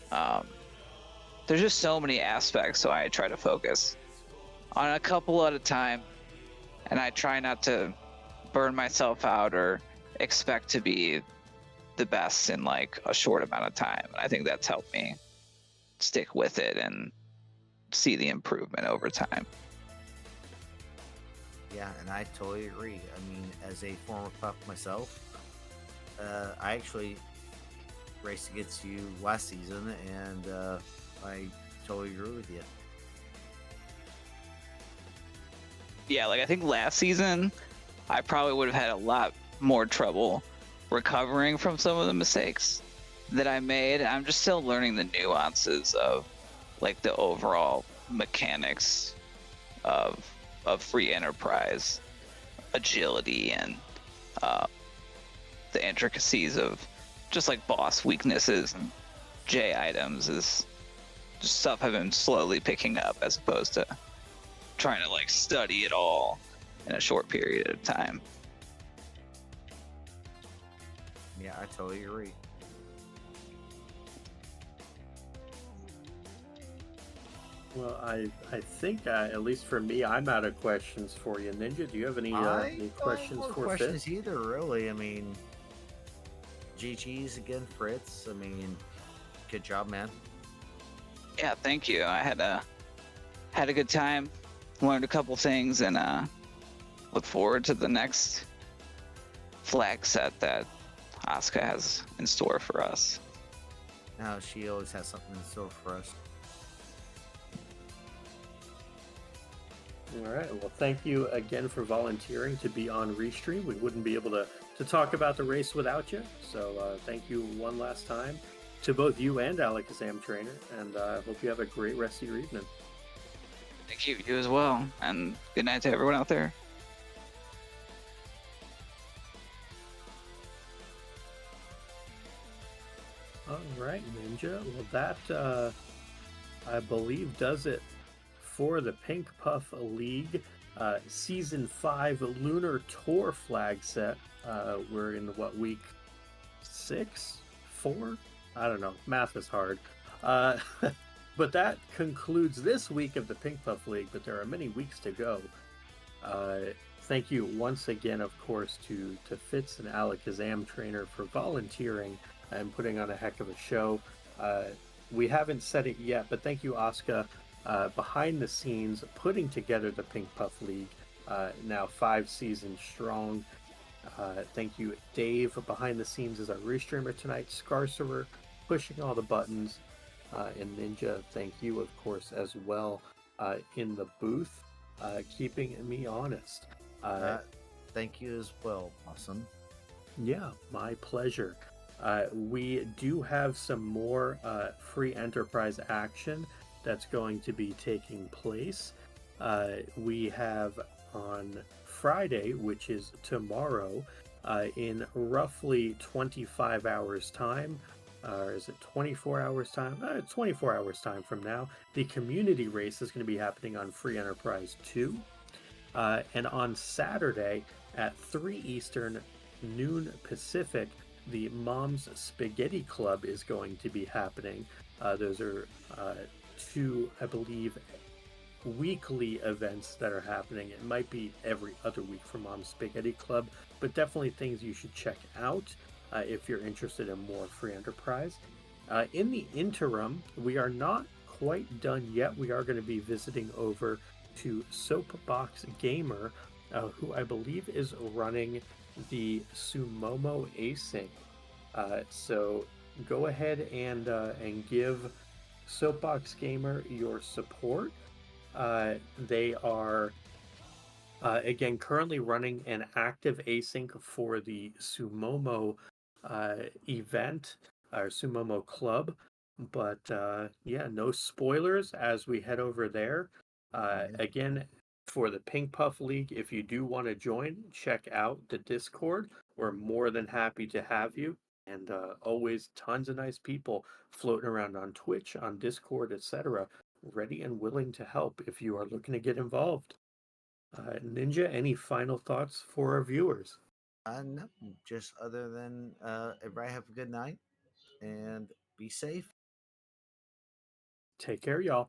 There's just so many aspects, so I try to focus on a couple at a time, and I try not to burn myself out or expect to be the best in like a short amount of time. And I think that's helped me stick with it and see the improvement over time. Yeah, and I totally agree. I mean, as a former pup myself, I actually raced against you last season, and I totally agree with you. Yeah, like I think last season I probably would have had a lot more trouble recovering from some of the mistakes that I made. I'm just still learning the nuances of like the overall mechanics of free enterprise, agility, and the intricacies of just like boss weaknesses and J items is just stuff I've been slowly picking up, as opposed to trying to like study it all in a short period of time. Yeah, I totally agree. Well, I think at least for me, I'm out of questions for you. Ninja, do you have any I any don't have questions more for questions Fitz? either, really. I mean, GG's again, Fritz. I mean, good job, man. Yeah, thank you. I had a good time, learned a couple things, and look forward to the next flag set that Asuka has in store for us. Now she always has something in store for us. All right. Well, thank you again for volunteering to be on Restream. We wouldn't be able to talk about the race without you. So thank you one last time to both you and Alakazam Trainer, and I hope you have a great rest of your evening. Thank you, you as well, and good night to everyone out there. All right, Ninja. Well, that I believe does it for the Pink Puff League Season 5 Lunar Tour flag set. We're in what, week 6? 4? I don't know. Math is hard. Uh, but that concludes this week of the Pink Puff League, but there are many weeks to go. Thank you once again, of course, to Fitz and Alakazam Trainer for volunteering and putting on a heck of a show. We haven't said it yet, but thank you, Asuka, behind the scenes, putting together the Pink Puff League. now 5 seasons strong. Thank you, Dave, behind the scenes as our restreamer tonight. Scarcerer, pushing all the buttons. And Ninja, thank you, of course, as well, in the booth, keeping me honest. Uh, Uh, Thank you as well, awesome. yeah, my pleasure. We do have some more free enterprise action that's going to be taking place. We have on Friday, which is tomorrow, in roughly 25 hours' time, or is it 24 hours' time? 24 hours' time from now, the community race is going to be happening on Free Enterprise 2. And on Saturday at 3 Eastern, noon Pacific, the Mom's Spaghetti Club is going to be happening. Those are two, I believe, weekly events that are happening. It might be every other week for Mom's Spaghetti Club, but definitely things you should check out if you're interested in more free enterprise. In the interim, we are not quite done yet. We are going to be visiting over to Soapbox Gamer, who I believe is running the Sumomo Async. So go ahead and give Soapbox Gamer your support. They are again currently running an active async for the Sumomo event or Sumomo Club. But yeah, no spoilers as we head over there. Yeah. Again, for the Pink Puff League, if you do want to join, check out the Discord. We're more than happy to have you. And always tons of nice people floating around on Twitch, on Discord, etc., ready and willing to help if you are looking to get involved. Ninja, any final thoughts for our viewers? No, just other than everybody have a good night and be safe. Take care, y'all.